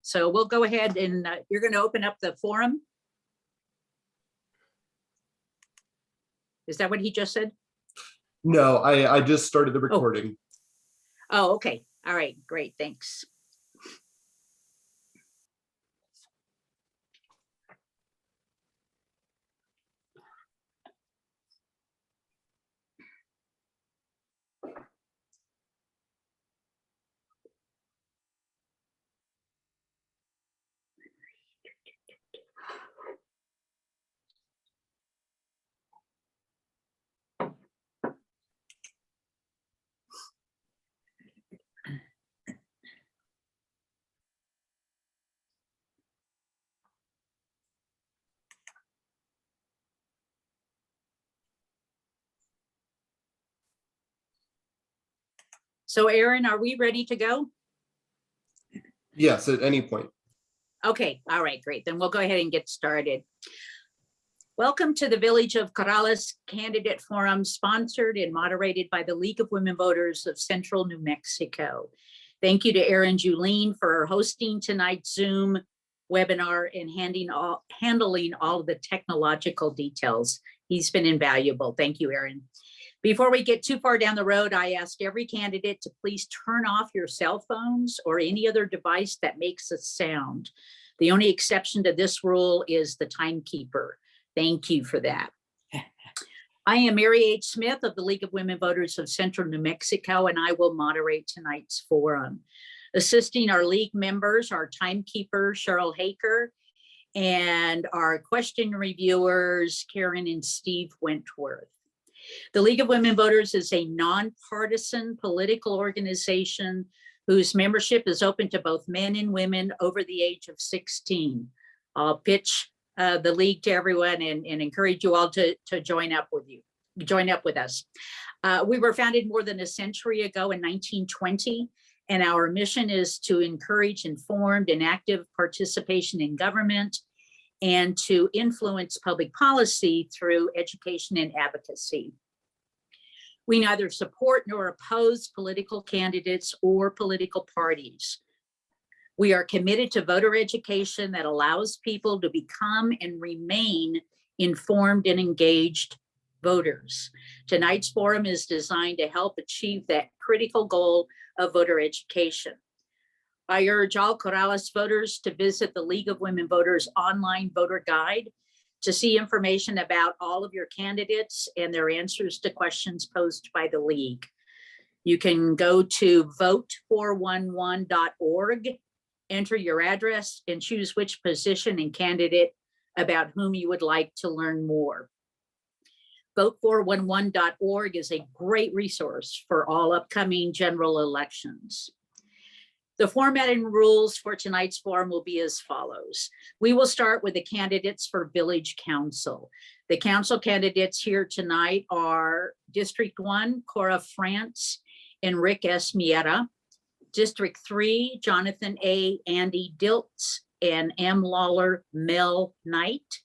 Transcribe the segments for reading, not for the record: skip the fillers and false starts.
So we'll go ahead and you're going to open up the forum. Is that what he just said? No, I just started the recording. Oh, okay. All right, great. Thanks. So Aaron, are we ready to go? Yes, at any point. Okay, all right, great. Then we'll go ahead and get started. Welcome to the Village of Corrales Candidate Forum, sponsored and moderated by the League of Women Voters of Central New Mexico. Thank you to Erin Julene for hosting tonight's Zoom webinar and handling all of the technological details. He's been invaluable. Thank you, Erin. Before we get too far down the road, I asked every candidate to please turn off your cell phones or any other device that makes a sound. The only exception to this rule is the timekeeper. Thank you for that. I am Mary H. Smith of the League of Women Voters of Central New Mexico, and I will moderate tonight's forum. Assisting our league members, our timekeeper, Cheryl Haker, and our question reviewers, Karen and Steve Wentworth. The League of Women Voters is a nonpartisan political organization whose membership is open to both men and women over the age of 16. I'll pitch the league to everyone and encourage you all to join up with us. We were founded more than a century ago in 1920, and our mission is to encourage informed and active participation in government and to influence public policy through education and advocacy. We neither support nor oppose political candidates or political parties. We are committed to voter education that allows people to become and remain informed and engaged voters. Tonight's forum is designed to help achieve that critical goal of voter education. I urge all Corrales voters to visit the League of Women Voters online voter guide to see information about all of your candidates and their answers to questions posed by the League. You can go to vote411.org, enter your address, and choose which position and candidate about whom you would like to learn more. Vote411.org is a great resource for all upcoming general elections. The format and rules for tonight's forum will be as follows. We will start with the candidates for Village Council. The council candidates here tonight are District 1, Cora France and Rick S. Miera. District 3, Jonathan A. Andy Diltz and M. Lawler Mel Knight.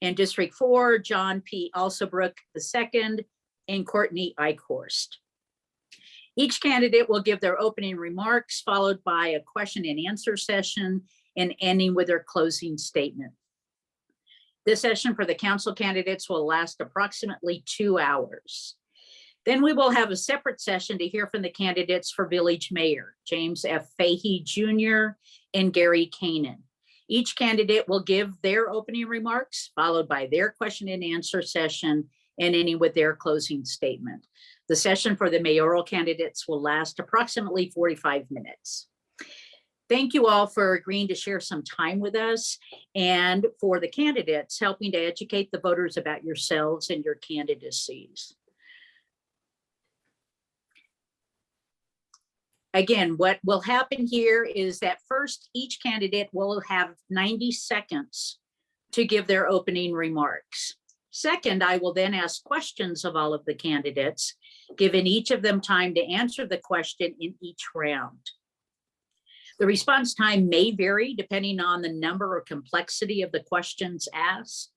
And District 4, John P. Alsobrook II and Courtney Eichorst. Each candidate will give their opening remarks, followed by a question and answer session, and ending with their closing statement. This session for the council candidates will last approximately 2 hours. Then we will have a separate session to hear from the candidates for Village Mayor, James F. Fahey Jr. and Gary Kanan. Each candidate will give their opening remarks, followed by their question and answer session, and ending with their closing statement. The session for the mayoral candidates will last approximately 45 minutes. Thank you all for agreeing to share some time with us, and for the candidates, helping to educate the voters about yourselves and your candidacies. Again, what will happen here is that first, each candidate will have 90 seconds to give their opening remarks. Second, I will then ask questions of all of the candidates, giving each of them time to answer the question in each round. The response time may vary depending on the number or complexity of the questions asked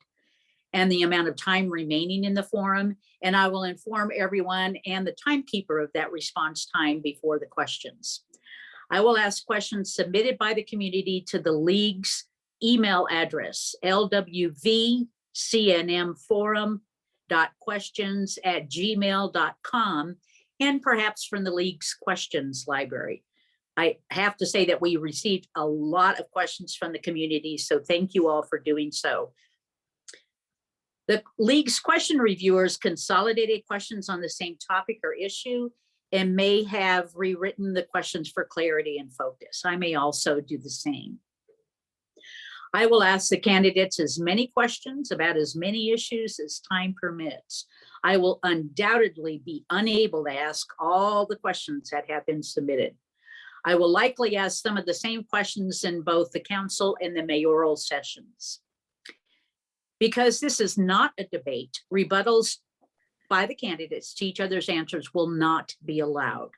and the amount of time remaining in the forum, and I will inform everyone and the timekeeper of that response time before the questions. I will ask questions submitted by the community to the league's email address, lwvcnmforum.questions@gmail.com, and perhaps from the league's questions library. I have to say that we received a lot of questions from the community, so thank you all for doing so. The league's question reviewers consolidated questions on the same topic or issue and may have rewritten the questions for clarity and focus. I may also do the same. I will ask the candidates as many questions about as many issues as time permits. I will undoubtedly be unable to ask all the questions that have been submitted. I will likely ask some of the same questions in both the council and the mayoral sessions. Because this is not a debate, rebuttals by the candidates to each other's answers will not be allowed.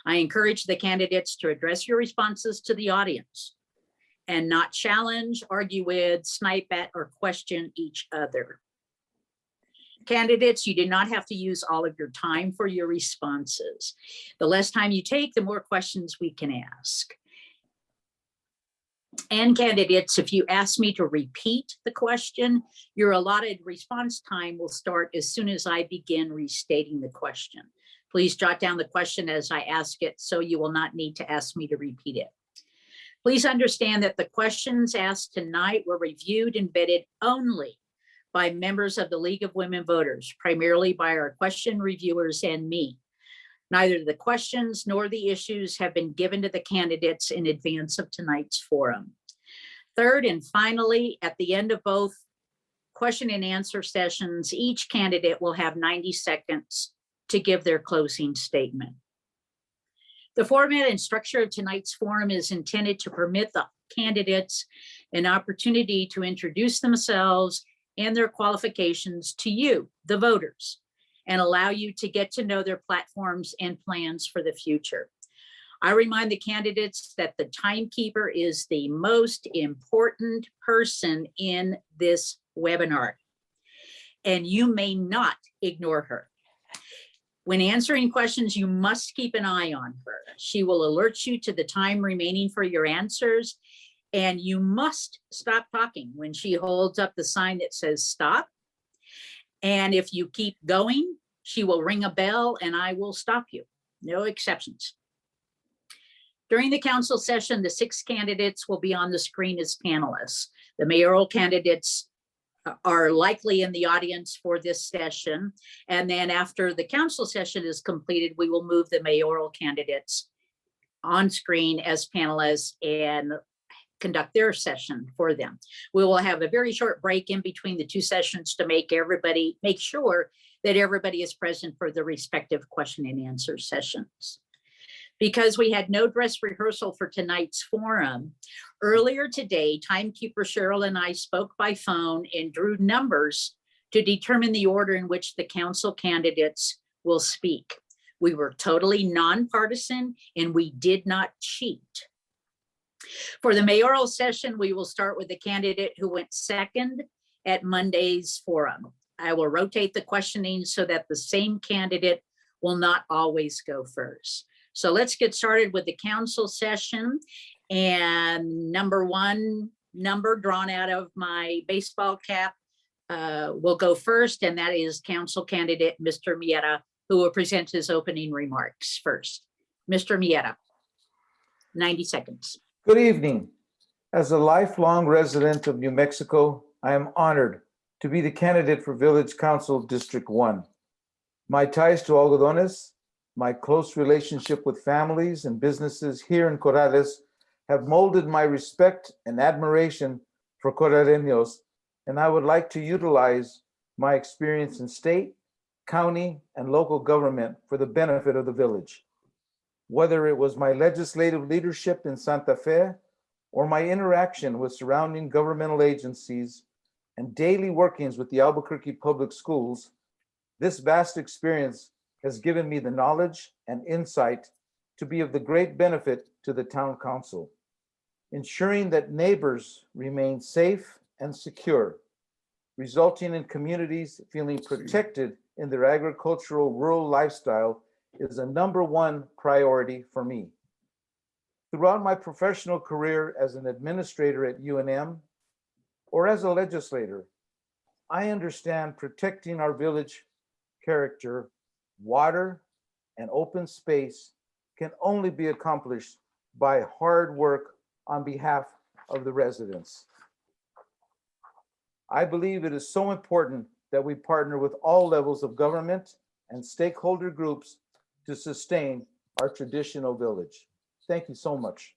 I encourage the candidates to address your responses to the audience and not challenge, argue with, snipe at, or question each other. Candidates, you do not have to use all of your time for your responses. The less time you take, the more questions we can ask. And candidates, if you ask me to repeat the question, your allotted response time will start as soon as I begin restating the question. Please jot down the question as I ask it, so you will not need to ask me to repeat it. Please understand that the questions asked tonight were reviewed and vetted only by members of the League of Women Voters, primarily by our question reviewers and me. Neither the questions nor the issues have been given to the candidates in advance of tonight's forum. Third and finally, at the end of both question and answer sessions, each candidate will have 90 seconds to give their closing statement. The format and structure of tonight's forum is intended to permit the candidates an opportunity to introduce themselves and their qualifications to you, the voters, and allow you to get to know their platforms and plans for the future. I remind the candidates that the timekeeper is the most important person in this webinar, and you may not ignore her. When answering questions, you must keep an eye on her. She will alert you to the time remaining for your answers, and you must stop talking when she holds up the sign that says stop. And if you keep going, she will ring a bell and I will stop you. No exceptions. During the council session, the 6 candidates will be on the screen as panelists. The mayoral candidates are likely in the audience for this session. And then after the council session is completed, we will move the mayoral candidates on screen as panelists and conduct their session for them. We will have a very short break in between the 2 sessions to make sure that everybody is present for the respective question and answer sessions. Because we had no dress rehearsal for tonight's forum, earlier today, timekeeper Cheryl and I spoke by phone and drew numbers to determine the order in which the council candidates will speak. We were totally nonpartisan and we did not cheat. For the mayoral session, we will start with the candidate who went second at Monday's forum. I will rotate the questioning so that the same candidate will not always go first. So let's get started with the council session. And number 1 number drawn out of my baseball cap will go first, and that is council candidate Mr. Miera, who will present his opening remarks first. Mr. Miera, 90 seconds. Good evening. As a lifelong resident of New Mexico, I am honored to be the candidate for Village Council District 1. My ties to Algodones, my close relationship with families and businesses here in Corrales have molded my respect and admiration for Corraleños, and I would like to utilize my experience in state, county, and local government for the benefit of the village. Whether it was my legislative leadership in Santa Fe or my interaction with surrounding governmental agencies and daily workings with the Albuquerque Public Schools, this vast experience has given me the knowledge and insight to be of the great benefit to the town council. Ensuring that neighbors remain safe and secure, resulting in communities feeling protected in their agricultural rural lifestyle is a #1 priority for me. Throughout my professional career as an administrator at UNM or as a legislator, I understand protecting our village character, water, and open space can only be accomplished by hard work on behalf of the residents. I believe it is so important that we partner with all levels of government and stakeholder groups to sustain our traditional village. Thank you so much.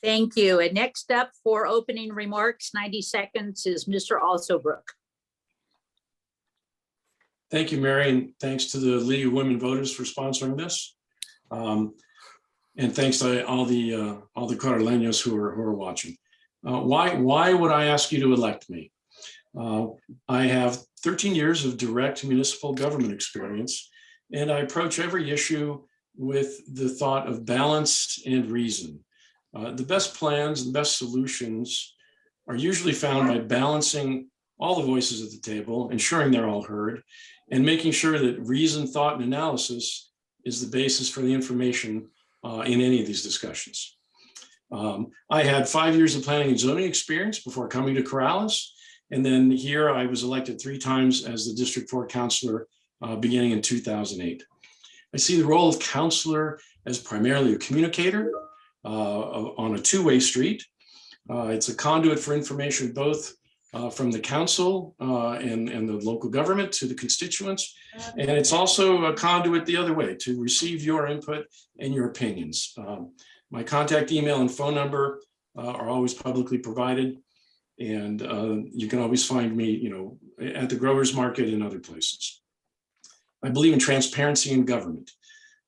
Thank you. And next up for opening remarks, 90 seconds, is Mr. Alsobrook. Thank you, Mary, and thanks to the League of Women Voters for sponsoring this. And thanks to all the Corraleños who are watching. Why would I ask you to elect me? I have 13 years of direct municipal government experience, and I approach every issue with the thought of balance and reason. The best plans and best solutions are usually found by balancing all the voices at the table, ensuring they're all heard, and making sure that reason, thought, and analysis is the basis for the information in any of these discussions. I had 5 years of planning and zoning experience before coming to Corrales. And then here I was elected 3 times as the District 4 counselor beginning in 2008. I see the role of counselor as primarily a communicator on a two-way street. It's a conduit for information both from the council and the local government to the constituents. And it's also a conduit the other way to receive your input and your opinions. My contact email and phone number are always publicly provided. And you can always find me, at the growers market and other places. I believe in transparency in government.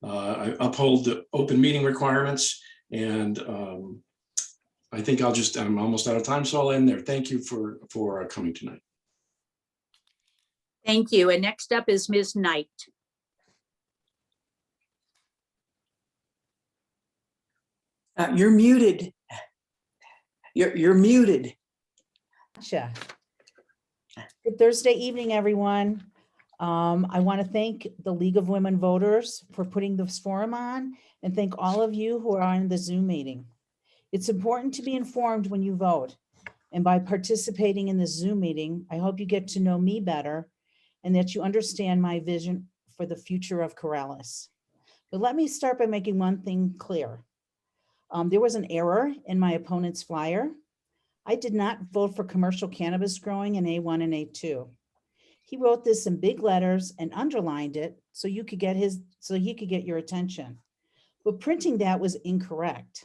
I uphold the open meeting requirements, and I think I'm almost out of time, so I'll end there. Thank you for coming tonight. Thank you. And next up is Ms. Knight. You're muted. You're muted. Gotcha. Good Thursday evening, everyone. I want to thank the League of Women Voters for putting this forum on, and thank all of you who are on the Zoom meeting. It's important to be informed when you vote, and by participating in this Zoom meeting, I hope you get to know me better and that you understand my vision for the future of Corrales. But let me start by making one thing clear. There was an error in my opponent's flyer. I did not vote for commercial cannabis growing in A1 and A2. He wrote this in big letters and underlined it so he could get your attention. But printing that was incorrect.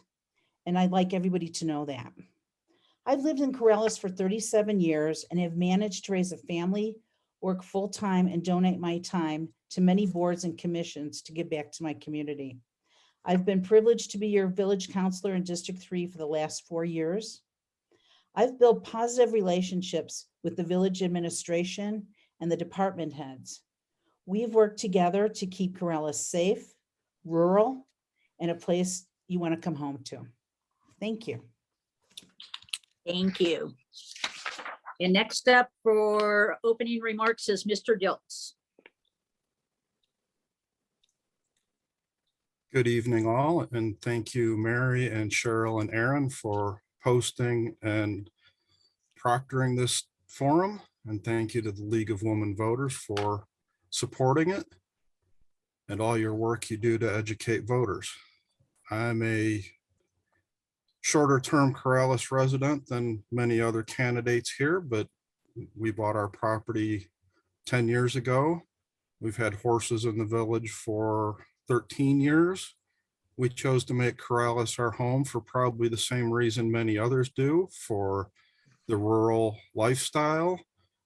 And I'd like everybody to know that. I've lived in Corrales for 37 years and have managed to raise a family, work full-time, and donate my time to many boards and commissions to give back to my community. I've been privileged to be your village counselor in District 3 for the last 4 years. I've built positive relationships with the village administration and the department heads. We've worked together to keep Corrales safe, rural, and a place you want to come home to. Thank you. Thank you. And next up for opening remarks is Mr. Dilts. Good evening, all, and thank you, Mary and Cheryl and Aaron, for hosting and proctoring this forum. And thank you to the League of Women Voters for supporting it and all your work you do to educate voters. I'm a shorter term Corrales resident than many other candidates here, but we bought our property 10 years ago. We've had horses in the village for 13 years. We chose to make Corrales our home for probably the same reason many others do, for the rural lifestyle,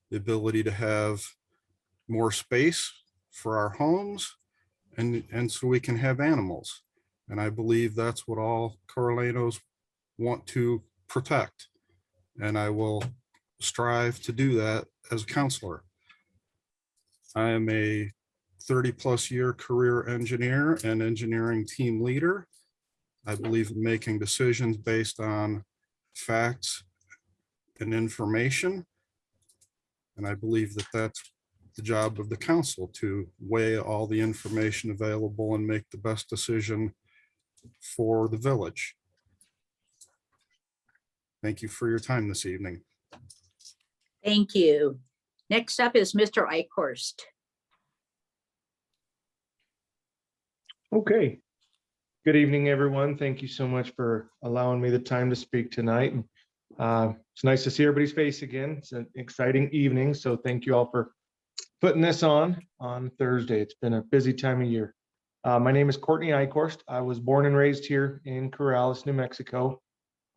the ability to have more space for our homes, and so we can have animals. And I believe that's what all Corraleños want to protect. And I will strive to do that as a counselor. I am a 30+ year career engineer and engineering team leader. I believe in making decisions based on facts and information. And I believe that that's the job of the council, to weigh all the information available and make the best decision for the village. Thank you for your time this evening. Thank you. Next up is Mr. Eichorst. Okay. Good evening, everyone. Thank you so much for allowing me the time to speak tonight. It's nice to see everybody's face again. It's an exciting evening, so thank you all for putting this on Thursday. It's been a busy time of year. My name is Courtney Eichorst. I was born and raised here in Corrales, New Mexico.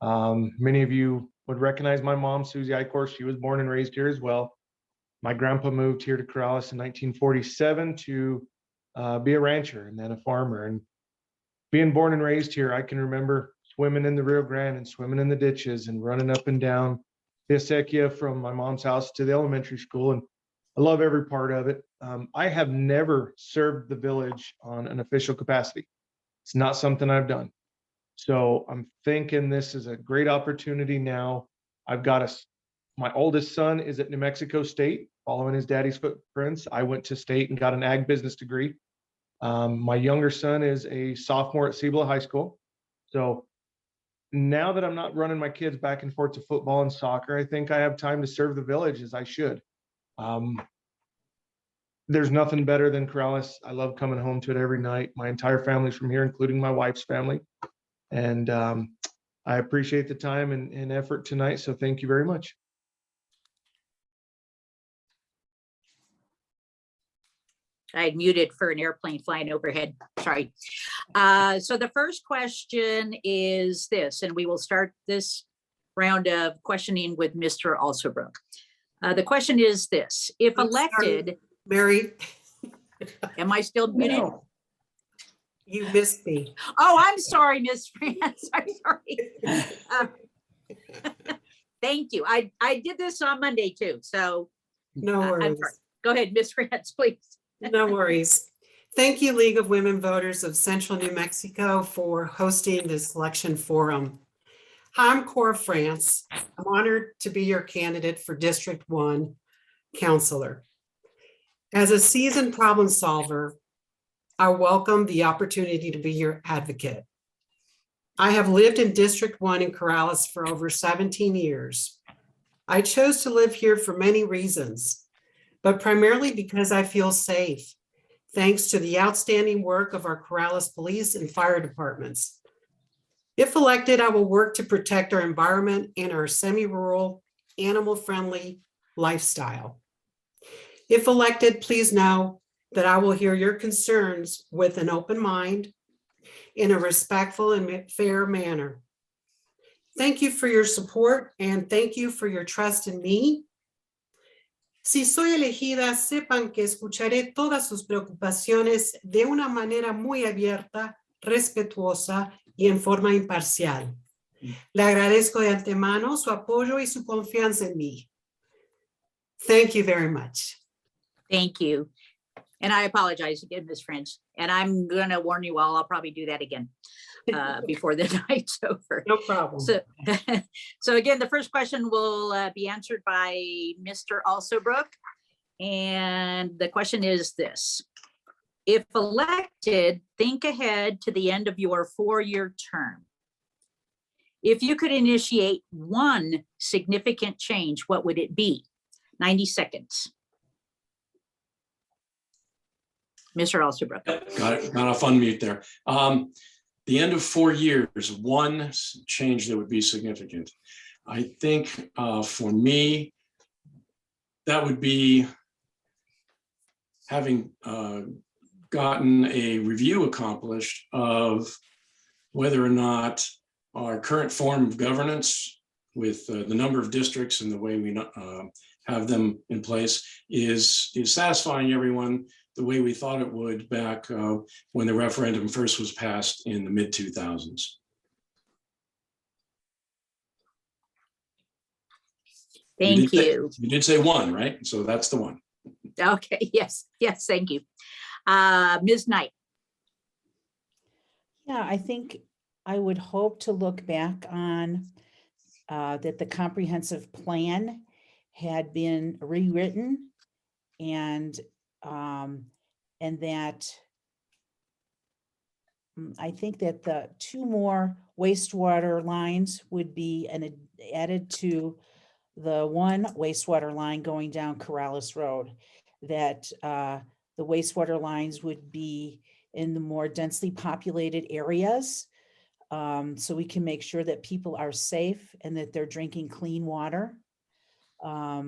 Many of you would recognize my mom, Susie Eichorst. She was born and raised here as well. My grandpa moved here to Corrales in 1947 to be a rancher and then a farmer. And being born and raised here, I can remember swimming in the Rio Grande and swimming in the ditches and running up and down the acequia from my mom's house to the elementary school. And I love every part of it. I have never served the village on an official capacity. It's not something I've done. So I'm thinking this is a great opportunity now. I've got my oldest son is at New Mexico State, following his daddy's footprints. I went to state and got an ag business degree. My younger son is a sophomore at Cibola High School. So now that I'm not running my kids back and forth to football and soccer, I think I have time to serve the village as I should. There's nothing better than Corrales. I love coming home to it every night. My entire family's from here, including my wife's family. And I appreciate the time and effort tonight. So thank you very much. I muted for an airplane flying overhead. Sorry. So the first question is this, and we will start this round of questioning with Mr. Alsobrook. The question is this: if I'm sorry, elected, Mary, am I still muted? no, you missed me. Oh, I'm sorry, Miss France. I'm sorry. Thank you. I did this on Monday too, so No I'm worries. sorry. Go ahead, Miss France, please. No worries. Thank you, League of Women Voters of Central New Mexico, for hosting this election forum. I'm Cora France. I'm honored to be your candidate for District 1 Counselor. As a seasoned problem solver, I welcome the opportunity to be your advocate. I have lived in District 1 in Corrales for over 17 years. I chose to live here for many reasons, but primarily because I feel safe, thanks to the outstanding work of our Corrales police and fire departments. If elected, I will work to protect our environment and our semi-rural, animal-friendly lifestyle. If elected, please know that I will hear your concerns with an open mind in a respectful and fair manner. Thank you for your support and thank you for your trust in me. Si soy elegida, sepan que escucharé todas sus preocupaciones de una manera muy abierta, respetuosa y en forma imparcial. Le agradezco de antemano su apoyo y su confianza en mí. Thank you very much. Thank you. And I apologize again, Ms. French, and I'm gonna warn you all, I'll probably do that again before the night's over. No problem. So again, the first question will be answered by Mr. Alsobrook. And the question is this: if elected, think ahead to the end of your 4-year term. If you could initiate one significant change, what would it be? 90 seconds. Mr. Alsobrook. Got it. Got off on mute there. The end of 4 years, one change that would be significant. I think for me, that would be having gotten a review accomplished of whether or not our current form of governance with the number of districts and the way we have them in place is satisfying everyone the way we thought it would back when the referendum first was passed in the mid-2000s. Thank you. You did say one, right? So that's the one. Okay, yes, thank you. Ms. Knight. Yeah, I think I would hope to look back on that the comprehensive plan had been rewritten and that I think that the 2 more wastewater lines would be added to the 1 wastewater line going down Corrales Road. That the wastewater lines would be in the more densely populated areas, so we can make sure that people are safe and that they're drinking clean water. I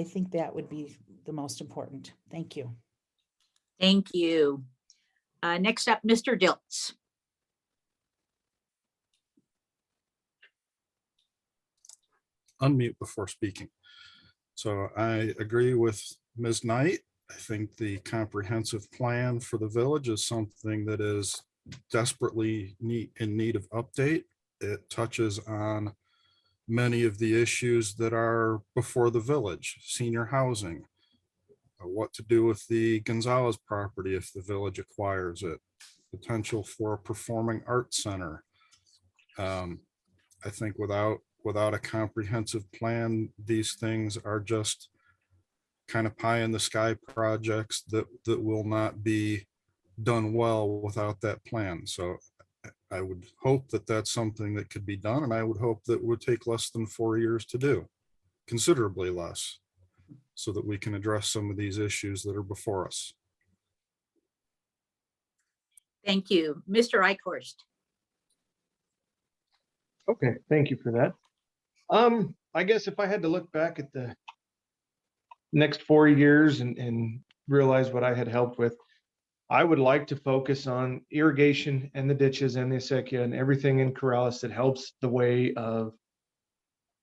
think that would be the most important. Thank you. Thank you. Next up, Mr. Dilts. Unmute before speaking. So I agree with Ms. Knight. I think the comprehensive plan for the village is something that is desperately in need of update. It touches on many of the issues that are before the village: senior housing, what to do with the Gonzalez property if the village acquires it, potential for a performing arts center. I think without a comprehensive plan, these things are just kind of pie in the sky projects that will not be done well without that plan. So I would hope that that's something that could be done, and I would hope that it would take less than 4 years to do, considerably less, so that we can address some of these issues that are before us. Thank you. Mr. Eichhorst. Okay, thank you for that. I guess if I had to look back at the next 4 years and realize what I had helped with, I would like to focus on irrigation and the ditches and the acequia and everything in Corrales that helps the way of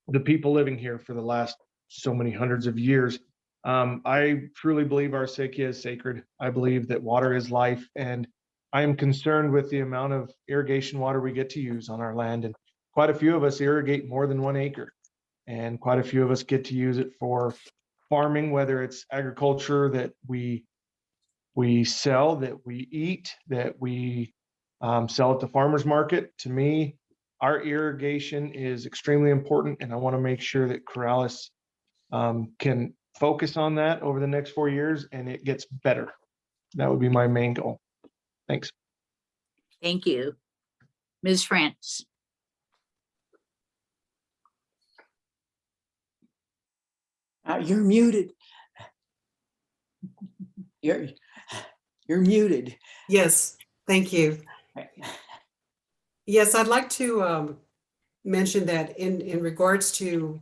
the people living here for the last so many hundreds of years. I truly believe our acequia is sacred. I believe that water is life, and I am concerned with the amount of irrigation water we get to use on our land. And quite a few of us irrigate more than 1 acre, and quite a few of us get to use it for farming, whether it's agriculture that we sell, that we eat, that we sell at the farmer's market. To me, our irrigation is extremely important, and I want to make sure that Corrales can focus on that over the next 4 years and it gets better. That would be my main goal. Thanks. Thank you. Ms. France. You're muted. You're muted. Yes, thank you. Yes, I'd like to mention that in regards to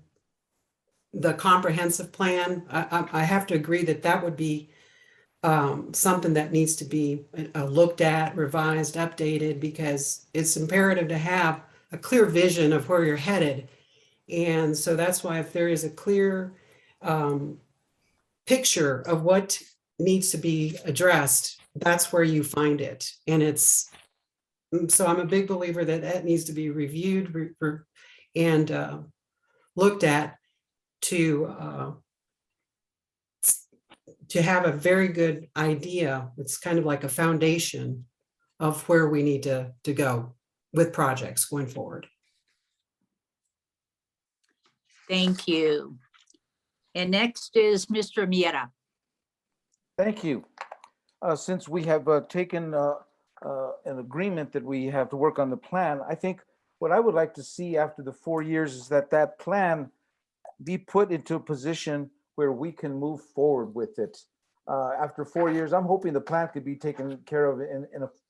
the comprehensive plan, I have to agree that that would be something that needs to be looked at, revised, updated, because it's imperative to have a clear vision of where you're headed. And so that's why if there is a clear picture of what needs to be addressed, that's where you find it. And it's, so I'm a big believer that that needs to be reviewed and looked at to have a very good idea. It's kind of like a foundation of where we need to go with projects going forward. Thank you. And next is Mr. Miera. Thank you. Since we have taken an agreement that we have to work on the plan, I think what I would like to see after the 4 years is that that plan be put into a position where we can move forward with it. After 4 years, I'm hoping the plan could be taken care of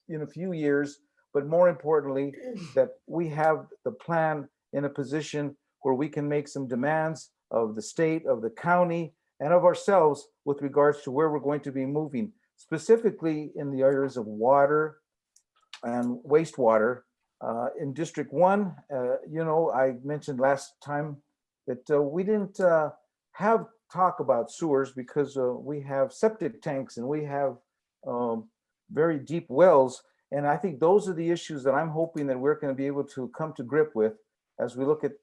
in a few years, but more importantly, that we have the plan in a position where we can make some demands of the state, of the county, and of ourselves with regards to where we're going to be moving, specifically in the areas of water and wastewater. In District 1, I mentioned last time that we didn't have talk about sewers because we have septic tanks and we have very deep wells. And I think those are the issues that I'm hoping that we're going to be able to come to grip with as we look at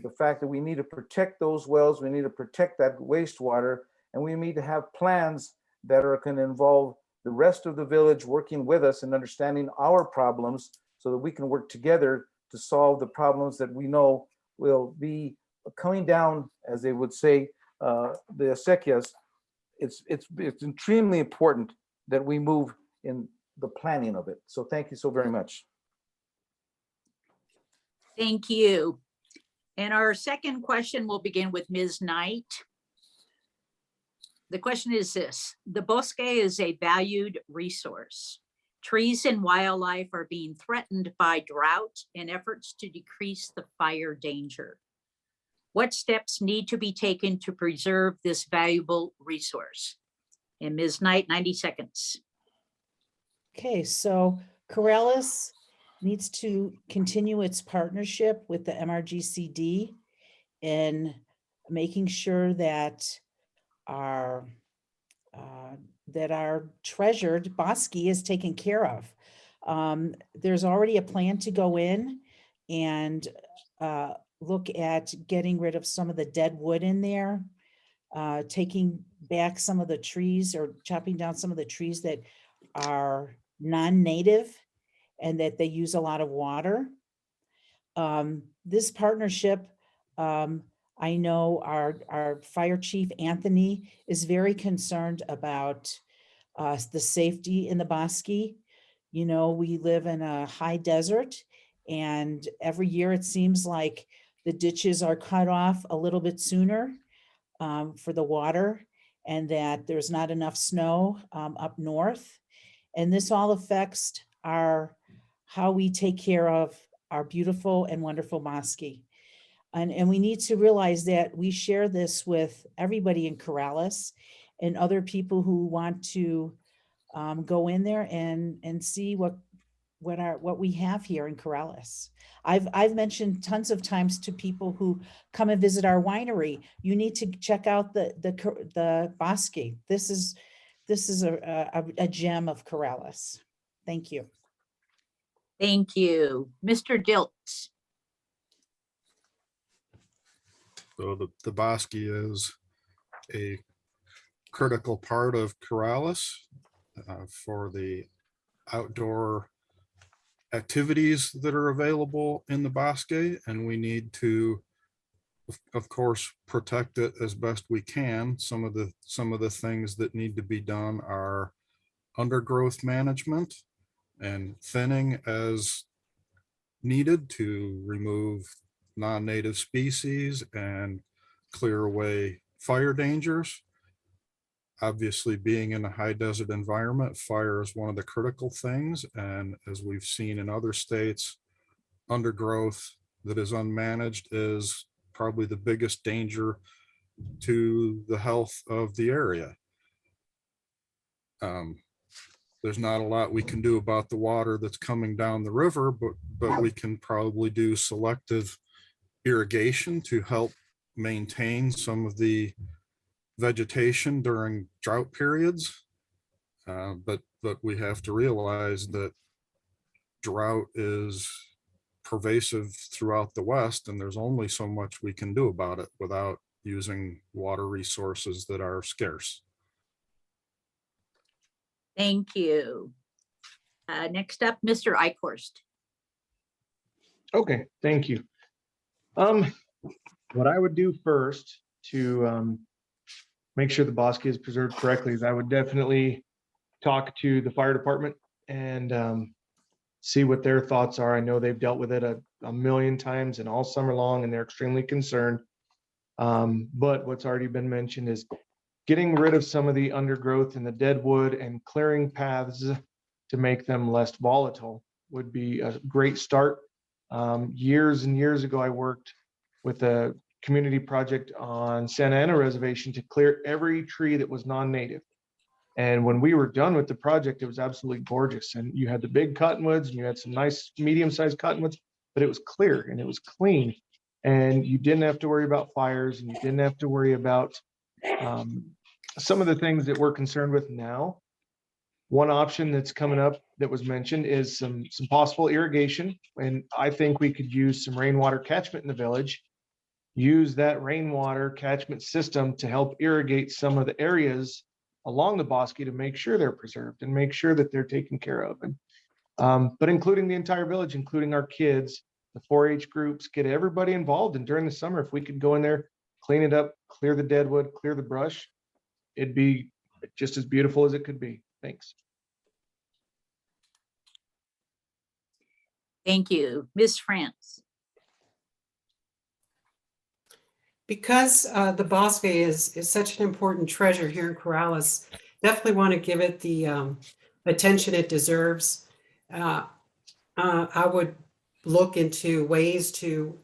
the fact that we need to protect those wells, we need to protect that wastewater, and we need to have plans that are going to involve the rest of the village working with us and understanding our problems so that we can work together to solve the problems that we know will be coming down, as they would say, the acequias. It's extremely important that we move in the planning of it. So thank you so very much. Thank you. And our second question will begin with Ms. Knight. The question is this: the Bosque is a valued resource. Trees and wildlife are being threatened by drought and efforts to decrease the fire danger. What steps need to be taken to preserve this valuable resource? And Ms. Knight, 90 seconds. Okay, so Corrales needs to continue its partnership with the MRGCD in making sure that our treasured Bosque is taken care of. There's already a plan to go in and look at getting rid of some of the dead wood in there, taking back some of the trees or chopping down some of the trees that are non-native and that they use a lot of water. This partnership, I know our fire chief, Anthony, is very concerned about the safety in the Bosque. You know, we live in a high desert, and every year it seems like the ditches are cut off a little bit sooner for the water, and that there's not enough snow up north. And this all affects how we take care of our beautiful and wonderful Bosque. And we need to realize that we share this with everybody in Corrales and other people who want to go in there and see what we have here in Corrales. I've mentioned tons of times to people who come and visit our winery, you need to check out the Bosque. This is a gem of Corrales. Thank you. Thank you. Mr. Dilts. So the Bosque is a critical part of Corrales for the outdoor activities that are available in the Bosque, and we need to, of course, protect it as best we can. Some of the things that need to be done are undergrowth management and thinning as needed to remove non-native species and clear away fire dangers. Obviously, being in a high desert environment, fire is one of the critical things. And as we've seen in other states, undergrowth that is unmanaged is probably the biggest danger to the health of the area. There's not a lot we can do about the water that's coming down the river, but we can probably do selective irrigation to help maintain some of the vegetation during drought periods. But we have to realize that drought is pervasive throughout the West, and there's only so much we can do about it without using water resources that are scarce. Thank you. Next up, Mr. Eichorst. Okay, thank you. What I would do first to make sure the Bosque is preserved correctly is I would definitely talk to the fire department and see what their thoughts are. I know they've dealt with it a million times and all summer long, and they're extremely concerned. But what's already been mentioned is getting rid of some of the undergrowth and the dead wood and clearing paths to make them less volatile would be a great start. Years and years ago, I worked with a community project on Santa Ana Reservation to clear every tree that was non-native. And when we were done with the project, it was absolutely gorgeous. And you had the big cottonwoods and you had some nice medium-sized cottonwoods, but it was clear and it was clean. And you didn't have to worry about fires, and you didn't have to worry about some of the things that we're concerned with now. One option that's coming up that was mentioned is some possible irrigation. And I think we could use some rainwater catchment in the village, use that rainwater catchment system to help irrigate some of the areas along the Bosque to make sure they're preserved and make sure that they're taken care of. And but including the entire village, including our kids, the 4-H groups, get everybody involved. And during the summer, if we could go in there, clean it up, clear the dead wood, clear the brush, it'd be just as beautiful as it could be. Thanks. Thank you. Ms. France. Because the Bosque is such an important treasure here in Corrales, definitely want to give it the attention it deserves. I would look into ways to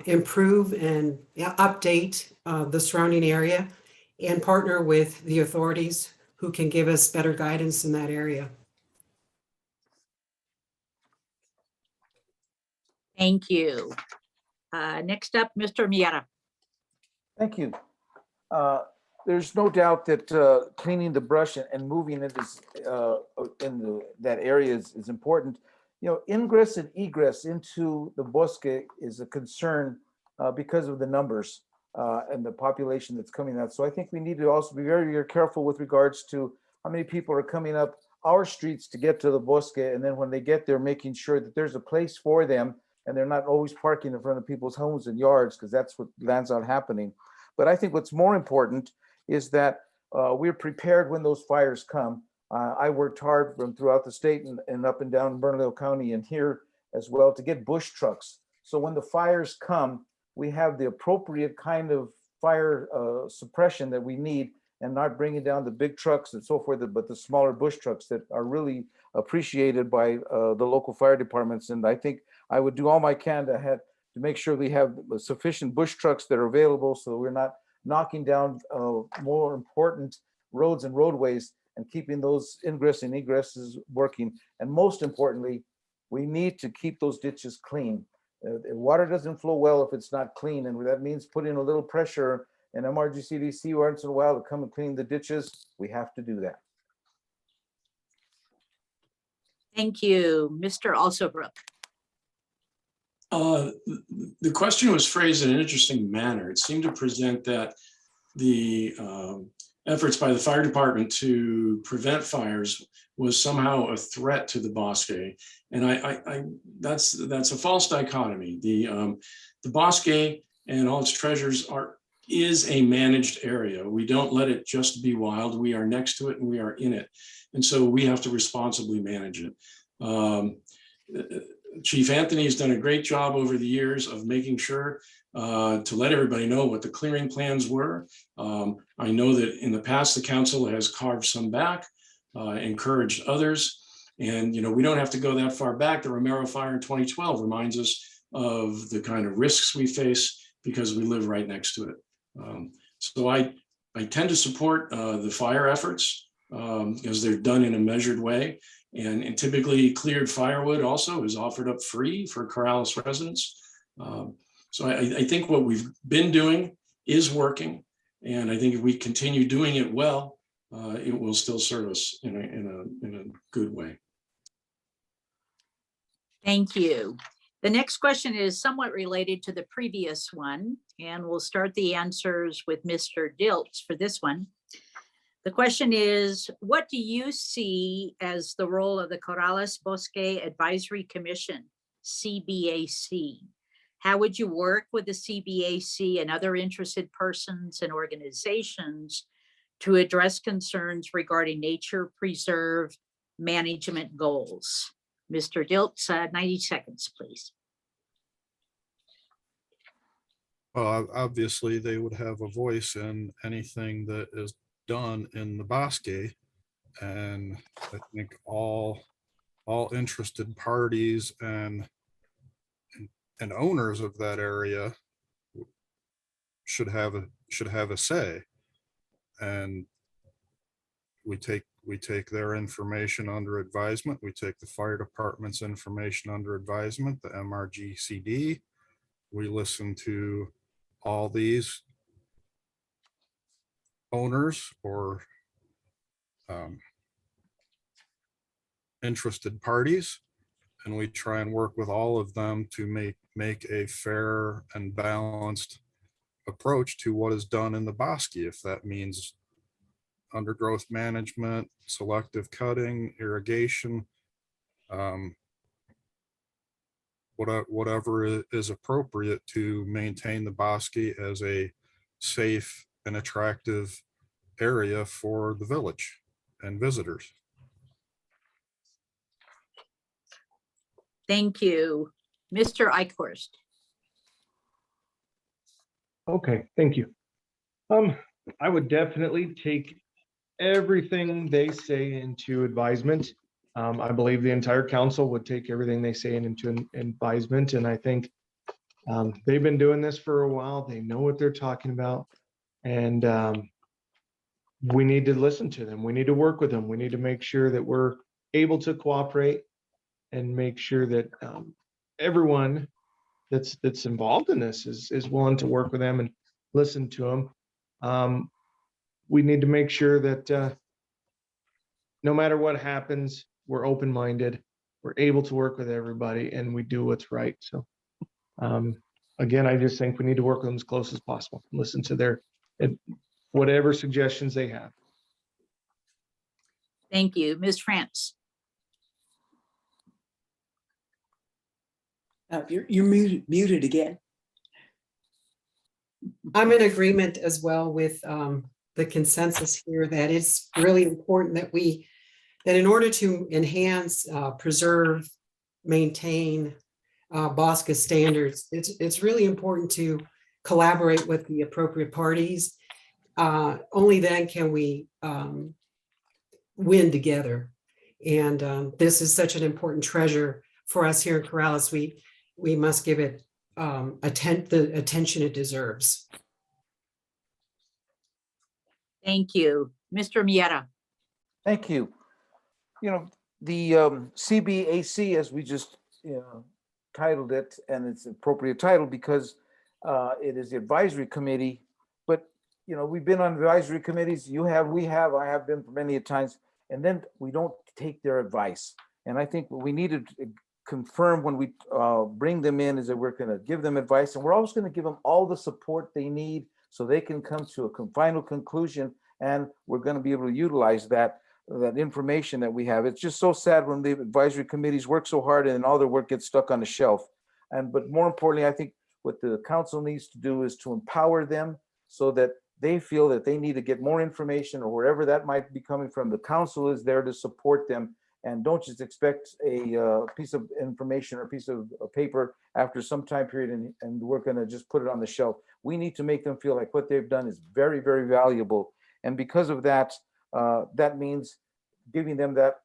improve and update the surrounding area and partner with the authorities who can give us better guidance in that area. Thank you. Next up, Mr. Miera. Thank you. There's no doubt that cleaning the brush and moving it is that area is important. You know, ingress and egress into the Bosque is a concern because of the numbers and the population that's coming out. So I think we need to also be very, very careful with regards to how many people are coming up our streets to get to the Bosque, and then when they get there, making sure that there's a place for them and they're not always parking in front of people's homes and yards, because that's what lands out happening. But I think what's more important is that we're prepared when those fires come. I worked hard from throughout the state and up and down Bernalillo County and here as well to get bush trucks. So when the fires come, we have the appropriate kind of fire suppression that we need, and not bringing down the big trucks and so forth, but the smaller bush trucks that are really appreciated by the local fire departments. And I think I would do all I can to make sure we have sufficient bush trucks that are available, so we're not knocking down more important roads and roadways, and keeping those ingress and egresses working. And most importantly, we need to keep those ditches clean. Water doesn't flow well if it's not clean, and that means putting a little pressure and MRGCDC once in a while to come and clean the ditches. We have to do that. Thank you. Mr. Alsobrook. The question was phrased in an interesting manner. It seemed to present that the efforts by the fire department to prevent fires was somehow a threat to the Bosque. And that's a false dichotomy. The Bosque and all its treasures is a managed area. We don't let it just be wild. We are next to it and we are in it. And so we have to responsibly manage it. Chief Anthony has done a great job over the years of making sure to let everybody know what the clearing plans were. I know that in the past, the council has carved some back, encouraged others. And, you know, we don't have to go that far back. The Romero fire in 2012 reminds us of the kind of risks we face because we live right next to it. So I tend to support the fire efforts because they're done in a measured way. And typically cleared firewood also is offered up free for Corrales residents. So I think what we've been doing is working. And I think if we continue doing it well, it will still serve us in a good way. Thank you. The next question is somewhat related to the previous one, and we'll start the answers with Mr. Dilts for this one. The question is, what do you see as the role of the Corrales Bosque Advisory Commission, CBAC? How would you work with the CBAC and other interested persons and organizations to address concerns regarding nature preserve management goals? Mr. Dilts, 90 seconds, please. Well, obviously, they would have a voice in anything that is done in the Bosque, and I think all interested parties and owners of that area should have a say, and we take their information under advisement. We take the fire department's information under advisement, the MRGCD. We listen to all these owners or interested parties, and we try and work with all of them to make a fair and balanced approach to what is done in the Bosque. If that means undergrowth management, selective cutting, irrigation, whatever is appropriate to maintain the Bosque as a safe and attractive area for the village and visitors. Thank you. Mr. Eichhorst. Okay, thank you. I would definitely take everything they say into advisement. I believe the entire council would take everything they say into advisement, and I think they've been doing this for a while. They know what they're talking about, and we need to listen to them. We need to work with them. We need to make sure that we're able to cooperate and make sure that everyone that's involved in this is willing to work with them and listen to them. We need to make sure that no matter what happens, we're open-minded, we're able to work with everybody, and we do what's right. So again, I just think we need to work with them as close as possible, listen to their whatever suggestions they have. Thank you. Ms. France. You're muted again. I'm in agreement as well with the consensus here that it's really important that that in order to enhance, preserve, maintain Bosque standards, it's really important to collaborate with the appropriate parties. Only then can we win together. And this is such an important treasure for us here in Corrales. We must give it the attention it deserves. Thank you. Mr. Miera. Thank you. You know, the CBAC, as we just titled it, and it's an appropriate title because it is the advisory committee. But you know, we've been on advisory committees. You have, we have, I have been for many times, and then we don't take their advice. And I think what we need to confirm when we bring them in is that we're going to give them advice, and we're always going to give them all the support they need so they can come to a final conclusion, and we're going to be able to utilize that information that we have. It's just so sad when the advisory committees work so hard and all their work gets stuck on the shelf. But more importantly, I think what the council needs to do is to empower them so that they feel that they need to get more information, or wherever that might be coming from. The council is there to support them, and don't just expect a piece of information or a piece of paper after some time period and we're going to just put it on the shelf. We need to make them feel like what they've done is very, very valuable. And because of that, that means giving them that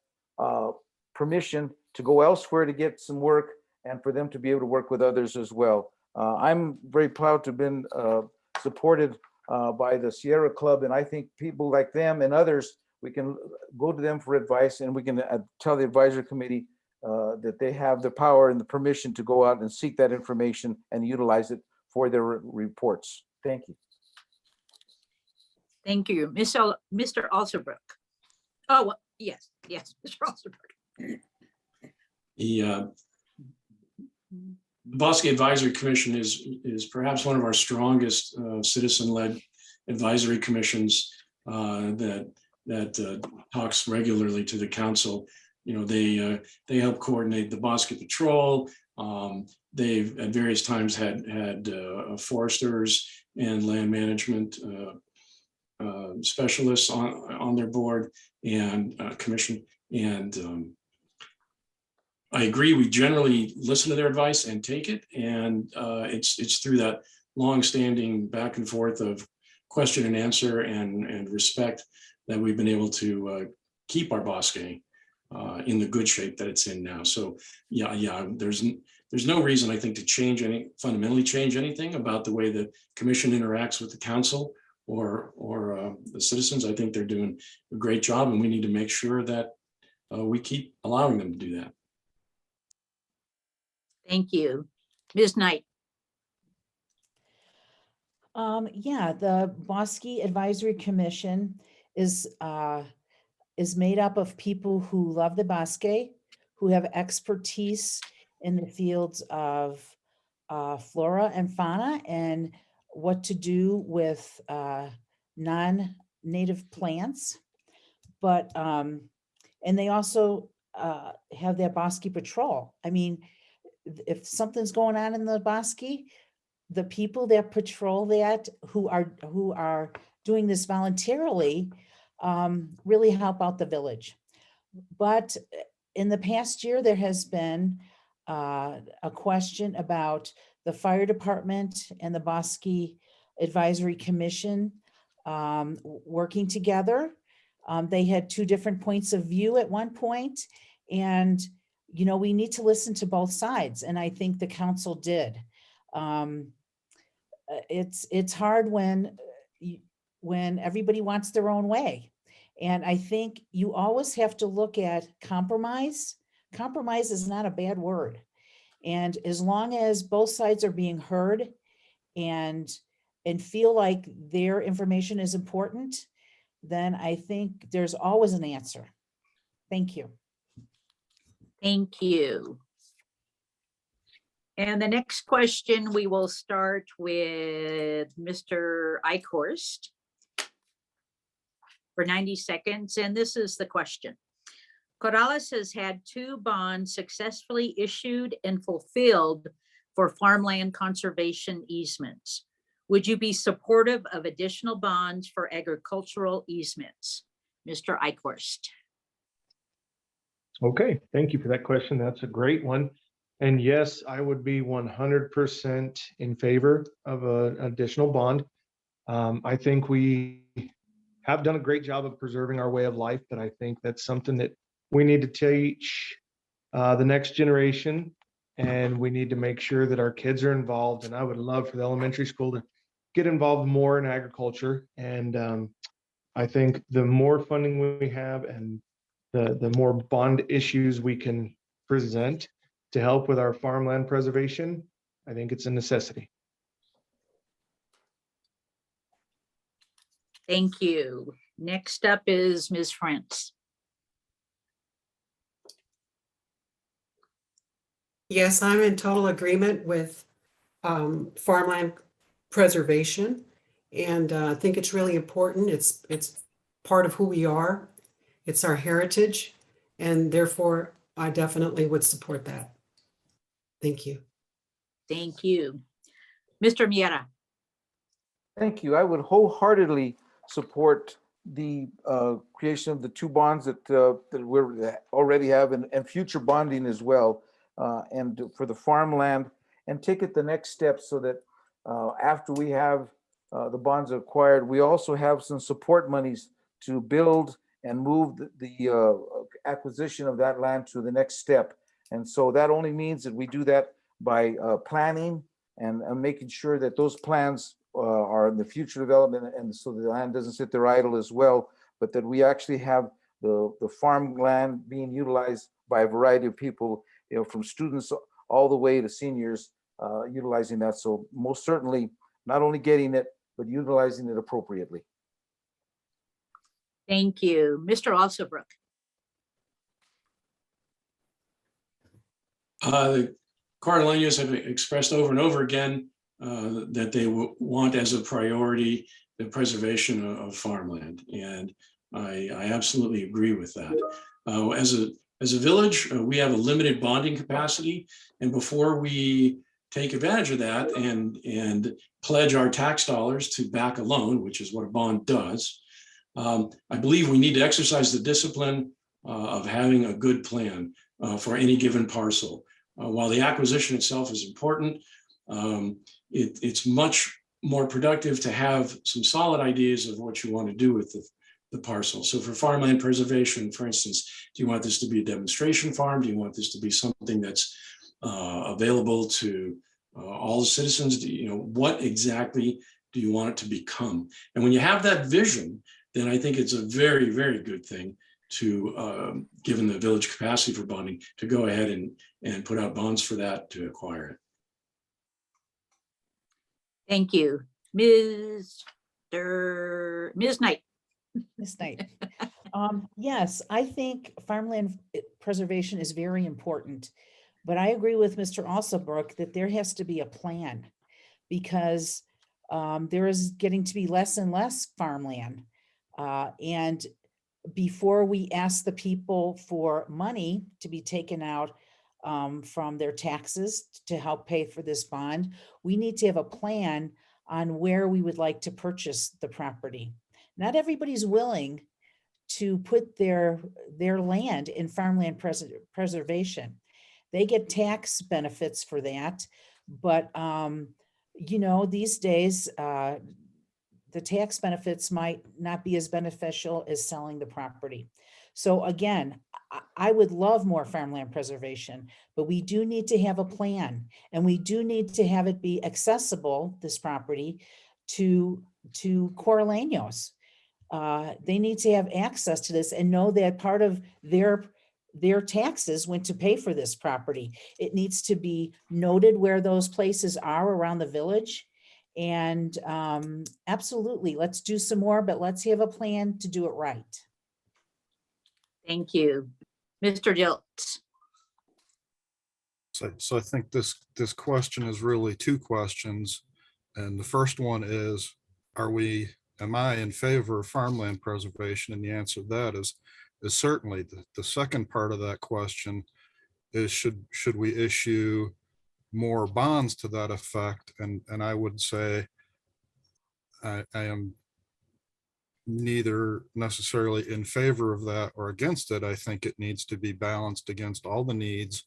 permission to go elsewhere to get some work, and for them to be able to work with others as well. I'm very proud to have been supported by the Sierra Club, and I think people like them and others, we can go to them for advice, and we can tell the advisory committee that they have the power and the permission to go out and seek that information and utilize it for their reports. Thank you. Thank you. Mr. Alsterbrook. Oh, yes, Mr. Alsterbrook. The Bosque Advisory Commission is perhaps one of our strongest citizen-led advisory commissions that talks regularly to the council. You know, they help coordinate the Bosque Patrol. They've at various times had foresters and land management specialists on their board and commission. And I agree, we generally listen to their advice and take it. And it's through that long-standing back and forth of question and answer and respect that we've been able to keep our Bosque in the good shape that it's in now. So yeah, there's no reason, I think, to fundamentally change anything about the way the commission interacts with the council or the citizens. I think they're doing a great job, and we need to make sure that we keep allowing them to do that. Thank you. Ms. Knight. Yeah, the Bosque Advisory Commission is made up of people who love the Bosque, who have expertise in the fields of flora and fauna and what to do with non-native plants. But, and they also have their Bosque Patrol. I mean, if something's going on in the Bosque, the people that patrol that, who are doing this voluntarily, really help out the village. But in the past year, there has been a question about the fire department and the Bosque Advisory Commission working together. They had two different points of view at one point, and you know, we need to listen to both sides, and I think the council did. It's hard when everybody wants their own way, and I think you always have to look at compromise. Compromise is not a bad word, and as long as both sides are being heard and feel like their information is important, then I think there's always an answer. Thank you. Thank you. And the next question, we will start with Mr. Eichorst for 90 seconds. And this is the question. Corrales has had 2 bonds successfully issued and fulfilled for farmland conservation easements. Would you be supportive of additional bonds for agricultural easements? Mr. Eichorst. Okay, thank you for that question. That's a great one. And yes, I would be 100% in favor of an additional bond. I think we have done a great job of preserving our way of life, but I think that's something that we need to teach the next generation, and we need to make sure that our kids are involved. And I would love for the elementary school to get involved more in agriculture. And I think the more funding we have and the more bond issues we can present to help with our farmland preservation, I think it's a necessity. Thank you. Next up is Ms. France. Yes, I'm in total agreement with farmland preservation, and I think it's really important. It's part of who we are. It's our heritage, and therefore I definitely would support that. Thank you. Thank you. Mr. Miera. Thank you. I would wholeheartedly support the creation of the 2 bonds that we already have, and future bonding as well, and for the farmland, and take it the next step so that after we have the bonds acquired, we also have some support monies to build and move the acquisition of that land to the next step. And so that only means that we do that by planning and making sure that those plans are in the future development, and so the land doesn't sit there idle as well, but that we actually have the farmland being utilized by a variety of people, you know, from students all the way to seniors utilizing that. So most certainly not only getting it, but utilizing it appropriately. Thank you. Mr. Alsobrook. The Corrales have expressed over and over again that they want as a priority the preservation of farmland, and I absolutely agree with that. As a village, we have a limited bonding capacity, and before we take advantage of that and pledge our tax dollars to back a loan, which is what a bond does, I believe we need to exercise the discipline of having a good plan for any given parcel. While the acquisition itself is important, it's much more productive to have some solid ideas of what you want to do with the parcel. So for farmland preservation, for instance, do you want this to be a demonstration farm? Do you want this to be something that's available to all the citizens? What exactly do you want it to become? And when you have that vision, then I think it's a very, very good thing to, given the village capacity for bonding, to go ahead and put out bonds for that to acquire it. Thank you. Ms. Knight. Ms. Knight. Yes, I think farmland preservation is very important, but I agree with Mr. Alsobrook that there has to be a plan, because there is getting to be less and less farmland. And before we ask the people for money to be taken out from their taxes to help pay for this bond, we need to have a plan on where we would like to purchase the property. Not everybody's willing to put their land in farmland preservation. They get tax benefits for that. But, you know, these days, the tax benefits might not be as beneficial as selling the property. So again, I would love more farmland preservation, but we do need to have a plan, and we do need to have it be accessible, this property, to Corraleños. They need to have access to this and know that part of their taxes went to pay for this property. It needs to be noted where those places are around the village. And absolutely, let's do some more, but let's have a plan to do it right. Thank you. Mr. Dilts. So I think this question is really two questions. And the first one is, am I in favor of farmland preservation? And the answer to that is certainly. The second part of that question is, should we issue more bonds to that effect? And I would say I am neither necessarily in favor of that or against it. I think it needs to be balanced against all the needs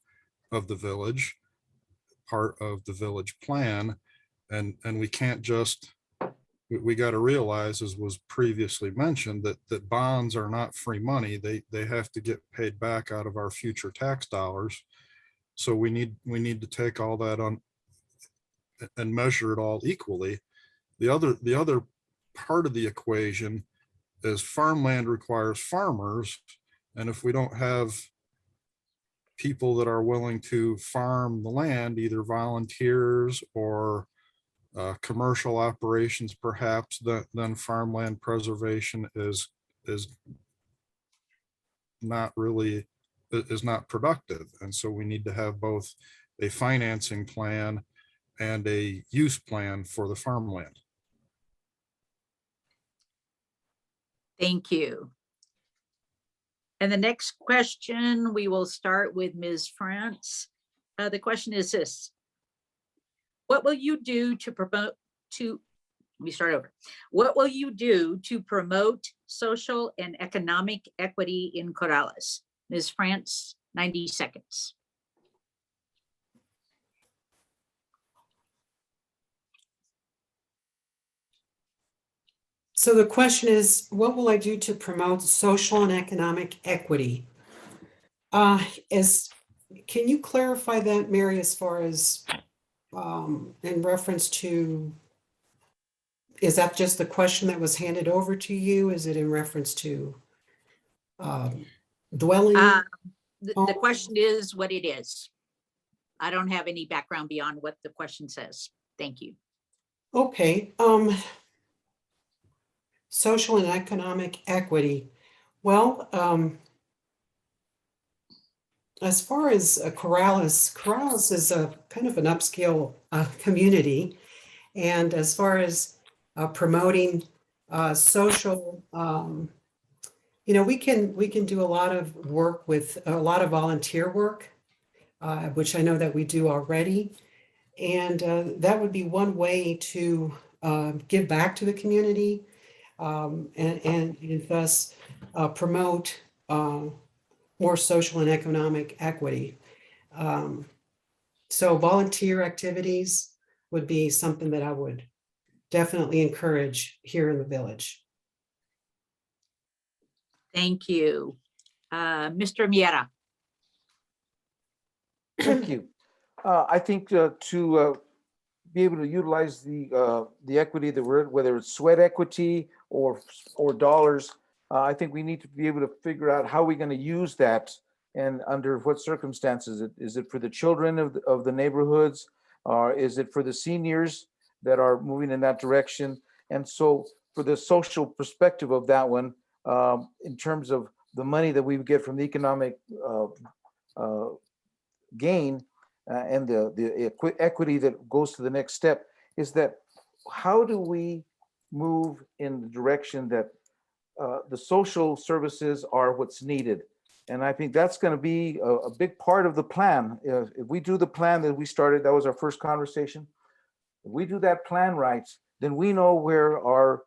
of the village, part of the village plan. And we can't just, we got to realize, as was previously mentioned, that bonds are not free money. They have to get paid back out of our future tax dollars. So we need to take all that on and measure it all equally. The other part of the equation is farmland requires farmers. And if we don't have people that are willing to farm the land, either volunteers or commercial operations, perhaps, then farmland preservation is not productive. And so we need to have both a financing plan and a use plan for the farmland. Thank you. And the next question, we will start with Ms. France. The question is this: what will you do to promote What will you do to promote social and economic equity in Corrales? Ms. France, 90 seconds. So the question is, what will I do to promote social and economic equity? Can you clarify that, Mary, as far as in reference to, is that just the question that was handed over to you? Is it in reference to dwelling? The question is what it is. I don't have any background beyond what the question says. Thank you. Okay. Social and economic equity. Well, as far as Corrales is a kind of an upscale community. And as far as promoting social, we can do a lot of work with a lot of volunteer work, which I know that we do already. And that would be one way to give back to the community. And thus promote more social and economic equity. So volunteer activities would be something that I would definitely encourage here in the village. Thank you. Mr. Miera. Thank you. I think to be able to utilize the equity that whether it's sweat equity or dollars, I think we need to be able to figure out how we're going to use that and under what circumstances. Is it for the children of the neighborhoods, or is it for the seniors that are moving in that direction? And so for the social perspective of that one, in terms of the money that we get from the economic gain, and the equity that goes to the next step, is that how do we move in the direction that the social services are what's needed? And I think that's going to be a big part of the plan. If we do the plan that we started, that was our first conversation. If we do that plan right, then we know where our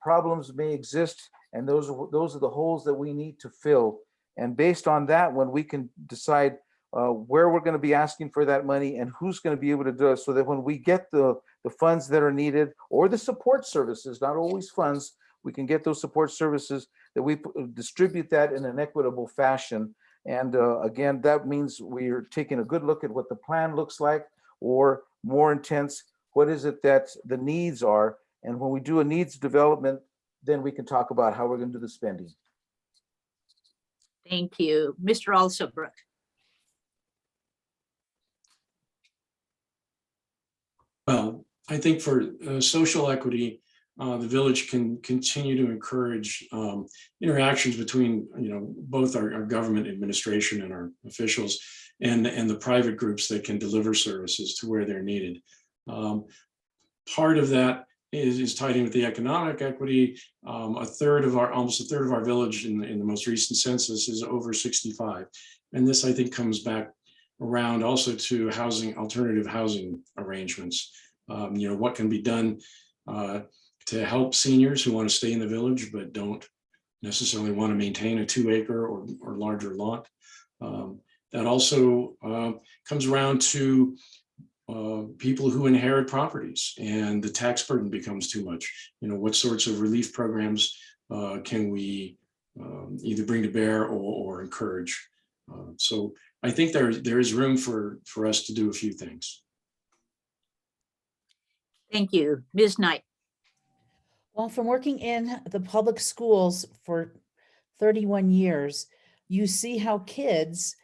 problems may exist, and those are the holes that we need to fill. And based on that, when we can decide, where we're going to be asking for that money and who's going to be able to do it, so that when we get the funds that are needed, or the support services, not always funds, we can get those support services, that we distribute that in an equitable fashion. And again, that means we're taking a good look at what the plan looks like, or more intense, what is it that the needs are? And when we do a needs development, then we can talk about how we're going to do the spending. Thank you. Mr. Alsobrook. Well, I think for social equity, the village can continue to encourage interactions between, both our government administration and our officials, and the private groups that can deliver services to where they're needed. Part of that is tied in with the economic equity. Almost a third of our village in the most recent census is over 65. And this, I think, comes back around also to alternative housing arrangements. What can be done to help seniors who want to stay in the village but don't necessarily want to maintain a 2-acre or larger lot. That also comes around to people who inherit properties and the tax burden becomes too much. What sorts of relief programs can we either bring to bear or encourage? So I think there is room for us to do a few things. Thank you. Ms. Knight. Well, from working in the public schools for 31 years, you see how kids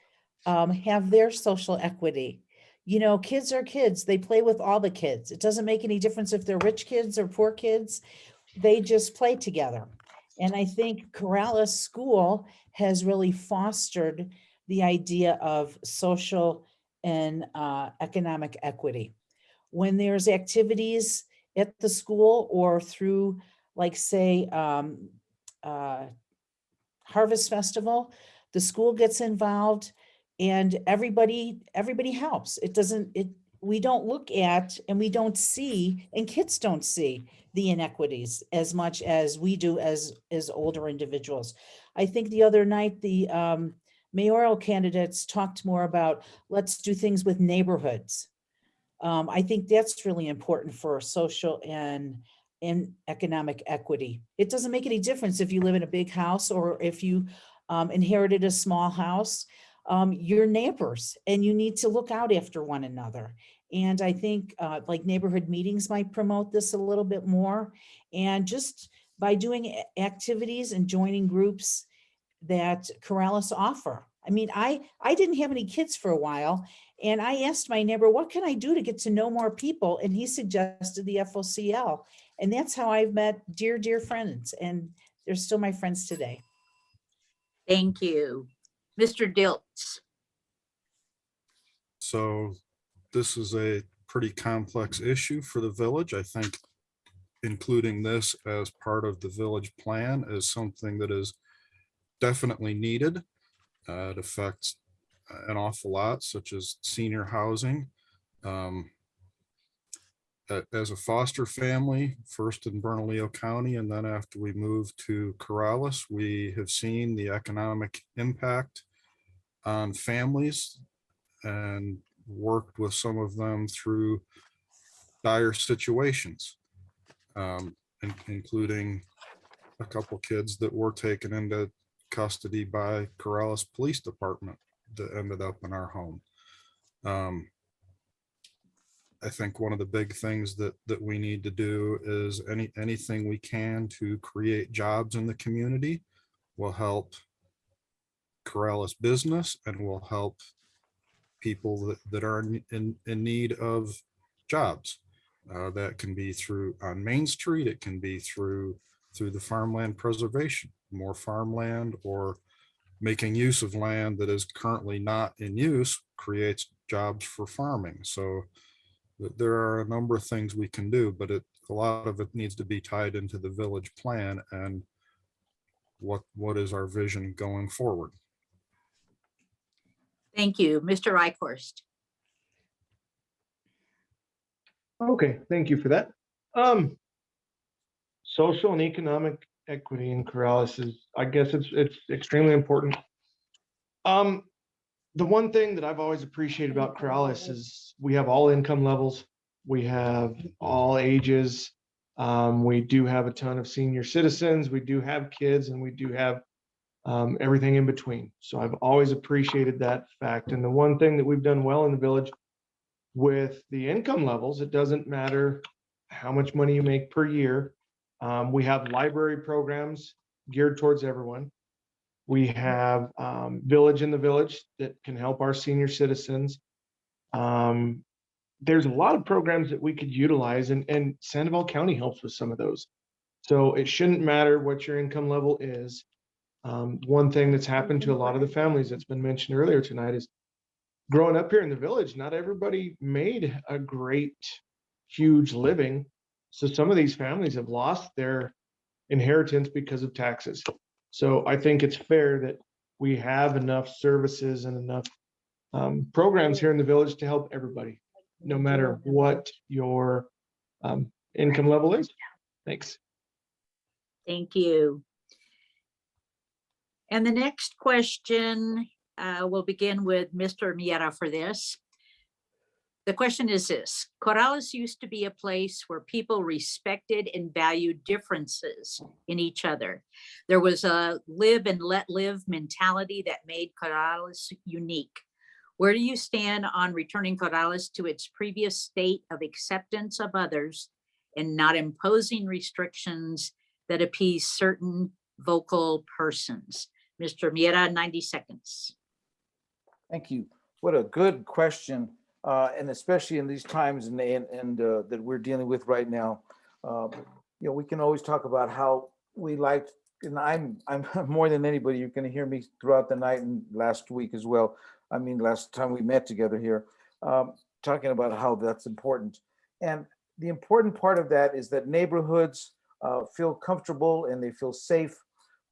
have their social equity. Kids are kids. They play with all the kids. It doesn't make any difference if they're rich kids or poor kids. They just play together. And I think Corrales School has really fostered the idea of social and economic equity. When there's activities at the school or through, like, say, Harvest Festival, the school gets involved and everybody helps. We don't look at, and we don't see, and kids don't see the inequities as much as we do as older individuals. I think the other night, the mayoral candidates talked more about, let's do things with neighborhoods. I think that's really important for social and economic equity. It doesn't make any difference if you live in a big house or if you inherited a small house. You're neighbors and you need to look out after one another. And I think like neighborhood meetings might promote this a little bit more. And just by doing activities and joining groups that Corrales offer. I mean, I didn't have any kids for a while, and I asked my neighbor, what can I do to get to know more people? And he suggested the FOCL. And that's how I've met dear, dear friends. And they're still my friends today. Thank you. Mr. Dilts. So this is a pretty complex issue for the village. I think including this as part of the village plan is something that is definitely needed. It affects an awful lot, such as senior housing. As a foster family, first in Bernalillo County, and then after we moved to Corrales, we have seen the economic impact on families and worked with some of them through dire situations, including a couple kids that were taken into custody by Corrales Police Department that ended up in our home. I think one of the big things that we need to do is anything we can to create jobs in the community will help Corrales business and will help people that are in need of jobs. That can be through on Main Street. It can be through the farmland preservation, more farmland, or making use of land that is currently not in use creates jobs for farming. So there are a number of things we can do, but a lot of it needs to be tied into the village plan and what is our vision going forward. Thank you. Mr. Eichorst. Okay, thank you for that. Social and economic equity in Corrales is, I guess it's extremely important. the one thing that I've always appreciated about Corrales is we have all income levels. We have all ages. We do have a ton of senior citizens. We do have kids, and we do have everything in between. So I've always appreciated that fact. And the one thing that we've done well in the village with the income levels, it doesn't matter how much money you make per year. We have library programs geared towards everyone. We have Village in the Village that can help our senior citizens. There's a lot of programs that we could utilize, and Sandoval County helps with some of those. So it shouldn't matter what your income level is. One thing that's happened to a lot of the families that's been mentioned earlier tonight is growing up here in the village, not everybody made a great, huge living. So some of these families have lost their inheritance because of taxes. So I think it's fair that we have enough services and enough programs here in the village to help everybody, no matter what your income level is. Thanks. Thank you. And the next question, we'll begin with Mr. Miera for this. The question is this: Corrales used to be a place where people respected and valued differences in each other. There was a live and let live mentality that made Corrales unique. Where do you stand on returning Corrales to its previous state of acceptance of others and not imposing restrictions that appease certain vocal persons? Mr. Miera, 90 seconds. Thank you. What a good question. And especially in these times and that we're dealing with right now, we can always talk about how we liked, and I'm more than anybody, you're going to hear me throughout the night and last week as well. I mean, last time we met together here, talking about how that's important. And the important part of that is that neighborhoods feel comfortable and they feel safe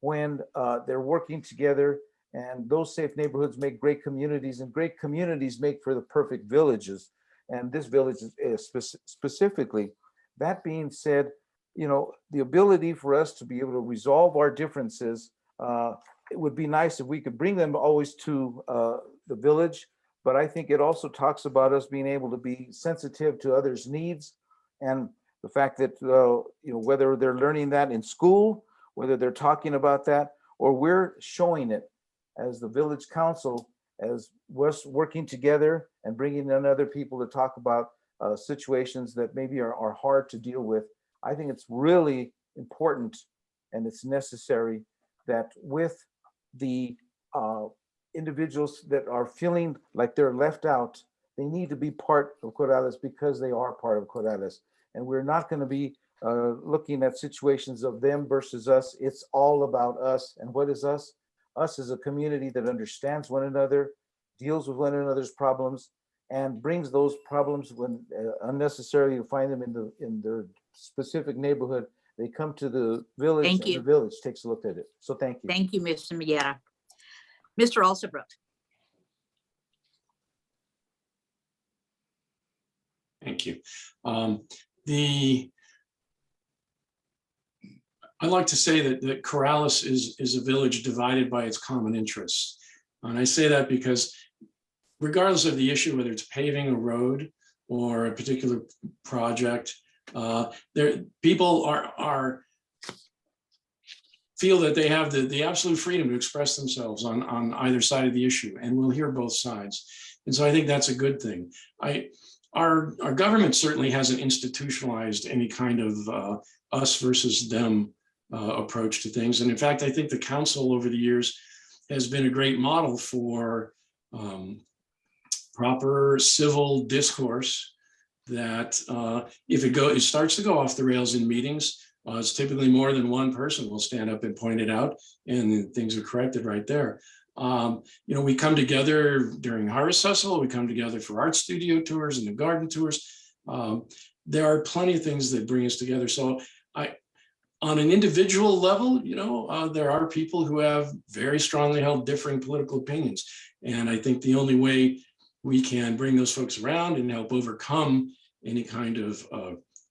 when they're working together. And those safe neighborhoods make great communities, and great communities make for the perfect villages. And this village is specifically. That being said, the ability for us to be able to resolve our differences, it would be nice if we could bring them always to the village. But I think it also talks about us being able to be sensitive to others' needs, and the fact that whether they're learning that in school, whether they're talking about that, or we're showing it as the village council, as we're working together and bringing in other people to talk about situations that maybe are hard to deal with. I think it's really important and it's necessary that with the individuals that are feeling like they're left out, they need to be part of Corrales because they are part of Corrales. And we're not going to be looking at situations of them versus us. It's all about us. And what is us? Us is a community that understands one another, deals with one another's problems, and brings those problems when unnecessary to find them in their specific neighborhood. They come to the village. Thank and you. the village takes a look at it. So thank you. Thank you, Mr. Miera. Mr. Alsabrook. Thank you. I like to say that Corrales is a village divided by its common interests. And I say that because regardless of the issue, whether it's paving a road or a particular project, people feel that they have the absolute freedom to express themselves on either side of the issue, and we'll hear both sides. And so I think that's a good thing. Our government certainly hasn't institutionalized any kind of us versus them approach to things. And in fact, I think the council over the years has been a great model for proper civil discourse that if it starts to go off the rails in meetings, it's typically more than one person will stand up and point it out, and things are corrected right there. We come together during Harvest Festival, we come together for art studio tours and the garden tours. There are plenty of things that bring us together. So on an individual level, there are people who have very strongly held differing political opinions. And I think the only way we can bring those folks around and help overcome any kind of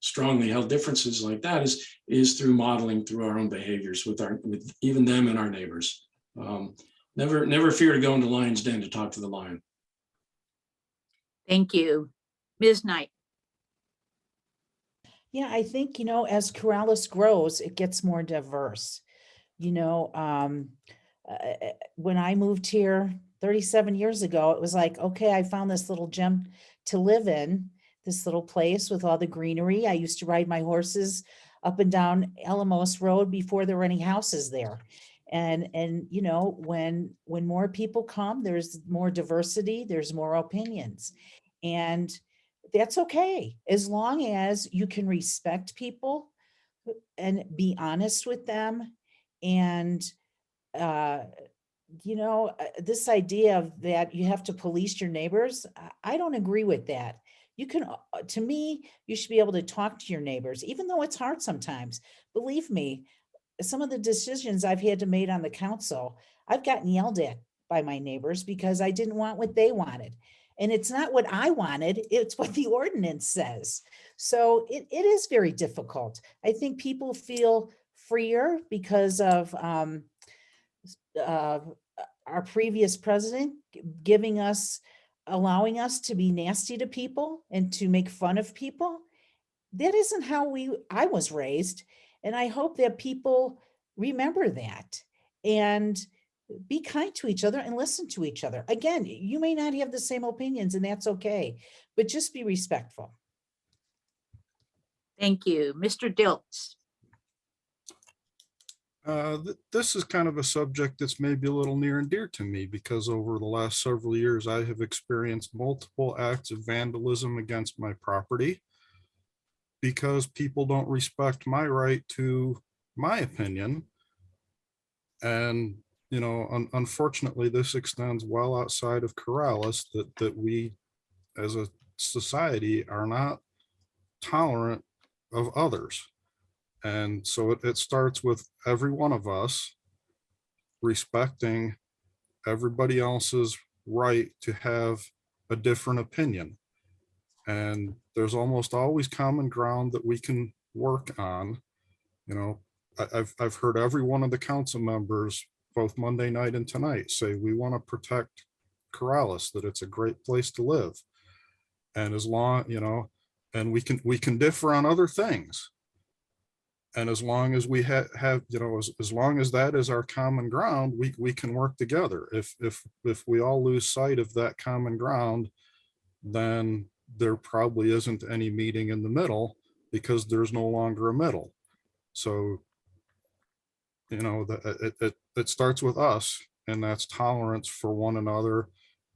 strongly held differences like that is through modeling through our own behaviors with even them and our neighbors. Never fear to go into lion's den to talk to the lion. Thank you. Ms. Knight. Yeah, I think, as Corrales grows, it gets more diverse. When I moved here 37 years ago, it was like, okay, I found this little gem to live in, this little place with all the greenery. I used to ride my horses up and down Alamos Road before there were any houses there. And when more people come, there's more diversity, there's more opinions. And that's okay, as long as you can respect people and be honest with them. And this idea of that you have to police your neighbors, I don't agree with that. You can, to me, you should be able to talk to your neighbors, even though it's hard sometimes. Believe me, some of the decisions I've had to make on the council, I've gotten yelled at by my neighbors because I didn't want what they wanted. And it's not what I wanted, it's what the ordinance says. So it is very difficult. I think people feel freer because of our previous president allowing us to be nasty to people and to make fun of people. That isn't how I was raised. And I hope that people remember that and be kind to each other and listen to each other. Again, you may not have the same opinions, and that's okay, but just be respectful. Thank you. Mr. Dilts. This is kind of a subject that's maybe a little near and dear to me because over the last several years, I have experienced multiple acts of vandalism against my property because people don't respect my right to my opinion. And, unfortunately, this extends well outside of Corrales, that we as a society are not tolerant of others. And so it starts with every one of us respecting everybody else's right to have a different opinion. And there's almost always common ground that we can work on. I've heard every one of the council members, both Monday night and tonight, say we want to protect Corrales, that it's a great place to live. And as long, and we can differ on other things. And as long as we have, as long as that is our common ground, we can work together. If we all lose sight of that common ground, then there probably isn't any meeting in the middle because there's no longer a middle. So, it starts with us, and that's tolerance for one another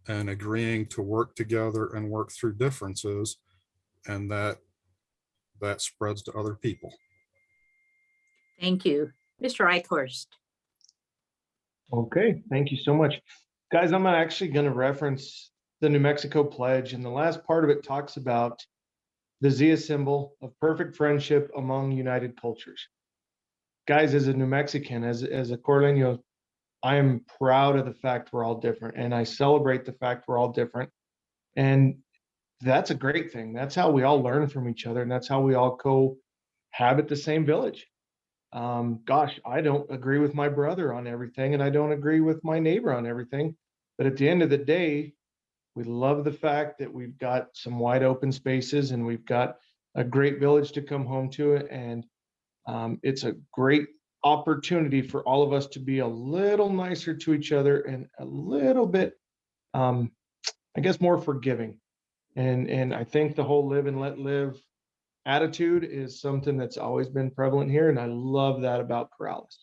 and agreeing to work together and work through differences, and that spreads to other people. Thank you. Mr. Eichhorst. Okay, thank you so much. Guys, I'm actually going to reference the New Mexico Pledge, and the last part of it talks about the Zia symbol of perfect friendship among united cultures. Guys, as a New Mexican, as a Corleño, I am proud of the fact we're all different, and I celebrate the fact we're all different. And that's a great thing. That's how we all learn from each other, and that's how we all cohabit the same village. Gosh, I don't agree with my brother on everything, and I don't agree with my neighbor on everything. But at the end of the day, we love the fact that we've got some wide open spaces and we've got a great village to come home to it. And it's a great opportunity for all of us to be a little nicer to each other and a little bit, I guess, more forgiving. And I think the whole live and let live attitude is something that's always been prevalent here. And I love that about Corrales.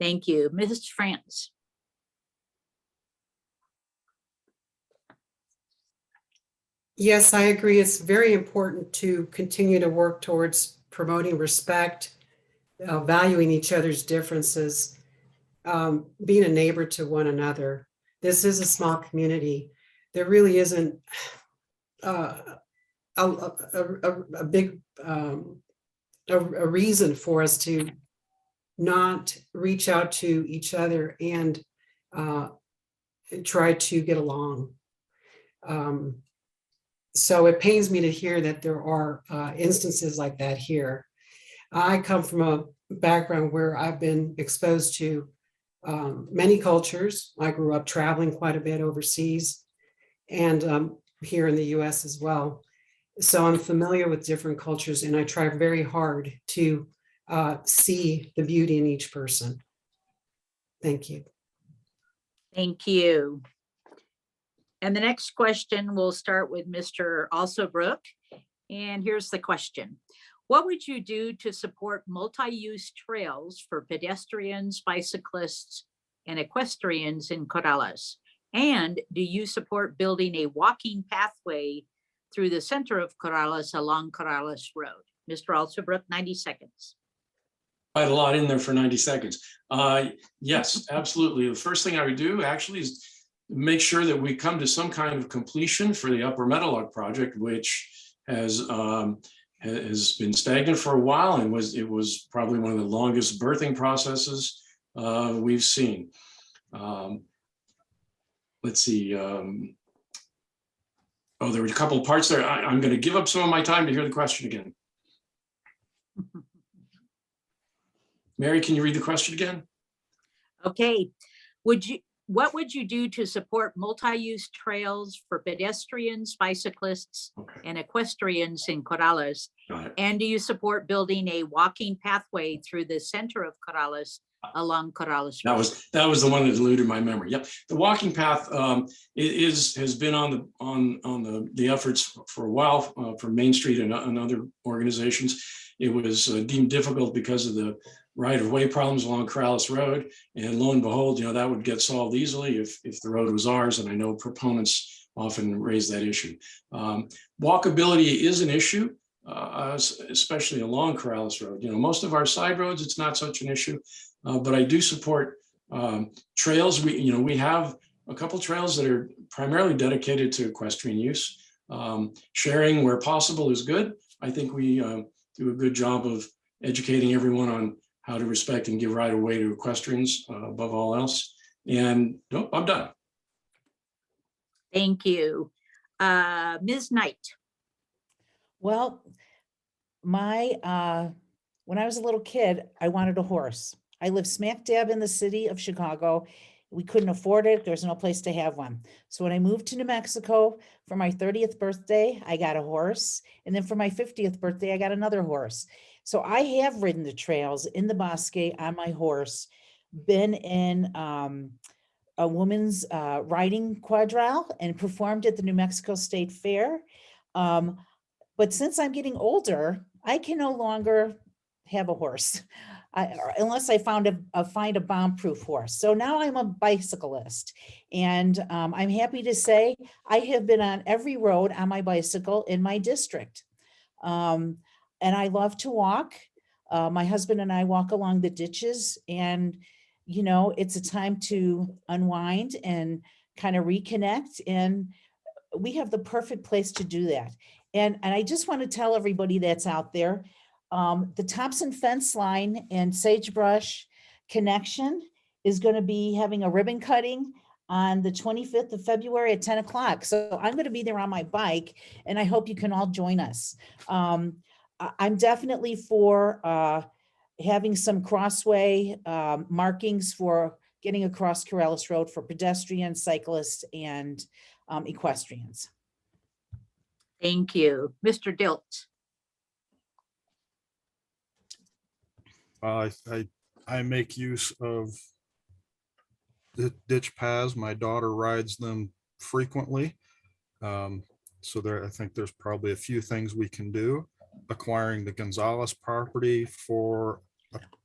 Thank you. Mrs. France. Yes, I agree. It's very important to continue to work towards promoting respect, valuing each other's differences, being a neighbor to one another. This is a small community. There really isn't a big a reason for us to not reach out to each other and try to get along. So it pains me to hear that there are instances like that here. I come from a background where I've been exposed to many cultures. I grew up traveling quite a bit overseas and here in the US as well. So I'm familiar with different cultures, and I try very hard to see the beauty in each person. Thank you. Thank you. And the next question will start with Mr. Alsobrook. And here's the question. What would you do to support multi-use trails for pedestrians, bicyclists, and equestrians in Corrales? And do you support building a walking pathway through the center of Corrales along Corrales Road? Mr. Alsobrook, 90 seconds. Quite a lot in there for 90 seconds. Yes, absolutely. The first thing I would do actually is make sure that we come to some kind of completion for the Upper Meadowlark project, which has been stagnant for a while and it was probably one of the longest birthing processes we've seen. Let's see. Oh, there were a couple of parts there. I'm going to give up some of my time to hear the question again. Mary, can you read the question again? Okay. What would you do to support multi-use trails for pedestrians, bicyclists, and equestrians in Corrales? And do you support building a walking pathway through the center of Corrales along Corrales? That was the one that eluded my memory. Yep, the walking path has been on the efforts for a while for Main Street and other organizations. It was deemed difficult because of the right-of-way problems along Corrales Road, and lo and behold, that would get solved easily if the road was ours. And I know proponents often raise that issue. Walkability is an issue, especially along Corrales Road. Most of our side roads, it's not such an issue, but I do support trails. We have a couple trails that are primarily dedicated to equestrian use. Sharing where possible is good. I think we do a good job of educating everyone on how to respect and give right of way to equestrians above all else. And nope, I'm done. Thank you. Ms. Knight. Well, when I was a little kid, I wanted a horse. I lived smack dab in the city of Chicago. We couldn't afford it. There's no place to have one. So when I moved to New Mexico for my 30th birthday, I got a horse. And then for my 50th birthday, I got another horse. So I have ridden the trails in the Bosque on my horse, been in a woman's riding quadrille and performed at the New Mexico State Fair. But since I'm getting older, I can no longer have a horse unless I find a bomb-proof horse. So now I'm a bicyclist, and I'm happy to say I have been on every road on my bicycle in my district. And I love to walk. My husband and I walk along the ditches, and it's a time to unwind and kind of reconnect. And we have the perfect place to do that. And I just want to tell everybody that's out there, the Thompson Fence Line and Sagebrush Connection is going to be having a ribbon cutting on the 25th of February at 10 o'clock. So I'm going to be there on my bike, and I hope you can all join us. I'm definitely for having some crossway markings for getting across Corrales Road for pedestrians, cyclists, and equestrians. Thank you. Mr. Dilt. I make use of the ditch paths. My daughter rides them frequently. So I think there's probably a few things we can do. Acquiring the Gonzalez property for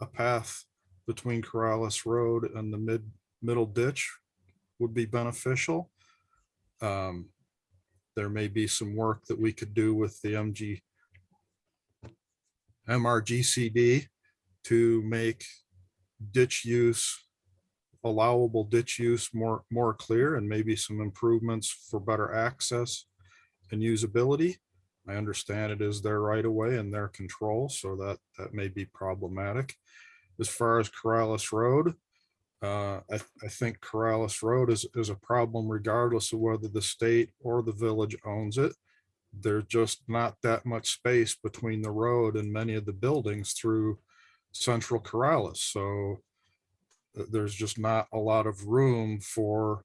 a path between Corrales Road and the middle ditch would be beneficial. There may be some work that we could do with the MRGCD to make allowable ditch use more clear, and maybe some improvements for better access and usability. I understand it is their right of way and their control, so that may be problematic. As far as Corrales Road, I think Corrales Road is a problem regardless of whether the state or the village owns it. There's just not that much space between the road and many of the buildings through central Corrales. So there's just not a lot of room for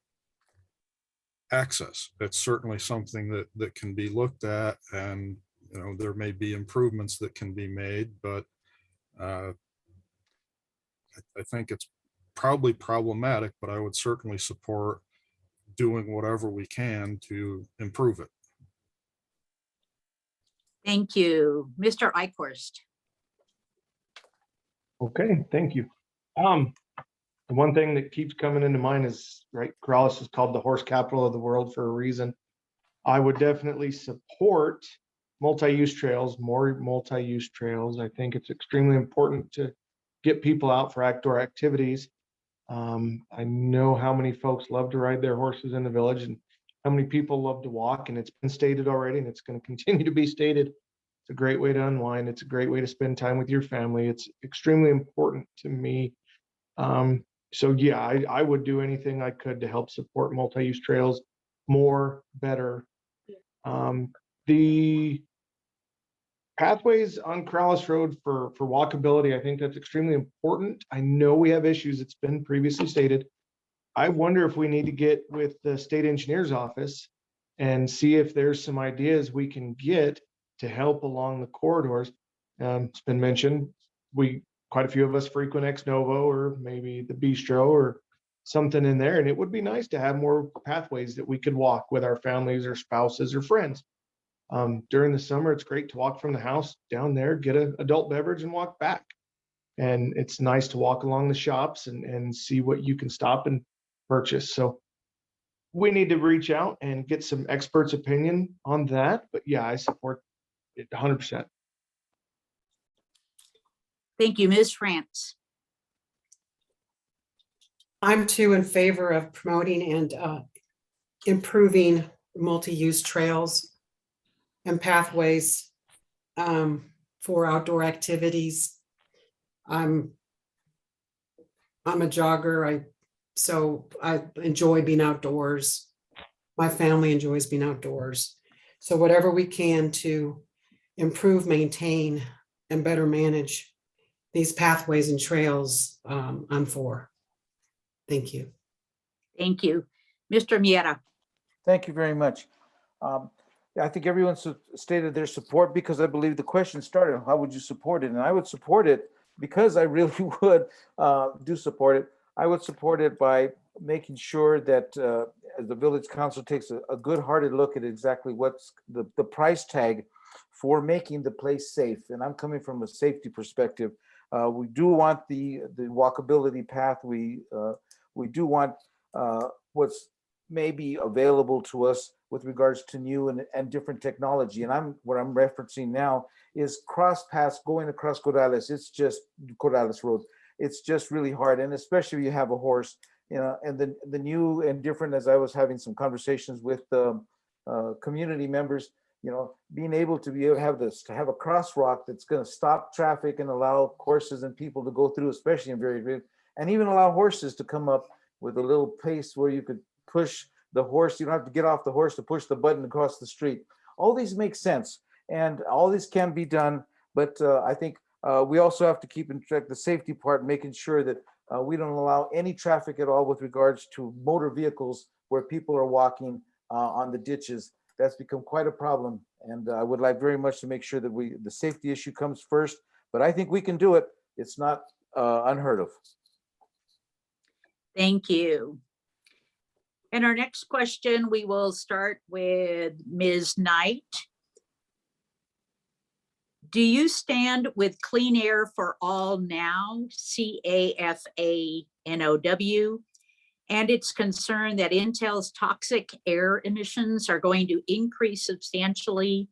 access. It's certainly something that can be looked at, and there may be improvements that can be made, but I think it's probably problematic, but I would certainly support doing whatever we can to improve it. Thank you. Mr. Eichhorst. Okay, thank you. The one thing that keeps coming into mind is, right, Corrales is called the horse capital of the world for a reason. I would definitely support multi-use trails, more multi-use trails. I think it's extremely important to get people out for outdoor activities. I know how many folks love to ride their horses in the village and how many people love to walk, and it's been stated already, and it's going to continue to be stated. It's a great way to unwind. It's a great way to spend time with your family. It's extremely important to me. So yeah, I would do anything I could to help support multi-use trails more, better. The pathways on Corrales Road for walkability, I think that's extremely important. I know we have issues. It's been previously stated. I wonder if we need to get with the state engineer's office and see if there's some ideas we can get to help along the corridors. It's been mentioned, quite a few of us frequent Ex Novo or maybe the Bistro or something in there. And it would be nice to have more pathways that we could walk with our families or spouses or friends. During the summer, it's great to walk from the house down there, get an adult beverage and walk back. And it's nice to walk along the shops and see what you can stop and purchase. So we need to reach out and get some experts' opinion on that. But yeah, I support it 100%. Thank you, Ms. France. I'm too in favor of promoting and improving multi-use trails and pathways for outdoor activities. I'm a jogger, so I enjoy being outdoors. My family enjoys being outdoors. So whatever we can to improve, maintain, and better manage these pathways and trails, I'm for. Thank you. Thank you. Mr. Miera. Thank you very much. I think everyone stated their support because I believe the question started, how would you support it? And I would support it because I really would do support it. I would support it by making sure that the village council takes a good-hearted look at exactly what's the price tag for making the place safe. And I'm coming from a safety perspective. We do want the walkability path. We do want what's maybe available to us with regards to new and different technology. And what I'm referencing now is cross paths going across Corrales. It's just Corrales Road. It's just really hard. And especially if you have a horse, and the new and different, as I was having some conversations with community members, being able to have a crosswalk that's going to stop traffic and allow horses and people to go through, especially in very, and even allow horses to come up with a little pace where you could push the horse. You don't have to get off the horse to push the button across the street. All these make sense, and all this can be done. But I think we also have to keep in track the safety part, making sure that we don't allow any traffic at all with regards to motor vehicles where people are walking on the ditches. That's become quite a problem, and I would like very much to make sure that the safety issue comes first. But I think we can do it. It's not unheard of. Thank you. And our next question, we will start with Ms. Knight. Do you stand with Clean Air for All Now, CAFANOW, and its concern that Intel's toxic air emissions are going to increase substantially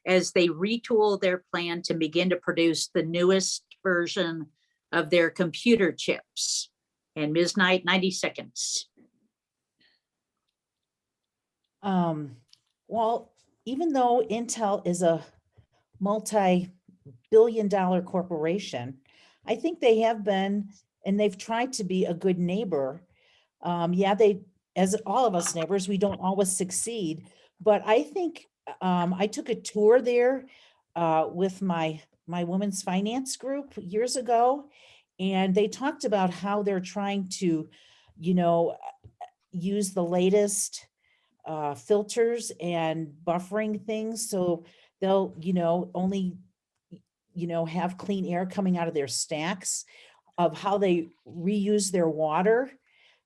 as they retool their plan to begin to produce the newest version of their computer chips? And Ms. Knight, 90 seconds. Well, even though Intel is a multi-billion-dollar corporation, I think they have been, and they've tried to be a good neighbor. As all of us neighbors, we don't always succeed, but I think I took a tour there with my women's finance group years ago, And they talked about how they're trying to, use the latest filters and buffering things. So they'll, only, have clean air coming out of their stacks, of how they reuse their water.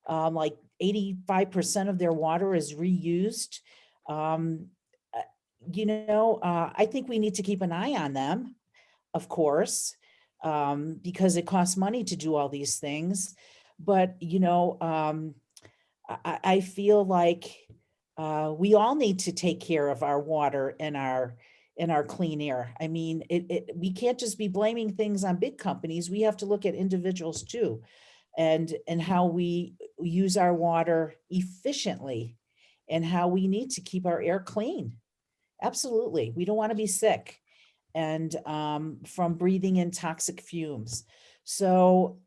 Like 85% of their water is reused. I think we need to keep an eye on them, of course, because it costs money to do all these things. But, I feel like we all need to take care of our water and our clean air. I mean, we can't just be blaming things on big companies. We have to look at individuals too, and how we use our water efficiently, and how we need to keep our air clean. Absolutely. We don't want to be sick and from breathing in toxic fumes. So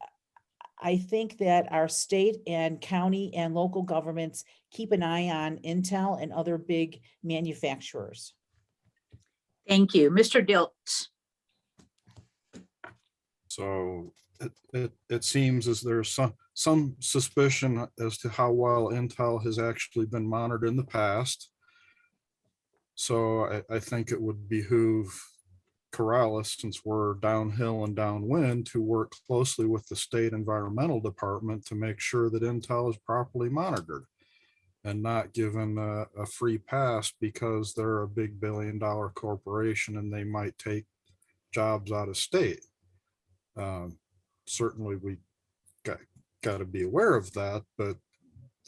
I think that our state and county and local governments keep an eye on Intel and other big manufacturers. Thank you. Mr. Dilts. So it seems as there's some suspicion as to how well Intel has actually been monitored in the past. So I think it would behoove Corrales, since we're downhill and downwind, to work closely with the state environmental department to make sure that Intel is properly monitored and not given a free pass because they're a big billion-dollar corporation and they might take jobs out of state. Certainly we got to be aware of that, but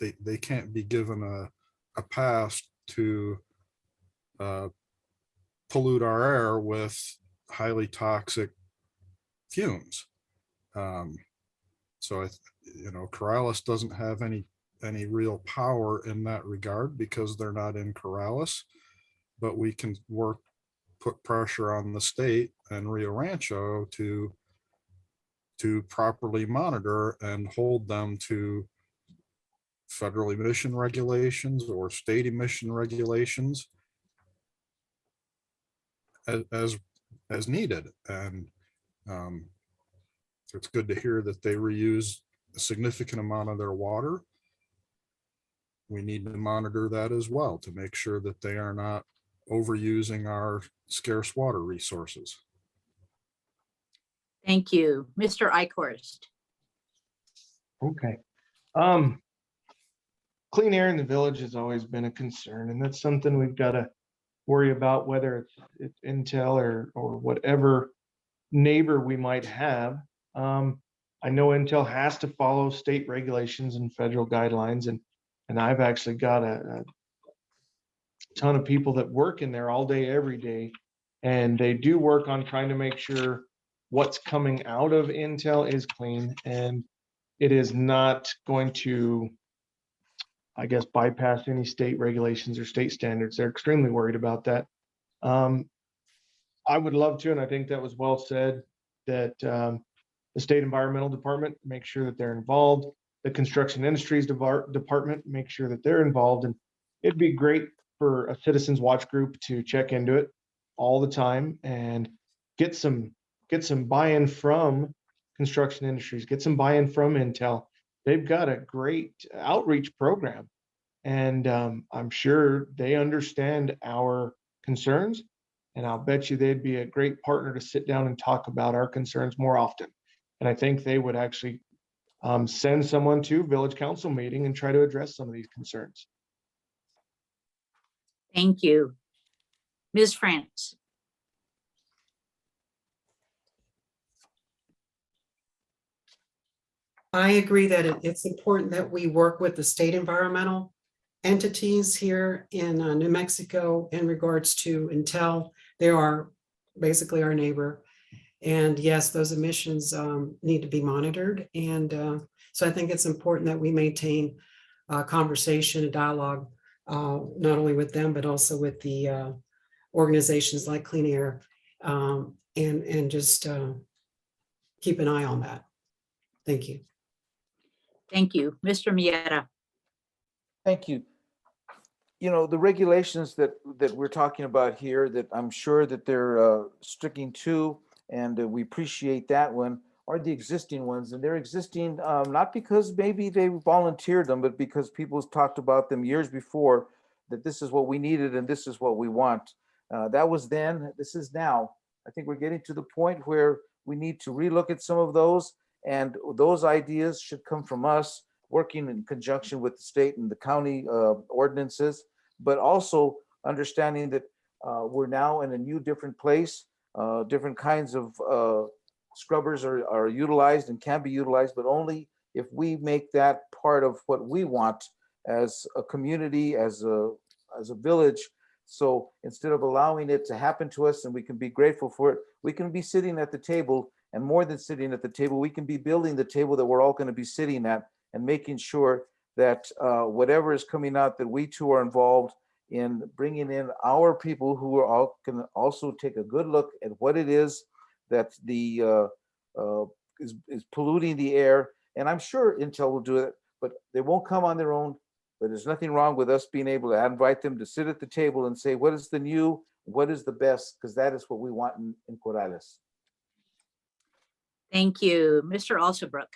they can't be given a pass to pollute our air with highly toxic fumes. So Corrales doesn't have any real power in that regard because they're not in Corrales, but we can put pressure on the state and Rio Rancho to properly monitor and hold them to federal emission regulations or state emission regulations as needed. And it's good to hear that they reuse a significant amount of their water. We need to monitor that as well to make sure that they are not overusing our scarce water resources. Thank you. Mr. Eichorst. Okay. Clean air in the village has always been a concern, and that's something we've got to worry about, whether it's Intel or whatever neighbor we might have. I know Intel has to follow state regulations and federal guidelines, and I've actually got a ton of people that work in there all day, every day, and they do work on trying to make sure what's coming out of Intel is clean, and it is not going to, I guess, bypass any state regulations or state standards. They're extremely worried about that. I would love to, and I think that was well said, that the state environmental department make sure that they're involved. The construction industries department make sure that they're involved. And it'd be great for a citizens watch group to check into it all the time and get some buy-in from construction industries, get some buy-in from Intel. They've got a great outreach program, and I'm sure they understand our concerns, and I'll bet you they'd be a great partner to sit down and talk about our concerns more often. And I think they would actually send someone to village council meeting and try to address some of these concerns. Thank you. Ms. France. I agree that it's important that we work with the state environmental entities here in New Mexico in regards to Intel. They are basically our neighbor. And yes, those emissions need to be monitored. And so I think it's important that we maintain a conversation, a dialogue, not only with them, but also with the organizations like Clean Air, and just keep an eye on that. Thank you. Thank you. Mr. Miera. Thank you. The regulations that we're talking about here, that I'm sure that they're sticking to, and we appreciate that one. are the existing ones, and they're existing not because maybe they volunteered them, but because people talked about them years before, that this is what we needed and this is what we want. That was then, this is now. I think we're getting to the point where we need to relook at some of those, and those ideas should come from us working in conjunction with the state and the county ordinances, but also understanding that we're now in a new different place. Different kinds of scrubbers are utilized and can be utilized, but only if we make that part of what we want as a community, as a village. So instead of allowing it to happen to us and we can be grateful for it, we can be sitting at the table, and more than sitting at the table, we can be building the table that we're all going to be sitting at, and making sure that whatever is coming out, that we too are involved in bringing in our people who are all can also take a good look at what it is that the is polluting the air. And I'm sure Intel will do it, but they won't come on their own. But there's nothing wrong with us being able to invite them to sit at the table and say, what is the new, what is the best? Because that is what we want in Corrales. Thank you. Mr. Alsobrook.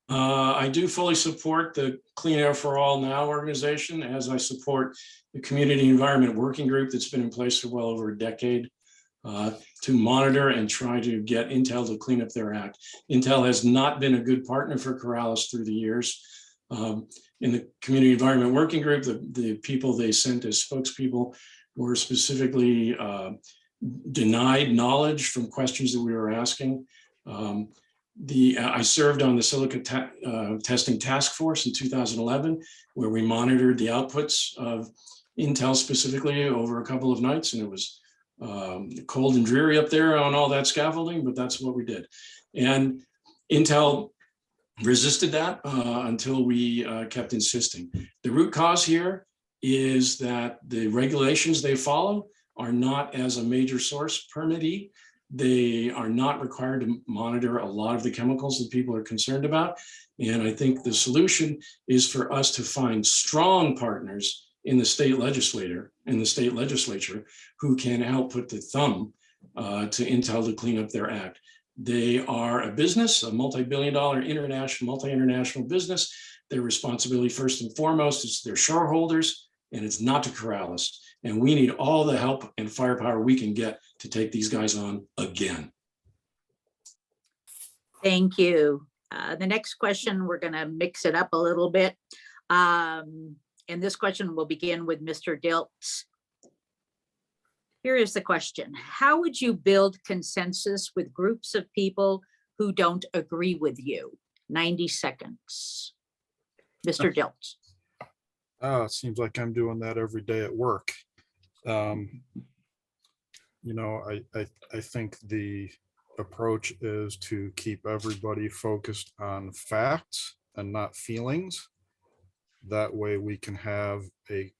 I do fully support the Clean Air for All Now organization, as I support the Community Environment Working Group that's been in place for well over a decade to monitor and try to get Intel to clean up their act. Intel has not been a good partner for Corrales through the years. In the Community Environment Working Group, the people they sent as spokespeople were specifically denied knowledge from questions that we were asking. I served on the silica testing task force in 2011, where we monitored the outputs of Intel specifically over a couple of nights, and it was cold and dreary up there on all that scaffolding, but that's what we did. And Intel resisted that until we kept insisting. The root cause here is that the regulations they follow are not, as a major source permittee, they are not required to monitor a lot of the chemicals that people are concerned about. And I think the solution is for us to find strong partners in the state legislature, who can help put the thumb to Intel to clean up their act. They are a business, a multi-billion-dollar multi-international business. Their responsibility first and foremost is to their shareholders, and it's not to Corrales. And we need all the help and firepower we can get to take these guys on again. Thank you. The next question, we're going to mix it up a little bit. And this question will begin with Mr. Dilts. Here is the question. How would you build consensus with groups of people who don't agree with you? 90 seconds. Mr. Dilts. It seems like I'm doing that every day at work. You know, I think the approach is to keep everybody focused on facts and not feelings. That way we can have a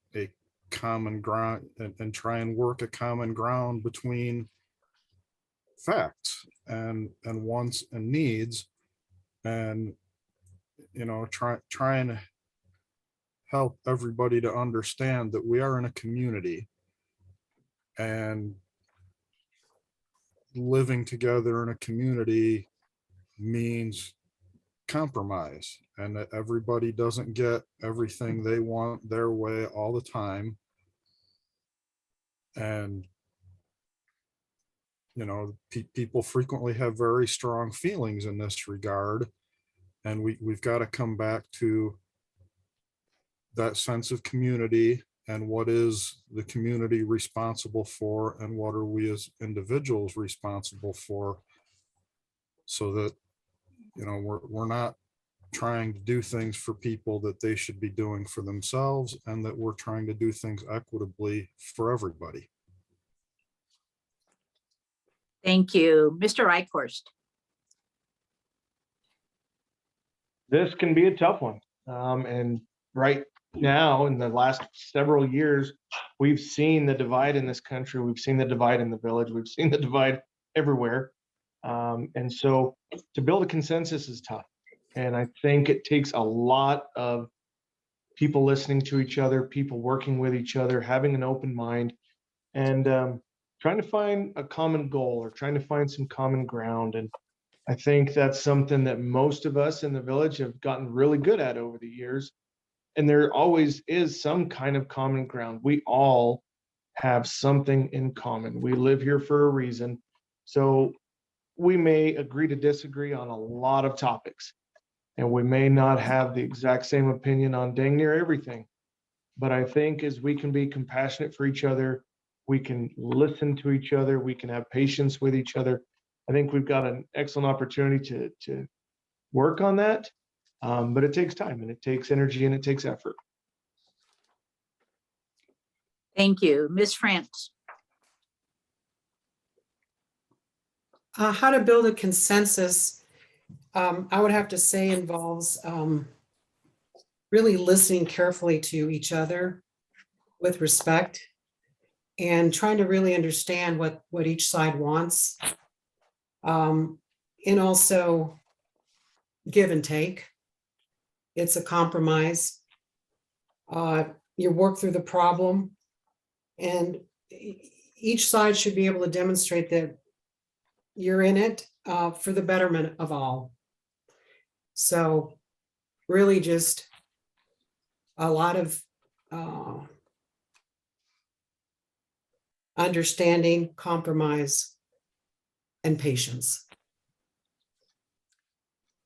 common ground and try and work a common ground between facts and wants and needs, and you know, try and help everybody to understand that we are in a community, and living together in a community means compromise, and that everybody doesn't get everything they want their way all the time. And you know, people frequently have very strong feelings in this regard, and we've got to come back to that sense of community, and what is the community responsible for, and what are we as individuals responsible for, so that, you know, we're not trying to do things for people that they should be doing for themselves, and that we're trying to do things equitably for everybody. Thank you. Mr. Eichorst. This can be a tough one. And right now, in the last several years, we've seen the divide in this country. We've seen the divide in the village. We've seen the divide everywhere. And so to build a consensus is tough. And I think it takes a lot of people listening to each other, people working with each other, having an open mind, and trying to find a common goal, or trying to find some common ground. And I think that's something that most of us in the village have gotten really good at over the years. And there always is some kind of common ground. We all have something in common. We live here for a reason. So we may agree to disagree on a lot of topics. And we may not have the exact same opinion on dang near everything. But I think as we can be compassionate for each other, we can listen to each other, we can have patience with each other. I think we've got an excellent opportunity to work on that. But it takes time and it takes energy and it takes effort. Thank you. Ms. France. How to build a consensus, I would have to say involves really listening carefully to each other with respect and trying to really understand what each side wants. And also give and take. It's a compromise. You work through the problem, and each side should be able to demonstrate that you're in it for the betterment of all. So really just a lot of understanding, compromise, and patience.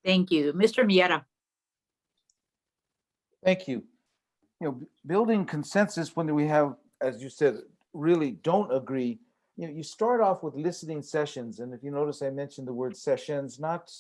Thank you. Mr. Miera. Thank you. Building consensus when we have, as you said, really don't agree. You start off with listening sessions. And if you notice, I mentioned the word sessions, not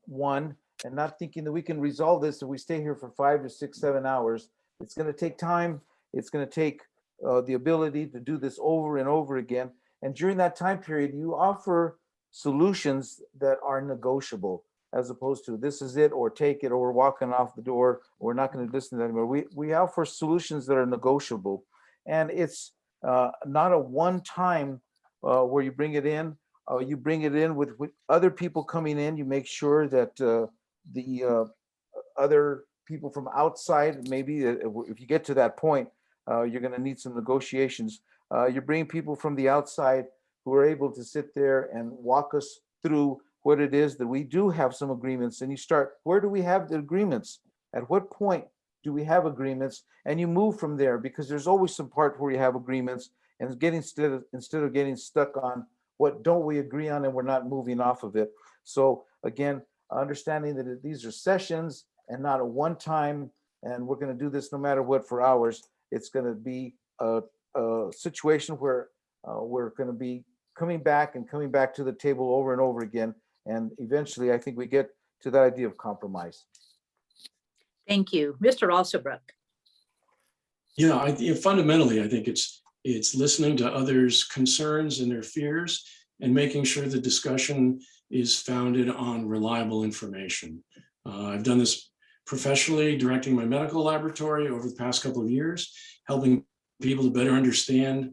one, and not thinking that we can resolve this if we stay here for 5 to 6, 7 hours. It's going to take time. It's going to take the ability to do this over and over again. And during that time period, you offer solutions that are negotiable, as opposed to this is it, or take it, or we're walking off the door, or we're not going to listen to that anymore. We offer solutions that are negotiable. And it's not a one-time where you bring it in. You bring it in with other people coming in. You make sure that the other people from outside, maybe if you get to that point, you're going to need some negotiations. You bring people from the outside who are able to sit there and walk us through what it is that we do have some agreements. And you start, where do we have the agreements? At what point do we have agreements? And you move from there, because there's always some part where you have agreements, and instead of getting stuck on what don't we agree on and we're not moving off of it. So again, understanding that these are sessions and not a one time, and we're going to do this no matter what for hours. It's going to be a situation where we're going to be coming back to the table over and over again. And eventually, I think we get to that idea of compromise. Thank you. Mr. Alsobrook. Yeah, fundamentally, I think it's listening to others' concerns and their fears and making sure the discussion is founded on reliable information. I've done this professionally, directing my medical laboratory over the past couple of years, helping people to better understand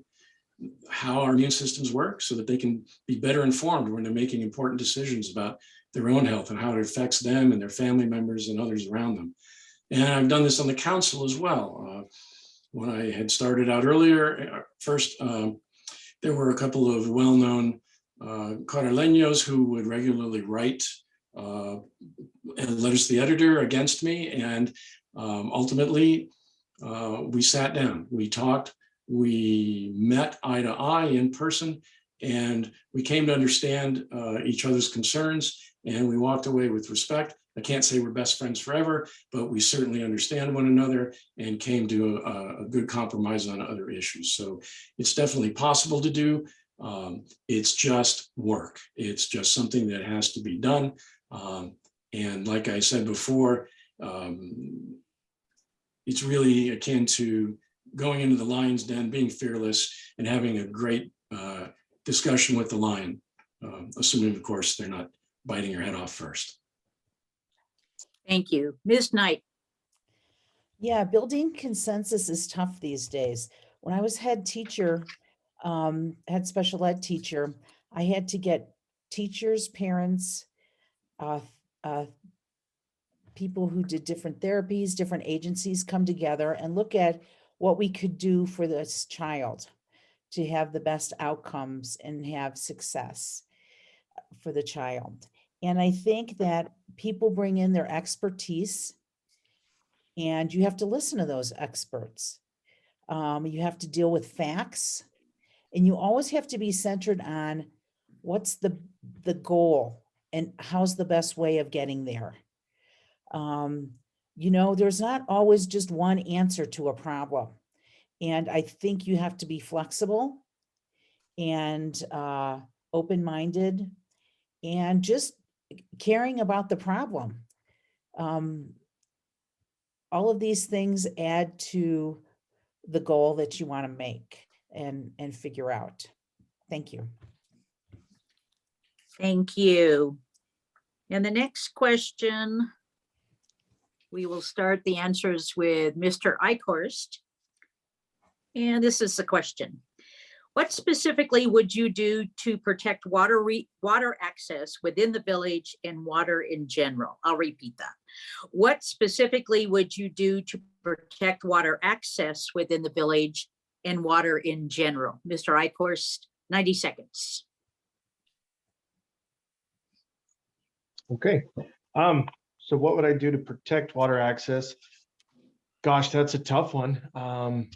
how our immune systems work so that they can be better informed when they're making important decisions about their own health and how it affects them and their family members and others around them. And I've done this on the council as well. When I had started out earlier, first, there were a couple of well-known Corraleños who would regularly write letters to the editor against me. And ultimately, we sat down, we talked, we met eye to eye in person, and we came to understand each other's concerns, and we walked away with respect. I can't say we're best friends forever, but we certainly understand one another and came to a good compromise on other issues. So it's definitely possible to do. It's just work. It's just something that has to be done. And like I said before, it's really akin to going into the lion's den, being fearless, and having a great discussion with the lion, assuming, of course, they're not biting your head off first. Thank you. Ms. Knight. Yeah, building consensus is tough these days. When I was head teacher, head special ed teacher, I had to get teachers, parents, people who did different therapies, different agencies come together and look at what we could do for this child to have the best outcomes and have success. for the child. And I think that people bring in their expertise, and you have to listen to those experts. You have to deal with facts, and you always have to be centered on what's the goal and how's the best way of getting there. You know, there's not always just one answer to a problem. And I think you have to be flexible and open-minded and just caring about the problem. All of these things add to the goal that you want to make and figure out. Thank you. Thank you. And the next question, we will start the answers with Mr. Eichorst. And this is the question. What specifically would you do to protect water access within the village and water in general? I'll repeat that. What specifically would you do to protect water access within the village and water in general? Mr. Eichorst, 90 seconds. Okay. So what would I do to protect water access? Gosh, that's a tough one.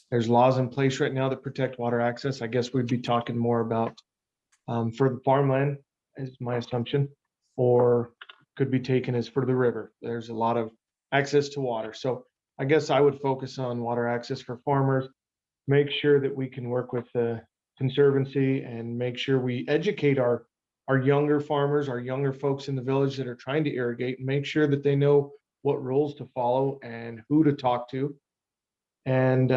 There's laws in place right now that protect water access. I guess we'd be talking more about for the farmland, is my assumption, or could be taken as for the river. There's a lot of access to water. So I guess I would focus on water access for farmers, make sure that we can work with the Conservancy and make sure we educate our younger farmers, our younger folks in the village that are trying to irrigate, and make sure that they know what rules to follow and who to talk to. And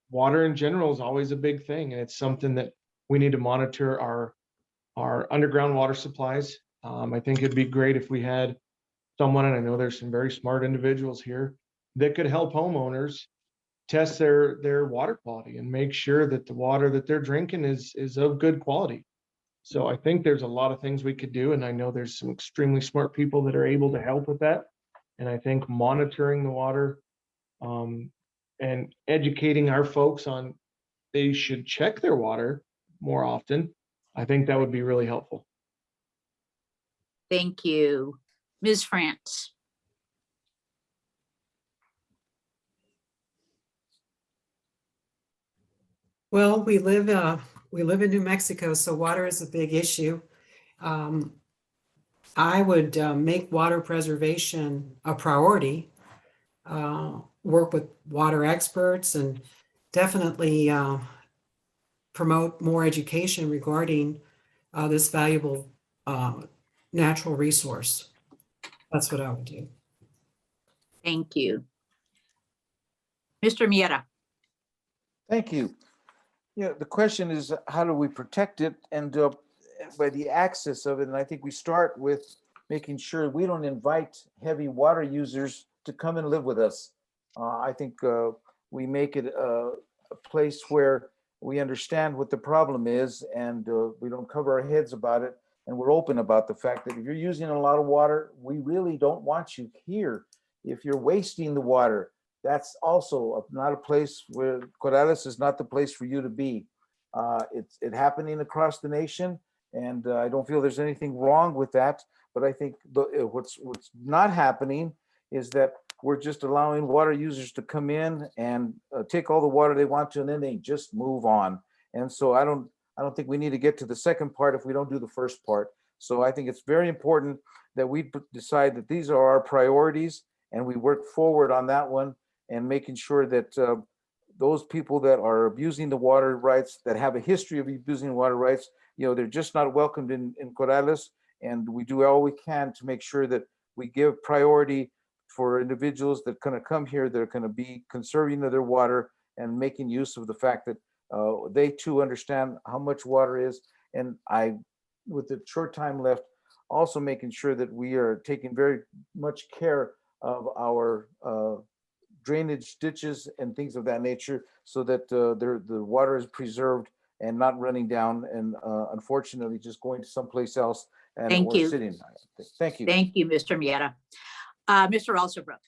water in general is always a big thing, and it's something that we need to monitor our underground water supplies. I think it'd be great if we had someone, and I know there's some very smart individuals here, that could help homeowners test their water quality and make sure that the water that they're drinking is of good quality. So I think there's a lot of things we could do, and I know there's some extremely smart people that are able to help with that. And I think monitoring the water and educating our folks on they should check their water more often, I think that would be really helpful. Thank you. Ms. France. Well, we live in New Mexico, so water is a big issue. I would make water preservation a priority, work with water experts, and definitely promote more education regarding this valuable natural resource. That's what I would do. Thank you. Mr. Miera. Thank you. Yeah, the question is, how do we protect it and by the access of it? And I think we start with making sure we don't invite heavy water users to come and live with us. I think we make it a place where we understand what the problem is, and we don't cover our heads about it. And we're open about the fact that if you're using a lot of water, we really don't want you here. If you're wasting the water, that's also not a place where Corrales is not the place for you to be. It's happening across the nation, and I don't feel there's anything wrong with that. But I think what's not happening is that we're just allowing water users to come in and take all the water they want to, and then they just move on. And so I don't think we need to get to the second part if we don't do the first part. So I think it's very important that we decide that these are our priorities, and we work forward on that one, and making sure that those people that are abusing the water rights, that have a history of abusing water rights, they're just not welcomed in Corrales. And we do all we can to make sure that we give priority for individuals that kind of come here, they're going to be conserving their water and making use of the fact that they too understand how much water is. And with the short time left, also making sure that we are taking very much care of our drainage ditches and things of that nature, so that the water is preserved and not running down and unfortunately just going to someplace else and Thank you. sitting. Thank you. Thank you, Mr. Miera. Mr. Alsobrook.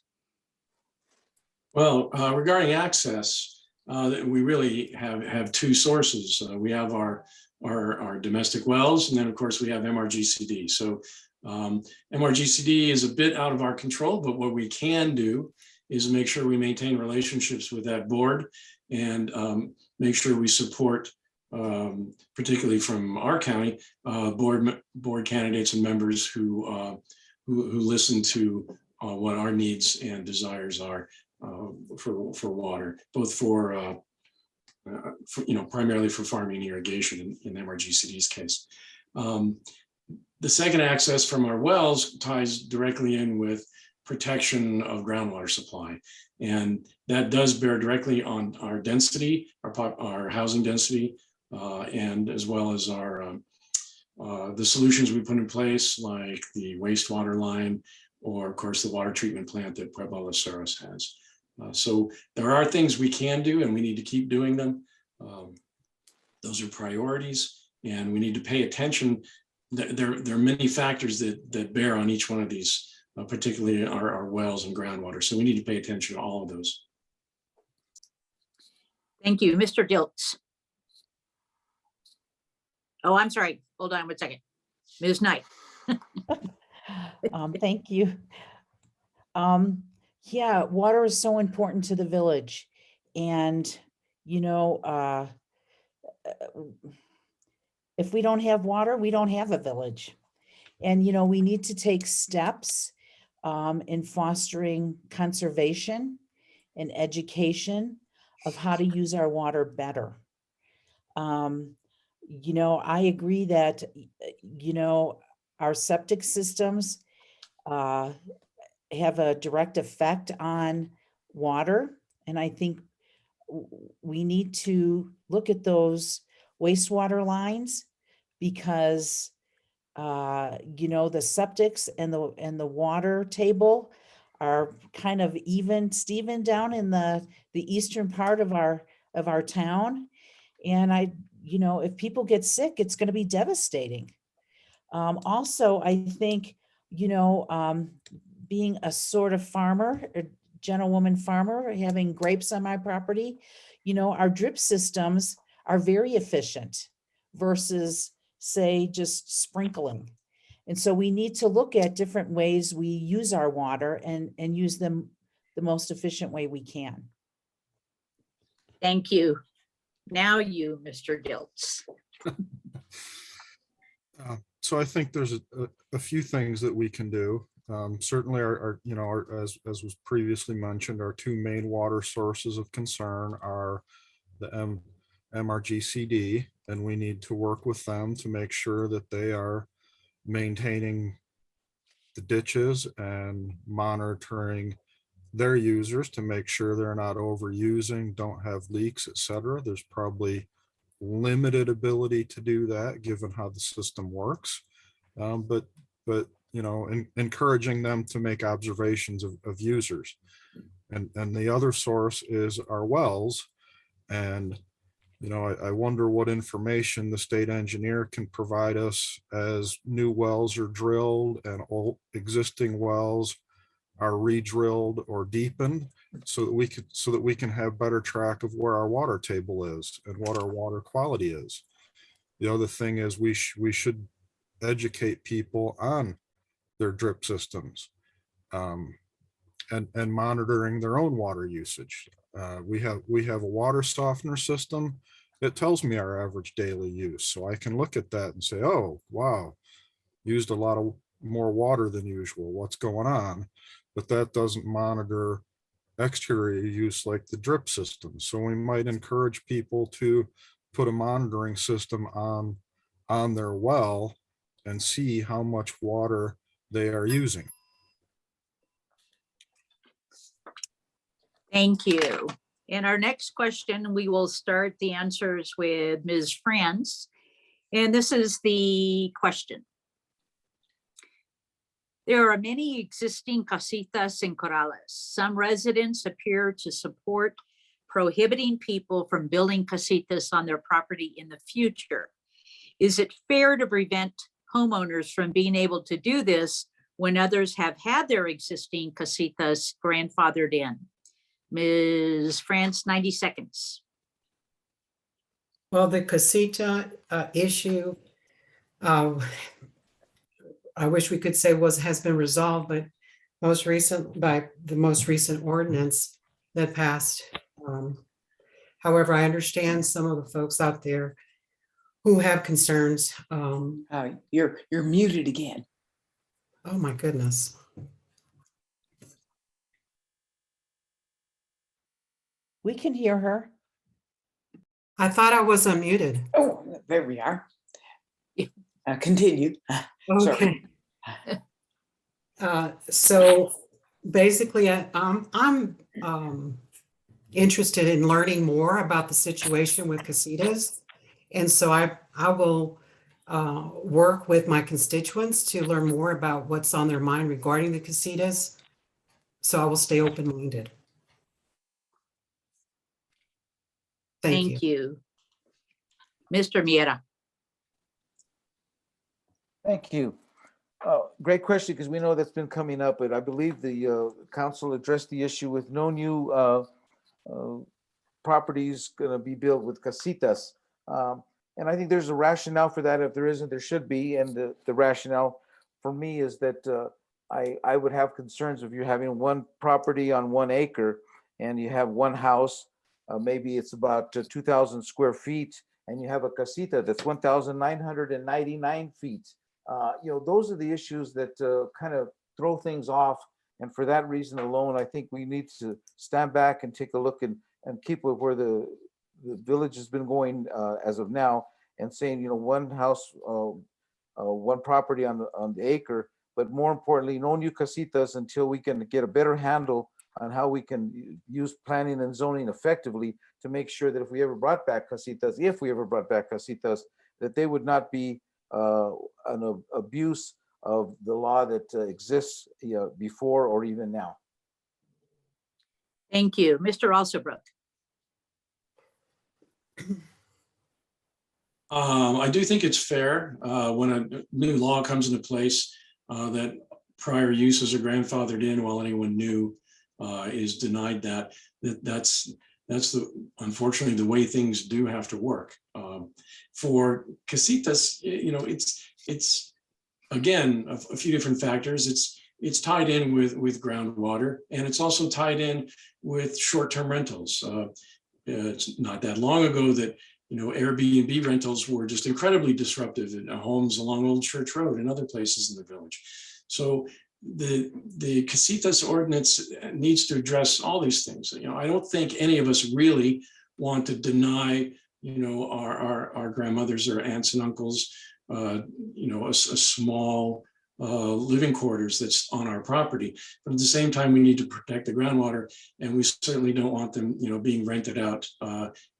Well, regarding access, we really have two sources. We have our our domestic wells. And then, of course, we have MRGCD. So MRGCD is a bit out of our control, but what we can do is make sure we maintain relationships with that board and make sure we support, particularly from our county, board candidates and members who listen to what our needs and desires are for water, both for primarily for farming and irrigation in MRGCD's case. The second access from our wells ties directly in with protection of groundwater supply. And that does bear directly on our density, our housing density, and as well as our the solutions we put in place, like the wastewater line, or of course the water treatment plant that Pueblo Los Cerros has. So there are things we can do, and we need to keep doing them. Those are priorities, and we need to pay attention. There are many factors that bear on each one of these, particularly our wells and groundwater. So we need to pay attention to all of those. Thank you, Mr. Dilts. Oh, I'm sorry. Hold on 1 second. Ms. Knight. Thank you. Yeah, water is so important to the village. And, if we don't have water, we don't have a village. And, we need to take steps in fostering conservation and education of how to use our water better. I agree that, our septic systems have a direct effect on water. And I think we need to look at those wastewater lines because, the septics and the water table are kind of Steven down in the eastern part of our town. And if people get sick, it's going to be devastating. Also, I think, being a sort of farmer, a gentlewoman farmer, having grapes on my property, our drip systems are very efficient versus, say, just sprinkling. And so we need to look at different ways we use our water and use them the most efficient way we can. Thank you. Now you, Mr. Dilts. So I think there's a few things that we can do. Certainly as was previously mentioned, our two main water sources of concern are the MRGCD, and we need to work with them to make sure that they are maintaining the ditches and monitoring their users to make sure they're not overusing, don't have leaks, etc. There's probably limited ability to do that given how the system works, but encouraging them to make observations of users. And the other source is our wells. And I wonder what information the state engineer can provide us as new wells are drilled and old existing wells are re-drilled or deepened, so that we can have better track of where our water table is and what our water quality is. The other thing is we should educate people on their drip systems and monitoring their own water usage. We have a water softener system. It tells me our average daily use, so I can look at that and say, oh wow, used a lot of more water than usual, what's going on? But that doesn't monitor exterior use like the drip system. So we might encourage people to put a monitoring system on their well and see how much water they are using. Thank you. And our next question, we will start the answers with Ms. France. And this is the question. There are many existing casitas in Corrales. Some residents appear to support prohibiting people from building casitas on their property in the future. Is it fair to prevent homeowners from being able to do this when others have had their existing casitas grandfathered in? Ms. France, 90 seconds. Well, the casita issue, uh, I wish we could say has been resolved, but by the most recent ordinance that passed. However, I understand some of the folks out there who have concerns. You're muted again. Oh, my goodness. We can hear her. I thought I was unmuted. Oh, there we are. Continue. Okay. So basically, I'm interested in learning more about the situation with casitas. And so I will work with my constituents to learn more about what's on their mind regarding the casitas. So I will stay open-minded. Thank you. Thank you. Mr. Miera. Thank you. Great question, because we know that's been coming up, but I believe the council addressed the issue with no new properties going to be built with casitas. And I think there's a rationale for that. If there isn't, there should be. And the rationale for me is that I would have concerns if you're having one property on 1 acre and you have one house, maybe it's about 2,000 square feet, and you have a casita that's 1,999 feet. Those are the issues that kind of throw things off. And for that reason alone, I think we need to stand back and take a look and keep with where the village has been going as of now, and saying, one house, one property on the acre, but more importantly, no new casitas until we can get a better handle on how we can use planning and zoning effectively to make sure that if we ever brought back casitas, that they would not be an abuse of the law that exists before or even now. Thank you. Mr. Alsobrook. I do think it's fair when a new law comes into place that prior uses are grandfathered in while anyone new is denied that's unfortunately the way things do have to work. For casitas, it's again a few different factors. It's tied in with groundwater, and it's also tied in with short-term rentals. It's not that long ago that Airbnb rentals were just incredibly disruptive in homes along Old Church Road and other places in the village. So the casitas ordinance needs to address all these things. I don't think any of us really want to deny our grandmothers or aunts and uncles a small living quarters that's on our property. But at the same time, we need to protect the groundwater, and we certainly don't want them being rented out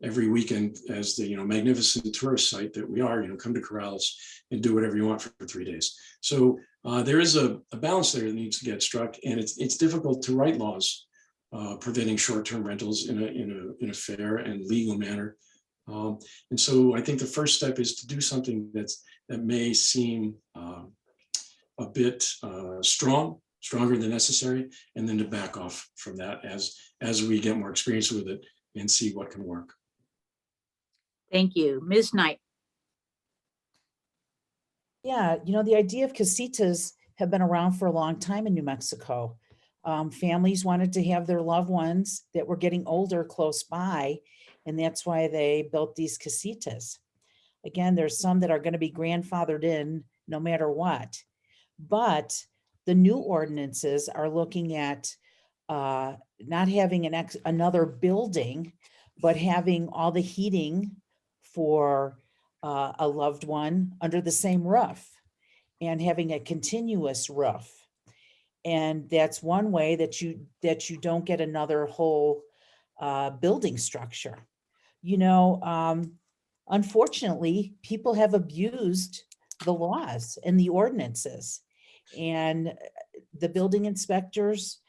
every weekend as the magnificent tourist site that we are. Come to Corrales and do whatever you want for 3 days. So there is a balance there that needs to get struck, and it's difficult to write laws preventing short-term rentals in a fair and legal manner. And so I think the first step is to do something that may seem a bit stronger than necessary, and then to back off from that as we get more experience with it and see what can work. Thank you. Ms. Knight. Yeah, the idea of casitas have been around for a long time in New Mexico. Families wanted to have their loved ones that were getting older close by, and that's why they built these casitas. Again, there's some that are going to be grandfathered in no matter what. But the new ordinances are looking at not having another building, but having all the heating for a loved one under the same roof, and having a continuous roof. And that's one way that you don't get another whole building structure. Unfortunately, people have abused the laws and the ordinances, and the building inspectors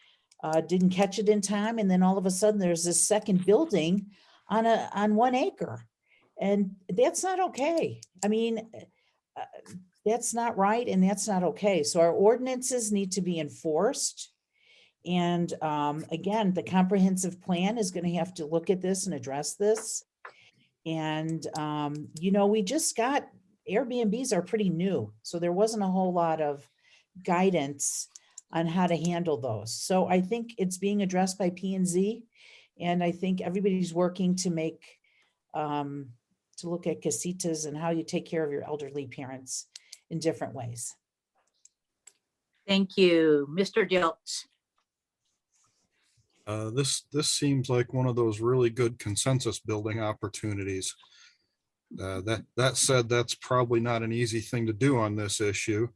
didn't catch it in time. And then all of a sudden there's this second building on 1 acre, and that's not okay. I mean, that's not right. And that's not okay. So our ordinances need to be enforced. And again, the comprehensive plan is going to have to look at this and address this. And, we just got, Airbnbs are pretty new, so there wasn't a whole lot of guidance on how to handle those. So I think it's being addressed by P&Z, and I think everybody's working to make, to look at casitas and how you take care of your elderly parents in different ways. Thank you. Mr. Dilts. This seems like one of those really good consensus building opportunities. That said, that's probably not an easy thing to do on this issue.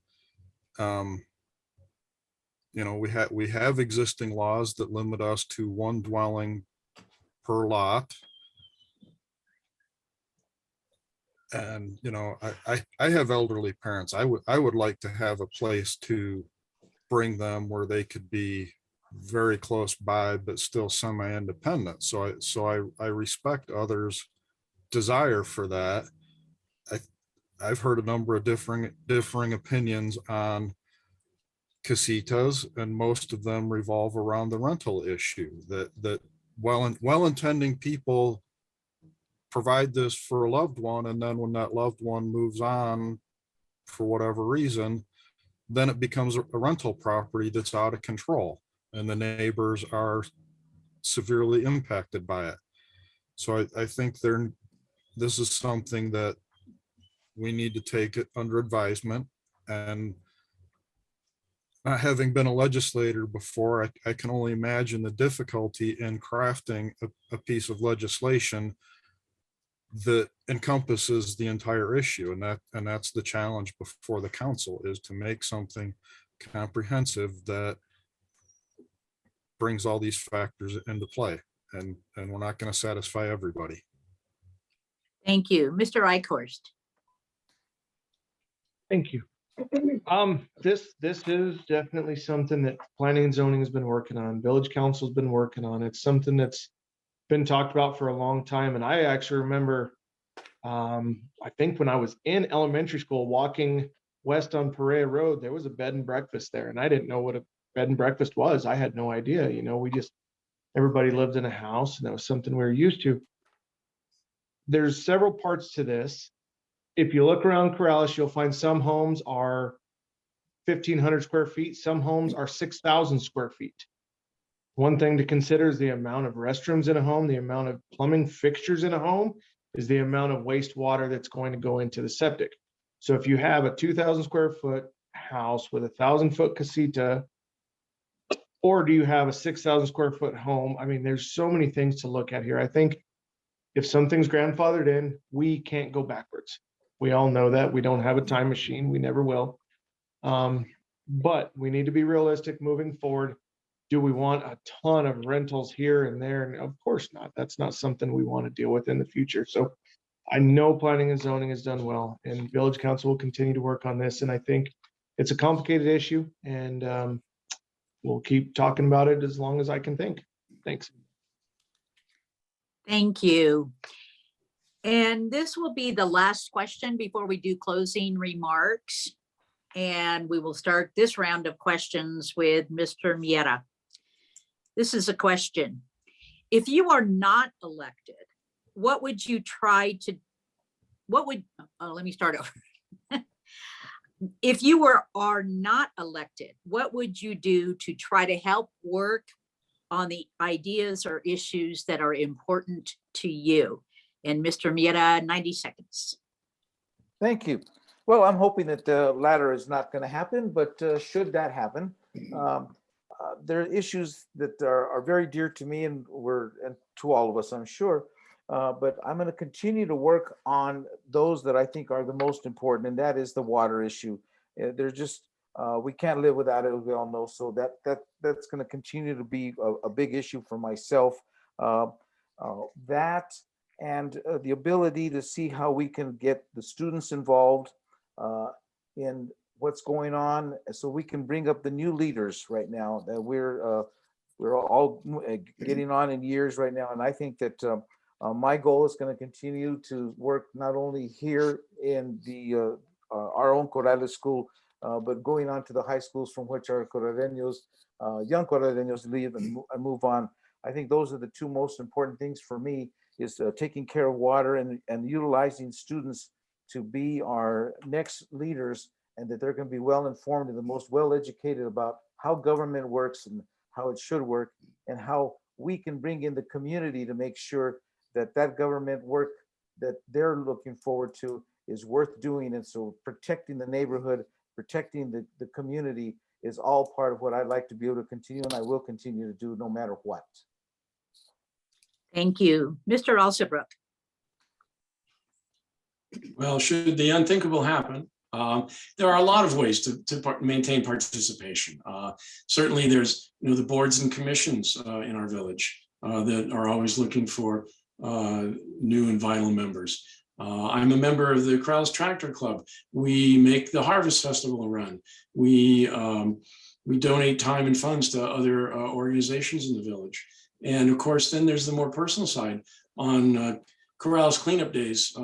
We have existing laws that limit us to one dwelling per lot. And, I have elderly parents. I would like to have a place to bring them where they could be very close by, but still semi-independent. So I respect others' desire for that. I've heard a number of differing opinions on casitas, and most of them revolve around the rental issue, that well-intending people provide this for a loved one, and then when that loved one moves on for whatever reason, then it becomes a rental property that's out of control, and the neighbors are severely impacted by it. So I think this is something that we need to take it under advisement. And not having been a legislator before, I can only imagine the difficulty in crafting a piece of legislation that encompasses the entire issue. And that's the challenge before the council, is to make something comprehensive that brings all these factors into play. And we're not going to satisfy everybody. Thank you. Mr. Eichorst. Thank you. This is definitely something that planning and zoning has been working on. Village council's been working on. It's something that's been talked about for a long time. And I actually remember, I think when I was in elementary school, walking west on Perea Road, there was a bed and breakfast there. And I didn't know what a bed and breakfast was. I had no idea. Everybody lived in a house, and that was something we were used to. There's several parts to this. If you look around Corrales, you'll find some homes are 1,500 square feet. Some homes are 6,000 square feet. One thing to consider is the amount of restrooms in a home, the amount of plumbing fixtures in a home, is the amount of wastewater that's going to go into the septic. So if you have a 2,000 square foot house with a 1,000-foot casita, or do you have a 6,000 square foot home? I mean, there's so many things to look at here. I think if something's grandfathered in, we can't go backwards. We all know that. We don't have a time machine. We never will. But we need to be realistic moving forward. Do we want a ton of rentals here and there? And of course not. That's not something we want to deal with in the future. So I know planning and zoning has done well, and village council will continue to work on this. And I think it's a complicated issue, and we'll keep talking about it as long as I can think. Thanks. Thank you. And this will be the last question before we do closing remarks. And we will start this round of questions with Mr. Miera. This is a question. If you are not elected, what would you try to, let me start over. If you are not elected, what would you do to try to help work on the ideas or issues that are important to you? And Mr. Miera, 90 seconds. Thank you. Well, I'm hoping that the latter is not going to happen, but should that happen, there are issues that are very dear to me and to all of us, I'm sure. But I'm going to continue to work on those that I think are the most important, and that is the water issue. There's just we can't live without it, as we all know. So that's going to continue to be a big issue for myself. That and the ability to see how we can get the students involved in what's going on, so we can bring up the new leaders right now. That we're all getting on in years right now, and I think that my goal is going to continue to work not only here in the our own Corrales school, but going on to the high schools from which our Corraleños, young Corraleños leave and move on. I think those are the two most important things for me, is taking care of water and utilizing students to be our next leaders, and that they're going to be well informed and the most well educated about how government works and how it should work, and how we can bring in the community to make sure that that government work that they're looking forward to is worth doing. And so protecting the neighborhood, protecting the community is all part of what I'd like to be able to continue, and I will continue to do no matter what. Thank you. Mr. Alsabrook. Well, should the unthinkable happen, there are a lot of ways to maintain participation. Certainly there's, the boards and commissions in our village that are always looking for new and vital members. I'm a member of the Corrales Tractor Club. We make the Harvest Festival run. We donate time and funds to other organizations in the village. And of course, then there's the more personal side. On Corrales cleanup days,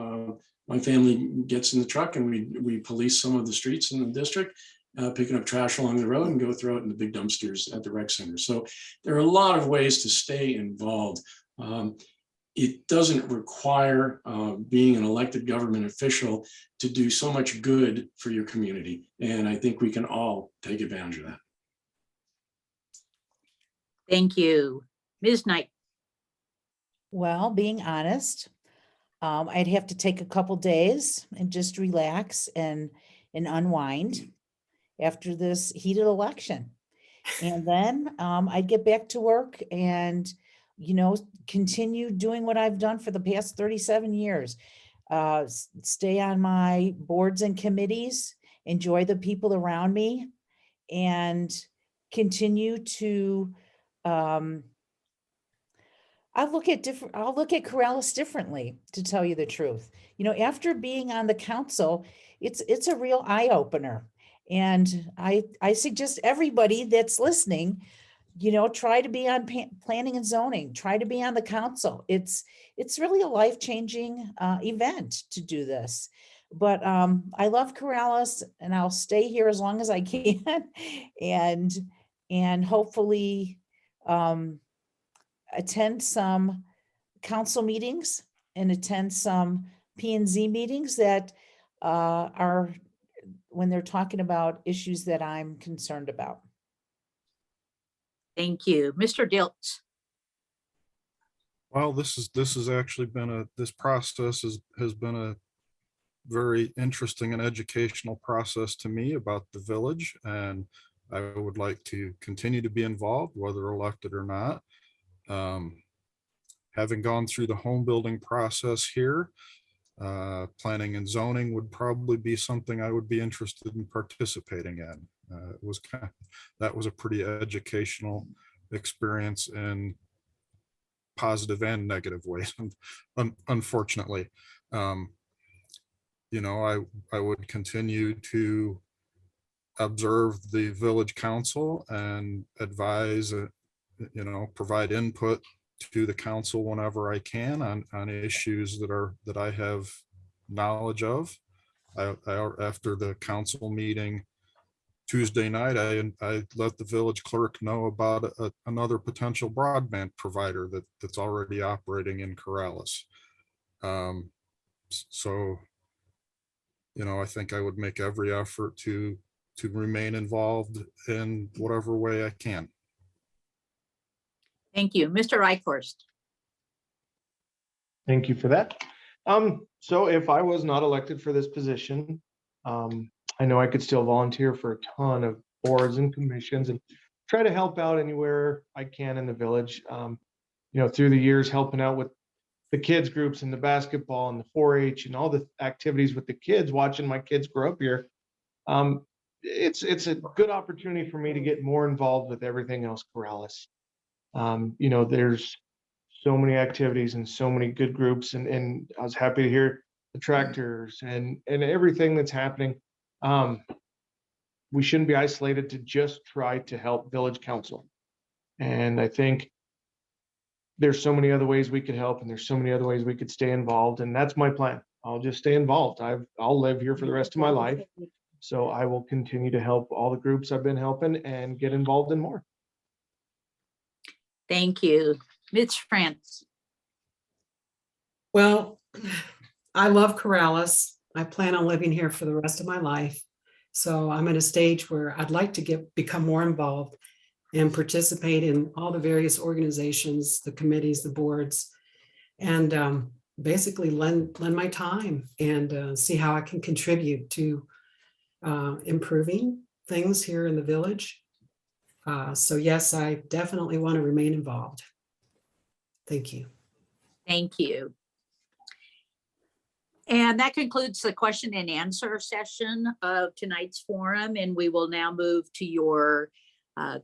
my family gets in the truck and we police some of the streets in the district, picking up trash along the road and go throw it in the big dumpsters at the rec center. So there are a lot of ways to stay involved. It doesn't require being an elected government official to do so much good for your community. And I think we can all take advantage of that. Thank you. Ms. Knight. Well, being honest, I'd have to take a couple days and just relax and unwind after this heated election. And then I'd get back to work and, continue doing what I've done for the past 37 years. Stay on my boards and committees, enjoy the people around me, and continue to I'll look at Corrales differently, to tell you the truth. After being on the council, it's a real eye opener. And I suggest everybody that's listening, try to be on planning and zoning, try to be on the council. It's really a life-changing event to do this. But I love Corrales and I'll stay here as long as I can and hopefully attend some council meetings and attend some P&Z meetings that are when they're talking about issues that I'm concerned about. Thank you. Mr. Dilts. Well, this has actually been this process has been a very interesting and educational process to me about the village, and I would like to continue to be involved, whether elected or not. Having gone through the home building process here, planning and zoning would probably be something I would be interested in participating in. That was a pretty educational experience in positive and negative ways, unfortunately. I would continue to observe the village council and advise, provide input to the council whenever I can on issues that I have knowledge of. After the council meeting Tuesday night, I let the village clerk know about another potential broadband provider that's already operating in Corrales. So, I think I would make every effort to remain involved in whatever way I can. Thank you. Mr. Eichhorst. Thank you for that. So if I was not elected for this position, I know I could still volunteer for a ton of boards and commissions and try to help out anywhere I can in the village. Through the years, helping out with the kids groups and the basketball and the 4-H and all the activities with the kids, watching my kids grow up here. It's a good opportunity for me to get more involved with everything else Corrales. There's so many activities and so many good groups, and I was happy to hear the tractors and everything that's happening. We shouldn't be isolated to just try to help village council. And I think there's so many other ways we could help, and there's so many other ways we could stay involved. And that's my plan. I'll just stay involved. I'll live here for the rest of my life. So I will continue to help all the groups I've been helping and get involved in more. Thank you. Ms. France. Well, I love Corrales. I plan on living here for the rest of my life. So I'm at a stage where I'd like to become more involved and participate in all the various organizations, the committees, the boards, and basically lend my time and see how I can contribute to improving things here in the village. So yes, I definitely want to remain involved. Thank you. Thank you. And that concludes the question and answer session of tonight's forum, and we will now move to your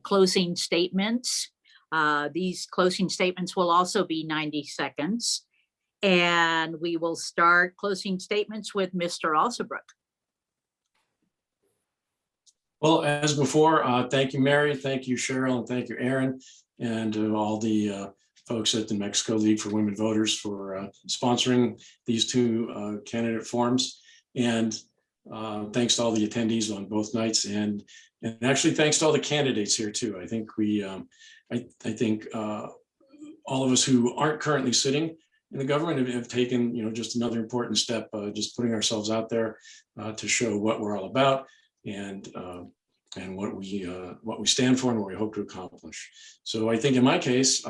closing statements. These closing statements will also be 90 seconds. And we will start closing statements with Mr. Alsobrook. Well, as before, thank you, Mary, thank you, Cheryl, and thank you, Aaron, and to all the folks at the New Mexico League for Women Voters for sponsoring these two candidate forums. And thanks to all the attendees on both nights, and actually thanks to all the candidates here too. I think I think all of us who aren't currently sitting in the government have taken, just another important step, just putting ourselves out there to show what we're all about and what we stand for and what we hope to accomplish. So I think in my case,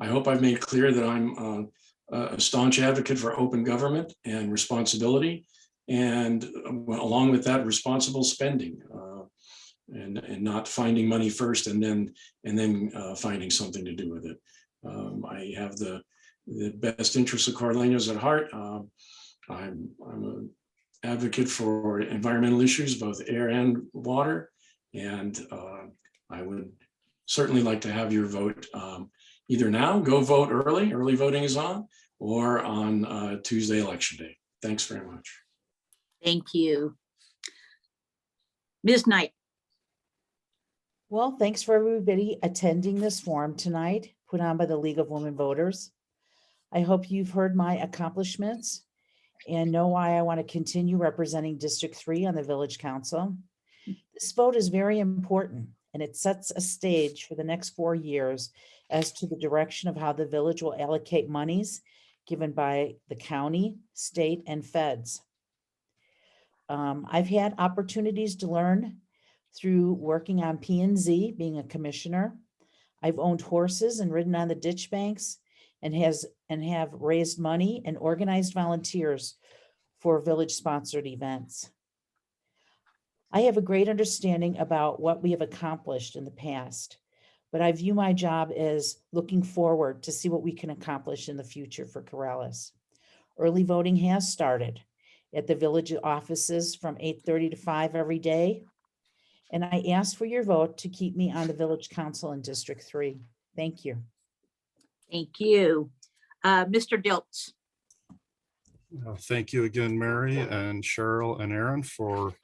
I hope I've made clear that I'm a staunch advocate for open government and responsibility, and along with that, responsible spending, and not finding money first and then finding something to do with it. I have the best interests of Corraleños at heart. I'm an advocate for environmental issues, both air and water, and I would certainly like to have your vote. Either now, go vote early voting is on, or on Tuesday, election day. Thanks very much. Thank you. Ms. Knight. Well, thanks for everybody attending this forum tonight, put on by the League of Women Voters. I hope you've heard my accomplishments and know why I want to continue representing District 3 on the Village Council. This vote is very important, and it sets a stage for the next 4 years as to the direction of how the village will allocate monies given by the county, state, and feds. I've had opportunities to learn through working on P&Z, being a commissioner. I've owned horses and ridden on the ditch banks and have raised money and organized volunteers for village-sponsored events. I have a great understanding about what we have accomplished in the past, but I view my job as looking forward to see what we can accomplish in the future for Corrales. Early voting has started at the village offices from 8:30 to 5 every day. And I ask for your vote to keep me on the Village Council in District 3. Thank you. Thank you. Mr. Dilts. Thank you again, Mary and Cheryl and Aaron, for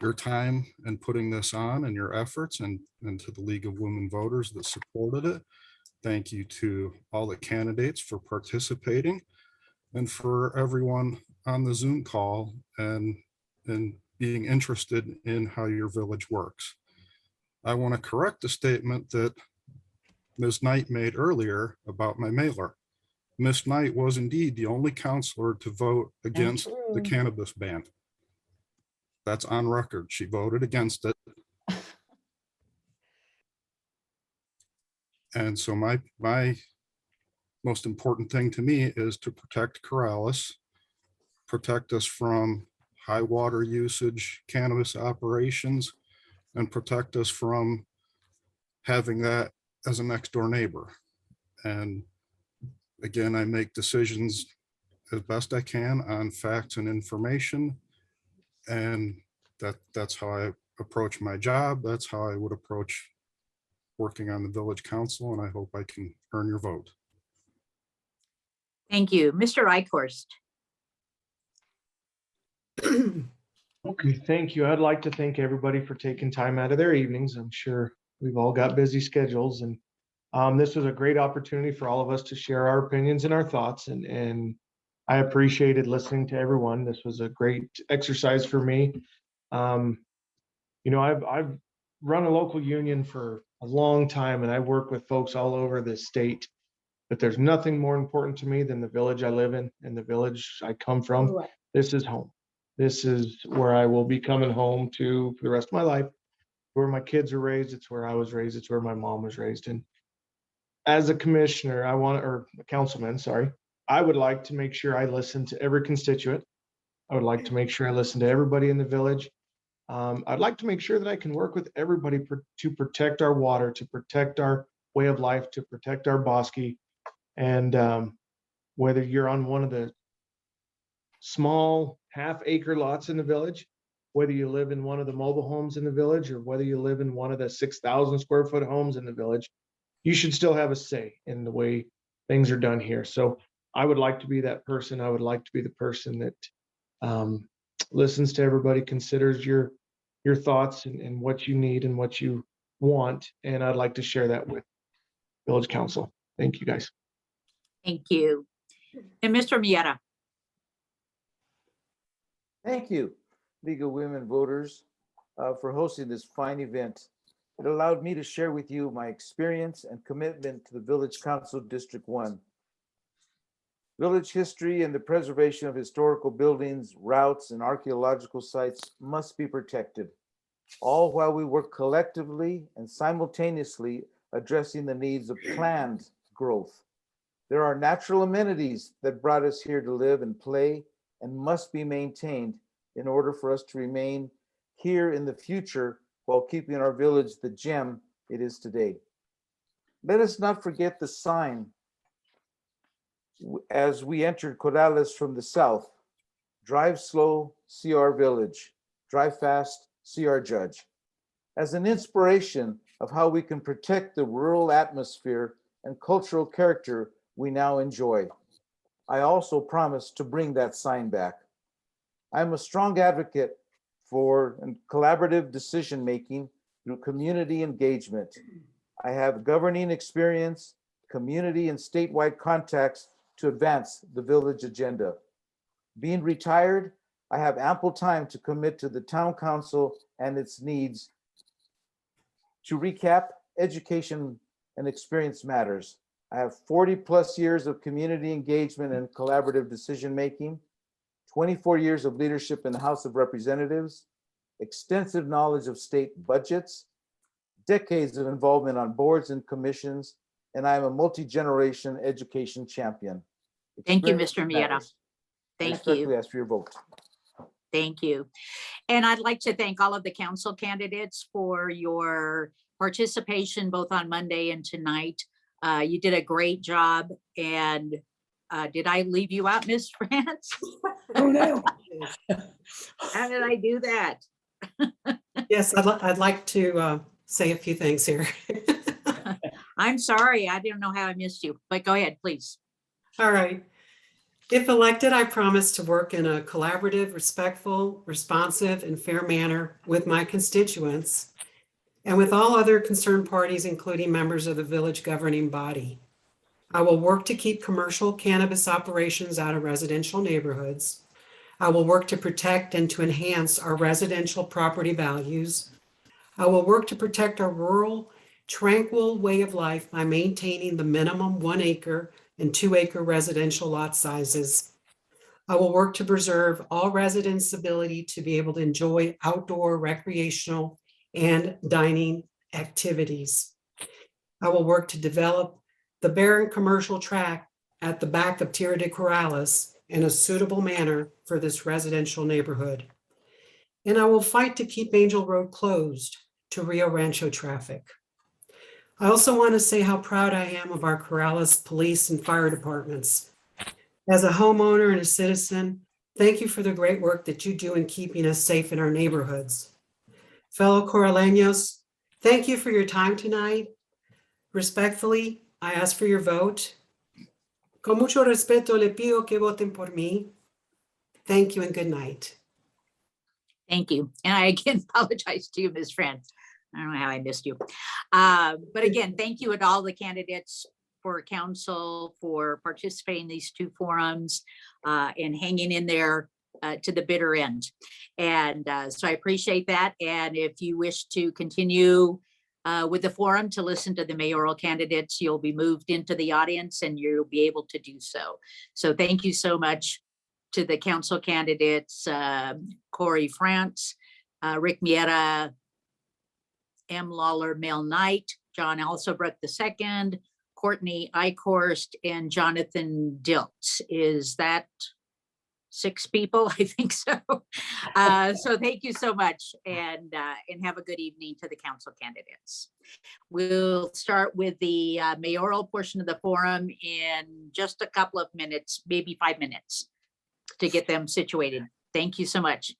your time and putting this on and your efforts, and to the League of Women Voters that supported it. Thank you to all the candidates for participating, and for everyone on the Zoom call and being interested in how your village works. I want to correct a statement that Ms. Knight made earlier about my mailer. Ms. Knight was indeed the only counselor to vote against the cannabis ban. That's on record. She voted against it. And so my most important thing to me is to protect Corrales, protect us from high water usage cannabis operations, and protect us from having that as a next door neighbor. And again, I make decisions as best I can on facts and information. And that's how I approach my job. That's how I would approach working on the village council, and I hope I can earn your vote. Thank you. Mr. Eichorst. Okay, thank you. I'd like to thank everybody for taking time out of their evenings. I'm sure we've all got busy schedules, and this was a great opportunity for all of us to share our opinions and our thoughts, and I appreciated listening to everyone. This was a great exercise for me. I've run a local union for a long time, and I work with folks all over the state that there's nothing more important to me than the village I live in and the village I come from. This is home. This is where I will be coming home to for the rest of my life. Where my kids are raised, it's where I was raised, it's where my mom was raised. And as a commissioner, or a councilman, sorry, I would like to make sure I listen to every constituent. I would like to make sure I listen to everybody in the village. I'd like to make sure that I can work with everybody to protect our water, to protect our way of life, to protect our bosque. And whether you're on one of the small half-acre lots in the village, whether you live in one of the mobile homes in the village, or whether you live in one of the 6,000 square foot homes in the village, you should still have a say in the way things are done here. So I would like to be that person. I would like to be the person that listens to everybody, considers your thoughts and what you need and what you want. And I'd like to share that with Village Council. Thank you, guys. Thank you. And Mr. Miera. Thank you, League of Women Voters, for hosting this fine event. It allowed me to share with you my experience and commitment to the Village Council District 1. Village history and the preservation of historical buildings, routes, and archaeological sites must be protected, all while we work collectively and simultaneously addressing the needs of planned growth. There are natural amenities that brought us here to live and play and must be maintained in order for us to remain here in the future while keeping our village the gem it is today. Let us not forget the sign as we entered Corrales from the south: drive slow, see our village; drive fast, see our judge. As an inspiration of how we can protect the rural atmosphere and cultural character we now enjoy. I also promise to bring that sign back. I'm a strong advocate for collaborative decision-making through community engagement. I have governing experience, community and statewide contacts to advance the village agenda. Being retired, I have ample time to commit to the town council and its needs. To recap, education and experience matters. I have 40+ years of community engagement and collaborative decision-making, 24 years of leadership in the House of Representatives, extensive knowledge of state budgets, decades of involvement on boards and commissions, and I am a multi-generation education champion. Thank you, Experience Mr. Miera. matters. I Thank respectfully you. ask for your vote. Thank you. And I'd like to thank all of the council candidates for your participation both on Monday and tonight. You did a great job. And did I leave you out, Ms. France? Oh, no. How did I do that? Yes, I'd like to say a few things here. I'm sorry. I didn't know how I missed you, but go ahead, please. All right. If elected, I promise to work in a collaborative, respectful, responsive, and fair manner with my constituents and with all other concerned parties, including members of the village governing body. I will work to keep commercial cannabis operations out of residential neighborhoods. I will work to protect and to enhance our residential property values. I will work to protect our rural, tranquil way of life by maintaining the minimum 1 acre and 2 acre residential lot sizes. I will work to preserve all residents' ability to be able to enjoy outdoor recreational and dining activities. I will work to develop the barren commercial tract at the back of Tierra de Corrales in a suitable manner for this residential neighborhood. And I will fight to keep Angel Road closed to Rio Rancho traffic. I also want to say how proud I am of our Corrales police and fire departments. As a homeowner and a citizen, thank you for the great work that you do in keeping us safe in our neighborhoods. Fellow Corraleños, thank you for your time tonight. Respectfully, I ask for your vote. Con mucho respeto le pido que voten por mí. Thank you and good night. Thank you. And I again apologize to you, Ms. France. I don't know how I missed you. But again, thank you to all the candidates for council for participating in these two forums and hanging in there to the bitter end. And so I appreciate that. And if you wish to continue with the forum to listen to the mayoral candidates. You'll be moved into the audience and you'll be able to do so. So thank you so much to the council candidates, Corey France, Rick Miera, M. Lawler Mel Knight, John Alsobrook II, Courtney Eichorst, and Jonathan Diltz. Is that 6 people? I think so. So thank you so much, and have a good evening to the council candidates. We'll start with the mayoral portion of the forum in just a couple of minutes, maybe 5 minutes, to get them situated. Thank you so much.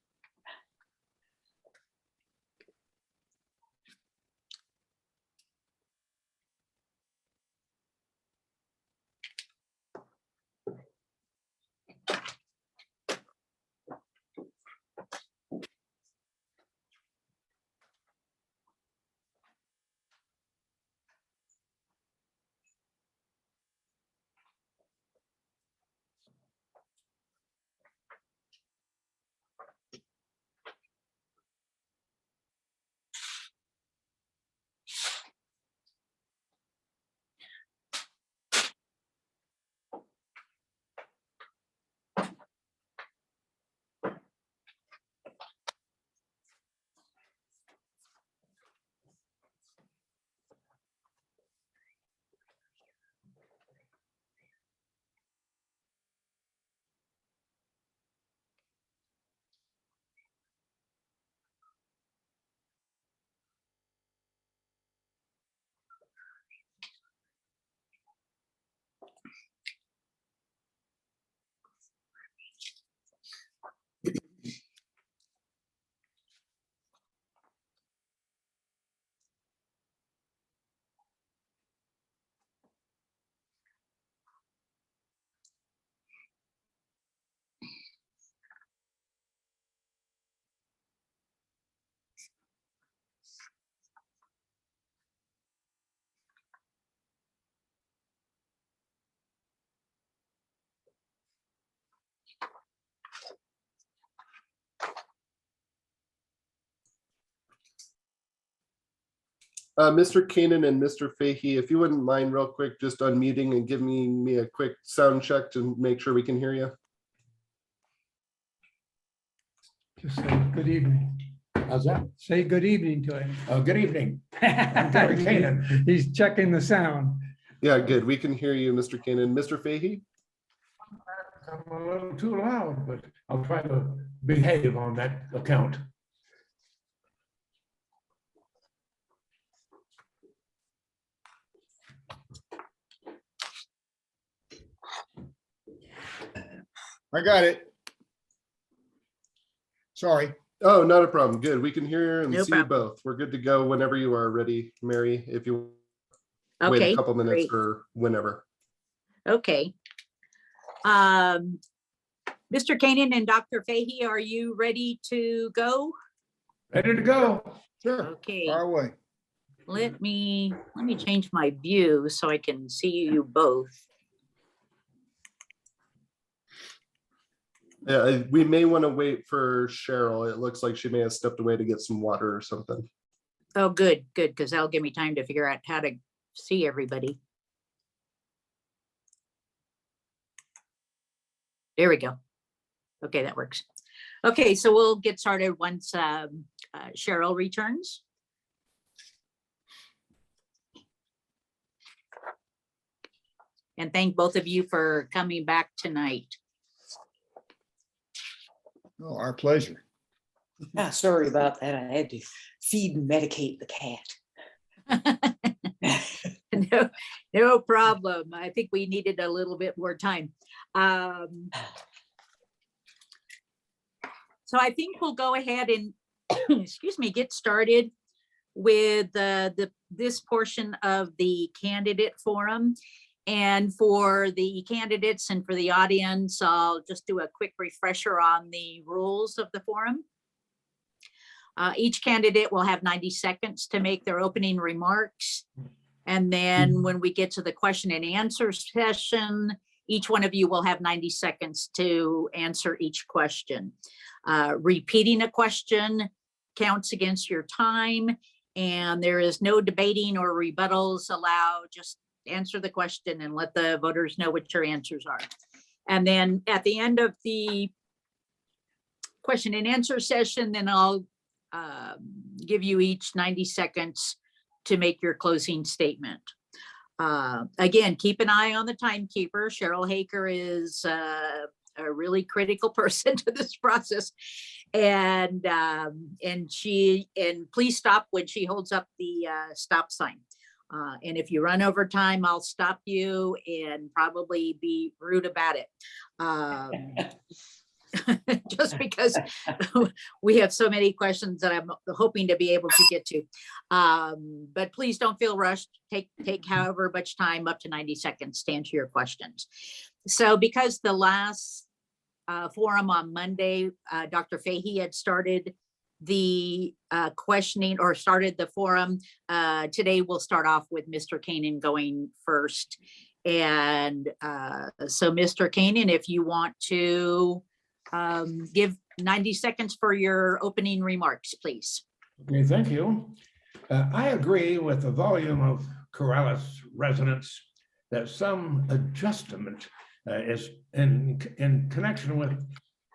Mr. Kanan and Mr. Fahey, if you wouldn't mind real quick, just unmuting and giving me a quick sound check to make sure we can hear you. Just say good evening. How's that? Say good evening to him. Oh, good evening. I'm Gary Kanan. He's checking the sound. Yeah, good. We can hear you, Mr. Kanan. Mr. Fahey? I'm a little too loud, but I'll try to behave on that account. I got it. Sorry. Oh, not a problem. Good. We can hear and No see you problem. both. We're good to go whenever you are ready, Mary, if you wait Okay, a couple minutes great. or whenever. Okay. Mr. Kanan and Dr. Fahey, are you ready to go? Ready to go. Sure. Okay, Far away. let me change my view so I can see you both. Yeah, we may want to wait for Cheryl. It looks like she may have stepped away to get some water or something. Oh, good, because that'll give me time to figure out how to see everybody. There we go. Okay, that works. Okay, so we'll get started once Cheryl returns. And thank both of you for coming back tonight. Oh, our pleasure. Ah, sorry about that. I had to feed and medicate the cat. No problem. I think we needed a little bit more time. So I think we'll go ahead and, excuse me, get started with this portion of the candidate forum. And for the candidates and for the audience, I'll just do a quick refresher on the rules of the forum. Each candidate will have 90 seconds to make their opening remarks. And then when we get to the question and answer session, each one of you will have 90 seconds to answer each question. Repeating a question counts against your time. And there is no debating or rebuttals allowed. Just answer the question and let the voters know what your answers are. And then at the end of the question and answer session, then I'll give you each 90 seconds to make your closing statement. Again, keep an eye on the timekeeper. Cheryl Haker is a really critical person to this process. And please stop when she holds up the stop sign. And if you run over time, I'll stop you and probably be rude about it. Just because we have so many questions that I'm hoping to be able to get to. But please don't feel rushed. Take however much time, up to 90 seconds, to answer your questions. So because the last forum on Monday, Dr. Fahey had started the questioning or started the forum. Today we'll start off with Mr. Kanan going first. And so Mr. Kanan, if you want to give 90 seconds for your opening remarks, please. Okay, thank you. I agree with the volume of Corrales residents that some adjustment is in connection with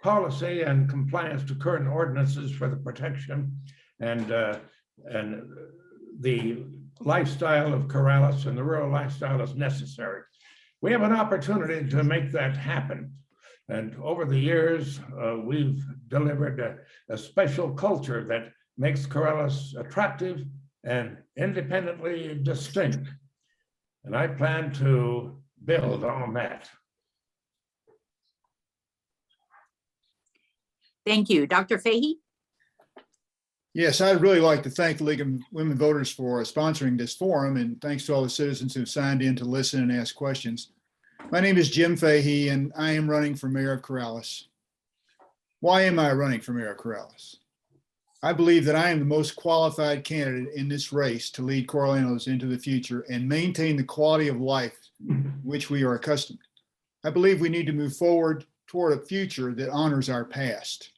policy and compliance to current ordinances for the protection and the lifestyle of Corrales and the rural lifestyle is necessary. We have an opportunity to make that happen. And over the years, we've delivered a special culture that makes Corrales attractive and independently distinct. And I plan to build on that. Thank you. Dr. Fahey? Yes, I'd really like to thank the League of Women Voters for sponsoring this forum, and thanks to all the citizens who've signed in to listen and ask questions. My name is Jim Fahey, and I am running for mayor of Corrales. Why am I running for mayor of Corrales? I believe that I am the most qualified candidate in this race to lead Corralinos into the future and maintain the quality of life which we are accustomed. I believe we need to move forward toward a future that honors our past.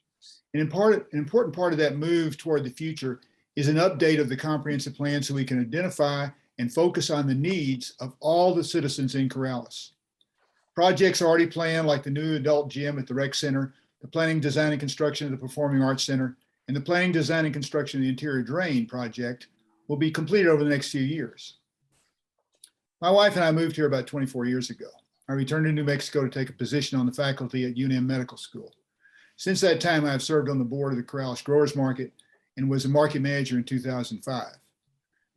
An important part of that move toward the future is an update of the comprehensive plan so we can identify and focus on the needs of all the citizens in Corrales. Projects already planned, like the new adult gym at the rec center, the planning, design, and construction of the Performing Arts Center, and the planning, design, and construction of the interior drain project will be completed over the next few years. My wife and I moved here about 24 years ago. I returned to New Mexico to take a position on the faculty at UNM Medical School. Since that time, I have served on the board of the Corrales Growers Market and was a market manager in 2005,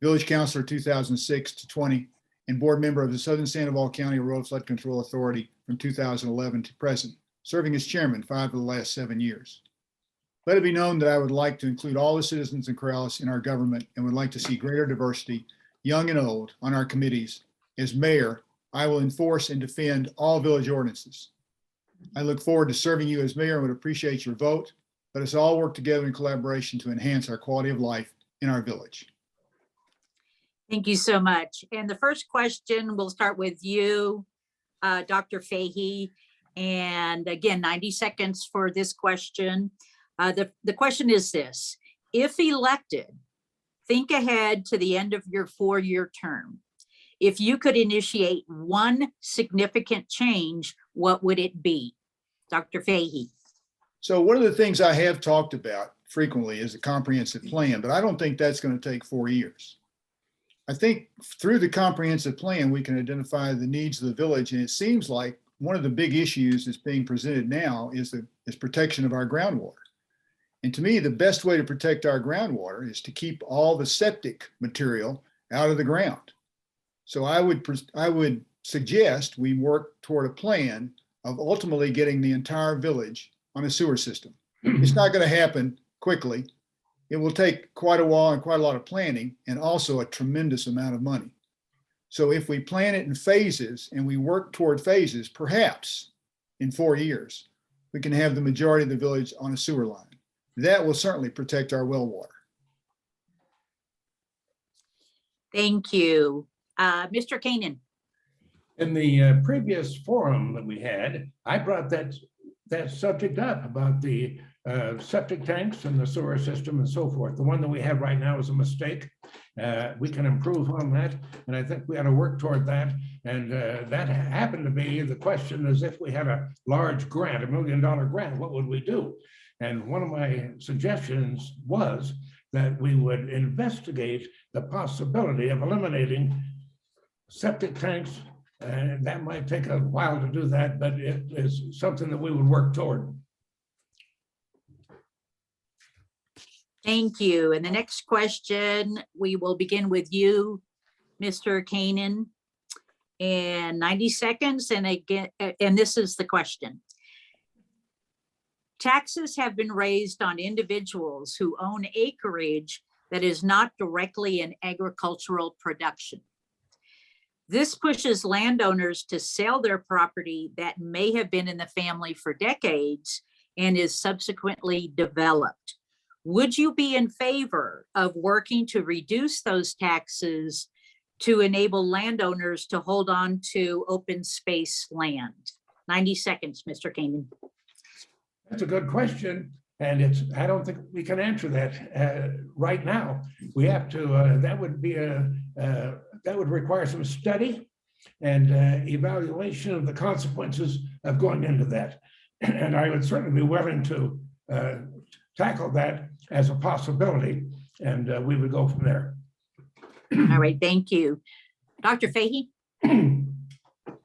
village councilor 2006 to 20, and board member of the Southern Sandoval County Road Flood Control Authority from 2011 to present, serving as chairman 5 of the last 7 years. Let it be known that I would like to include all the citizens in Corrales in our government and would like to see greater diversity, young and old, on our committees. As mayor, I will enforce and defend all village ordinances. I look forward to serving you as mayor and would appreciate your vote. Let us all work together in collaboration to enhance our quality of life in our village. Thank you so much. And the first question, we'll start with you, Dr. Fahey. And again, 90 seconds for this question. The question is this: if elected, think ahead to the end of your 4-year term. If you could initiate one significant change, what would it be? Dr. Fahey. So one of the things I have talked about frequently is a comprehensive plan, but I don't think that's going to take 4 years. I think through the comprehensive plan, we can identify the needs of the village. And it seems like one of the big issues that's being presented now is protection of our groundwater. And to me, the best way to protect our groundwater is to keep all the septic material out of the ground. So I would suggest we work toward a plan of ultimately getting the entire village on a sewer system. It's not going to happen quickly. It will take quite a while and quite a lot of planning and also a tremendous amount of money. So if we plan it in phases and we work toward phases, perhaps in 4 years, we can have the majority of the village on a sewer line. That will certainly protect our well water. Thank you. Mr. Kanan. In the previous forum that we had, I brought that subject up about the septic tanks and the sewer system and so forth. The one that we have right now is a mistake. We can improve on that, and I think we ought to work toward that. And that happened to be the question is if we had a large grant, $1 million grant, what would we do? And one of my suggestions was that we would investigate the possibility of eliminating septic tanks. And that might take a while to do that, but it is something that we would work toward. Thank you. And the next question, we will begin with you, Mr. Kanan. And 90 seconds, and again, and this is the question. Taxes have been raised on individuals who own acreage that is not directly in agricultural production. This pushes landowners to sell their property that may have been in the family for decades and is subsequently developed. Would you be in favor of working to reduce those taxes to enable landowners to hold on to open space land? 90 seconds, Mr. Kanan. That's a good question. And I don't think we can answer that right now. We have to, that would require some study and evaluation of the consequences of going into that. And I would certainly be willing to tackle that as a possibility, and we would go from there. All right, thank you. Dr. Fahey?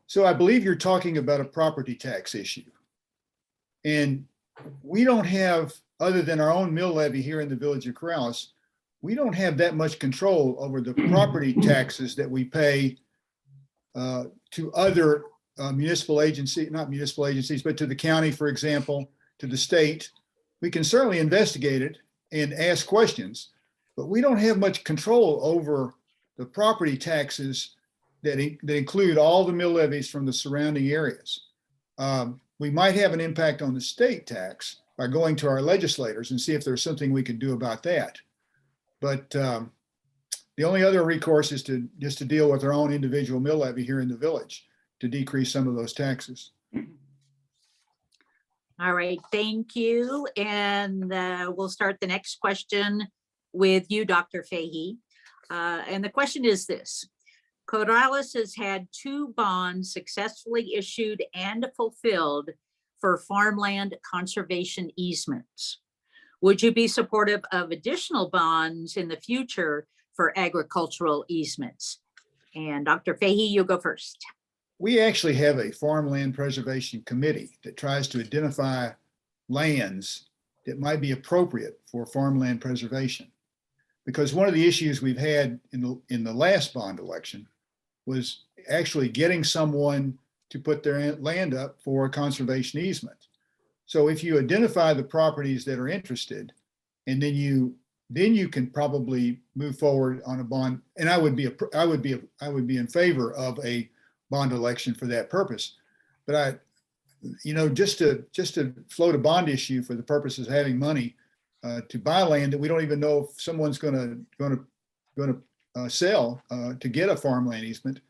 So I believe you're talking about a property tax issue. And we don't have, other than our own mill levy here in the village of Corrales, we don't have that much control over the property taxes that we pay to other municipal agencies, not municipal agencies, but to the county, for example, to the state. We can certainly investigate it and ask questions, but we don't have much control over the property taxes that include all the mill levies from the surrounding areas. We might have an impact on the state tax by going to our legislators and see if there's something we can do about that. But the only other recourse is to just to deal with our own individual mill levy here in the village to decrease some of those taxes. All right, thank you. And we'll start the next question with you, Dr. Fahey. And the question is this. Corrales has had 2 bonds successfully issued and fulfilled for farmland conservation easements. Would you be supportive of additional bonds in the future for agricultural easements? And Dr. Fahey, you go first. We actually have a farmland preservation committee that tries to identify lands that might be appropriate for farmland preservation. Because one of the issues we've had in the last bond election was actually getting someone to put their land up for a conservation easement. So if you identify the properties that are interested, and then you can probably move forward on a bond. And I would be in favor of a bond election for that purpose. But just to float a bond issue for the purposes of having money to buy land that we don't even know if someone's going to sell to get a farmland easement.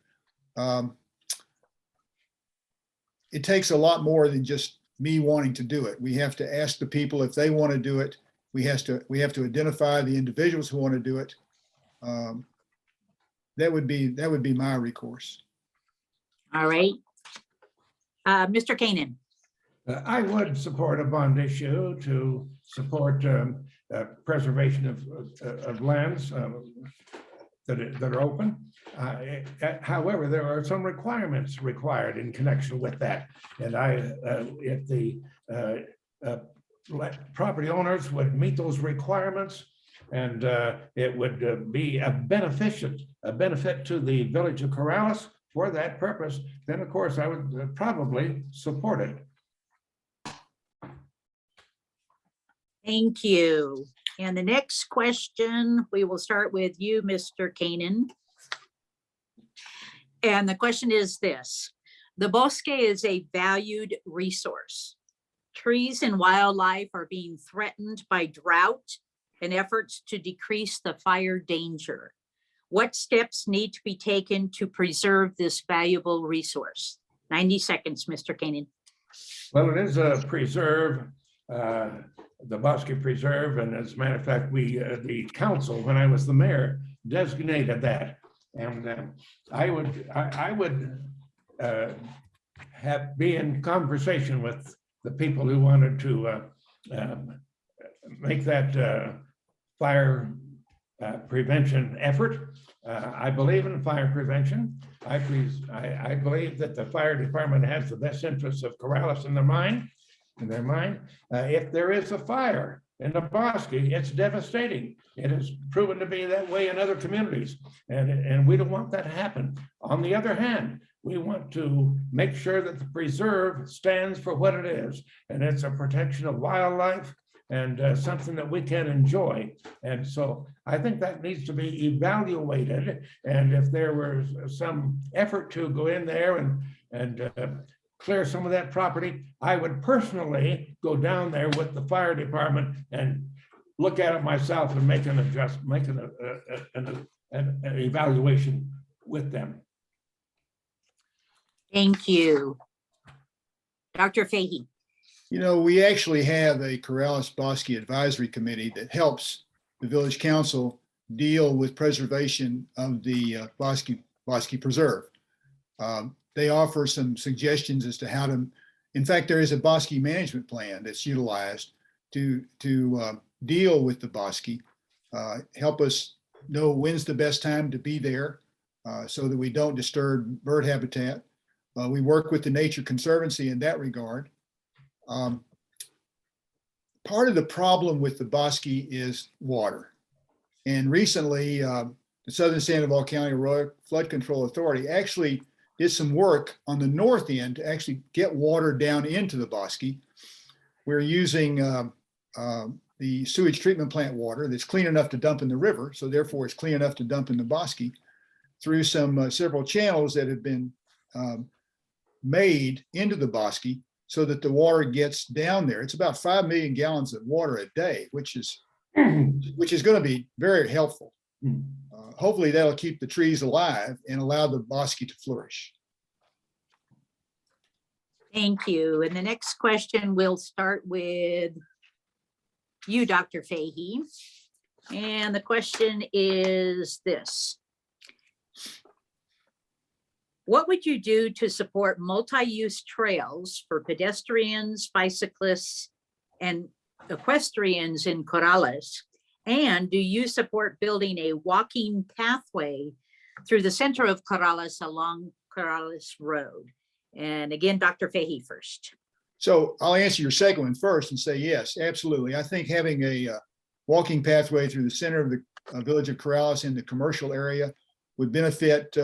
It takes a lot more than just me wanting to do it. We have to ask the people if they want to do it. We have to identify the individuals who want to do it. That would be my recourse. All right. Mr. Kanan. I would support a bond issue to support preservation of lands that are open. However, there are some requirements required in connection with that. And if the property owners would meet those requirements, and it would be a benefit to the village of Corrales for that purpose, then of course I would probably support it. Thank you. And the next question, we will start with you, Mr. Kanan. And the question is this. The Bosque is a valued resource. Trees and wildlife are being threatened by drought and efforts to decrease the fire danger. What steps need to be taken to preserve this valuable resource? 90 seconds, Mr. Kanan. Well, it is a preserve the Bosque Preserve, and as a matter of fact, we, the council, when I was the mayor, designated that. And I would be in conversation with the people who wanted to make that fire prevention effort. I believe in fire prevention. I believe that the fire department has the best interests of Corrales in their mind. If there is a fire in the Bosque, it's devastating. It has proven to be that way in other communities, and we don't want that to happen. On the other hand, we want to make sure that the preserve stands for what it is, and it's a protection of wildlife and something that we can enjoy. And so I think that needs to be evaluated. And if there was some effort to go in there and clear some of that property, I would personally go down there with the fire department and look at it myself and make an evaluation with them. Thank you. Dr. Fahey. You know, we actually have a Corrales Bosque Advisory Committee that helps the Village Council deal with preservation of the Bosque Preserve. They offer some suggestions as to how to, in fact, there is a Bosque management plan that's utilized to deal with the Bosque, help us know when's the best time to be there so that we don't disturb bird habitat. We work with the Nature Conservancy in that regard. Part of the problem with the Bosque is water. And recently, the Southern Sandoval County Arroyo Flood Control Authority actually did some work on the north end to actually get water down into the Bosque. We're using the sewage treatment plant water that's clean enough to dump in the river, so therefore it's clean enough to dump in the Bosque, through some several channels that have been made into the Bosque so that the water gets down there. It's about 5 million gallons of water a day, which is going to be very helpful. Hopefully that'll keep the trees alive and allow the Bosque to flourish. Thank you. And the next question, we'll start with you, Dr. Fahey. And the question is this. What would you do to support multi-use trails for pedestrians, bicyclists, and equestrians in Corrales? And do you support building a walking pathway through the center of Corrales along Corrales Road? And again, Dr. Fahey first. So I'll answer your second one first and say, yes, absolutely. I think having a walking pathway through the center of the village of Corrales in the commercial area would benefit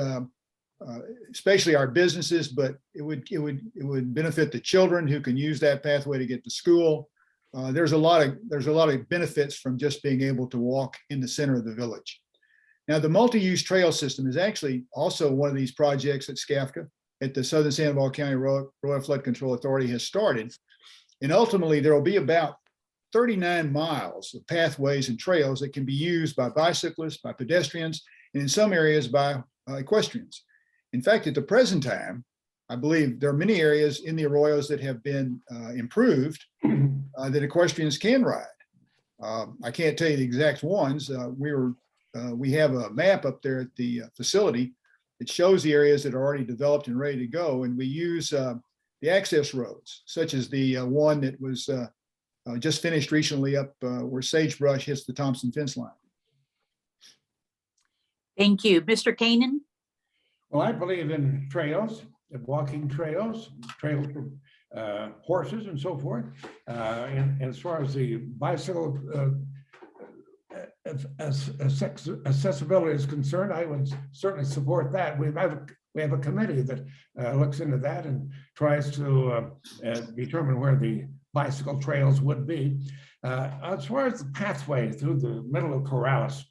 especially our businesses, but it would benefit the children who can use that pathway to get to school. There's a lot of benefits from just being able to walk in the center of the village. Now, the multi-use trail system is actually also one of these projects that SCAFCA at the Southern Sandoval County Royal Flood Control Authority has started. And ultimately, there will be about 39 miles of pathways and trails that can be used by bicyclists, by pedestrians, and in some areas by equestrians. In fact, at the present time, I believe there are many areas in the arroyos that have been improved that equestrians can ride. I can't tell you the exact ones. We have a map up there at the facility that shows the areas that are already developed and ready to go. And we use the access roads, such as the one that was just finished recently up where sagebrush hits the Thompson fence line. Thank you. Mr. Kanan? Well, I believe in trails, walking trails, trails for horses and so forth. And as far as the bicycle accessibility is concerned, I would certainly support that. We have a committee that looks into that and tries to determine where the bicycle trails would be. As far as the pathway through the middle of Corrales,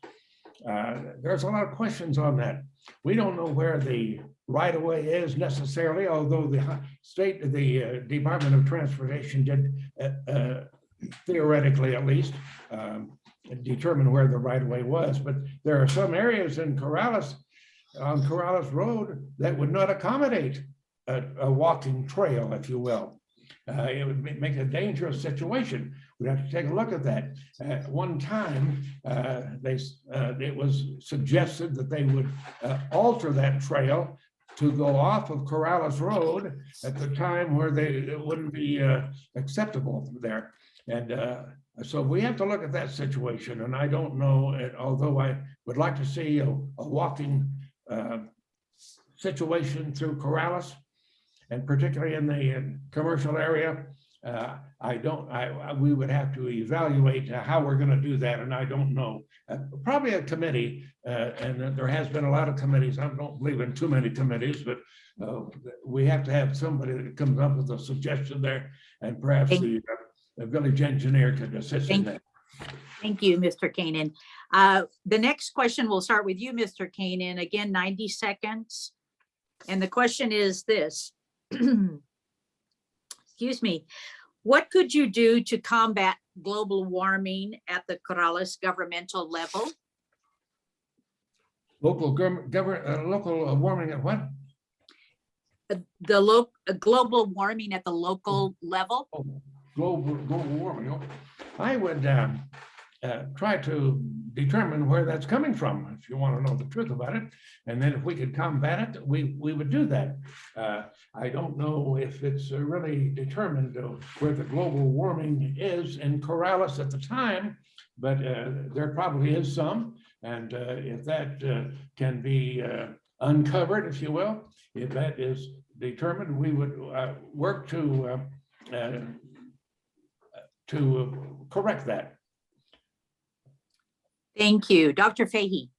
there's a lot of questions on that. We don't know where the right-of-way is necessarily, although the Department of Transportation did, theoretically at least, determine where the right-of-way was. But there are some areas in Corrales, on Corrales Road, that would not accommodate a walking trail, if you will. It would make a dangerous situation. we'd have to take a look at that. At one time, it was suggested that they would alter that trail to go off of Corrales Road at the time where it wouldn't be acceptable there. And so we have to look at that situation. And I don't know, although I would like to see a walking situation through Corrales, and particularly in the commercial area, we would have to evaluate how we're going to do that, and I don't know. Probably a committee, and there has been a lot of committees. I don't believe in too many committees, but we have to have somebody that comes up with a suggestion there, and perhaps the village engineer could assist in that. Thank you, Mr. Kanan. The next question will start with you, Mr. Kanan. Again, 90 seconds. And the question is this. Excuse me. What could you do to combat global warming at the Corrales governmental level? Local warming at what? Global warming at the local level? Oh, global warming. Oh, I would try to determine where that's coming from, if you want to know the truth about it. And then if we could combat it, we would do that. I don't know if it's really determined where the global warming is in Corrales at the time, but there probably is some. And if that can be uncovered, if you will, if that is determined, we would work to correct that. Thank you. Dr. Fahey.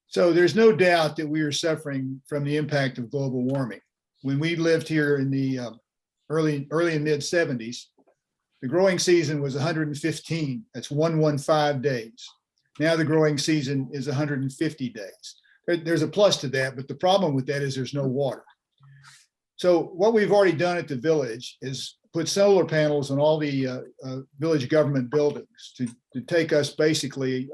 So there's no doubt that we are suffering from the impact of global warming. When we lived here in the early and mid 70s, the growing season was 115. That's 115 days. Now the growing season is 150 days. There's a plus to that, but the problem with that is there's no water. So what we've already done at the village is put solar panels on all the village government buildings to take us basically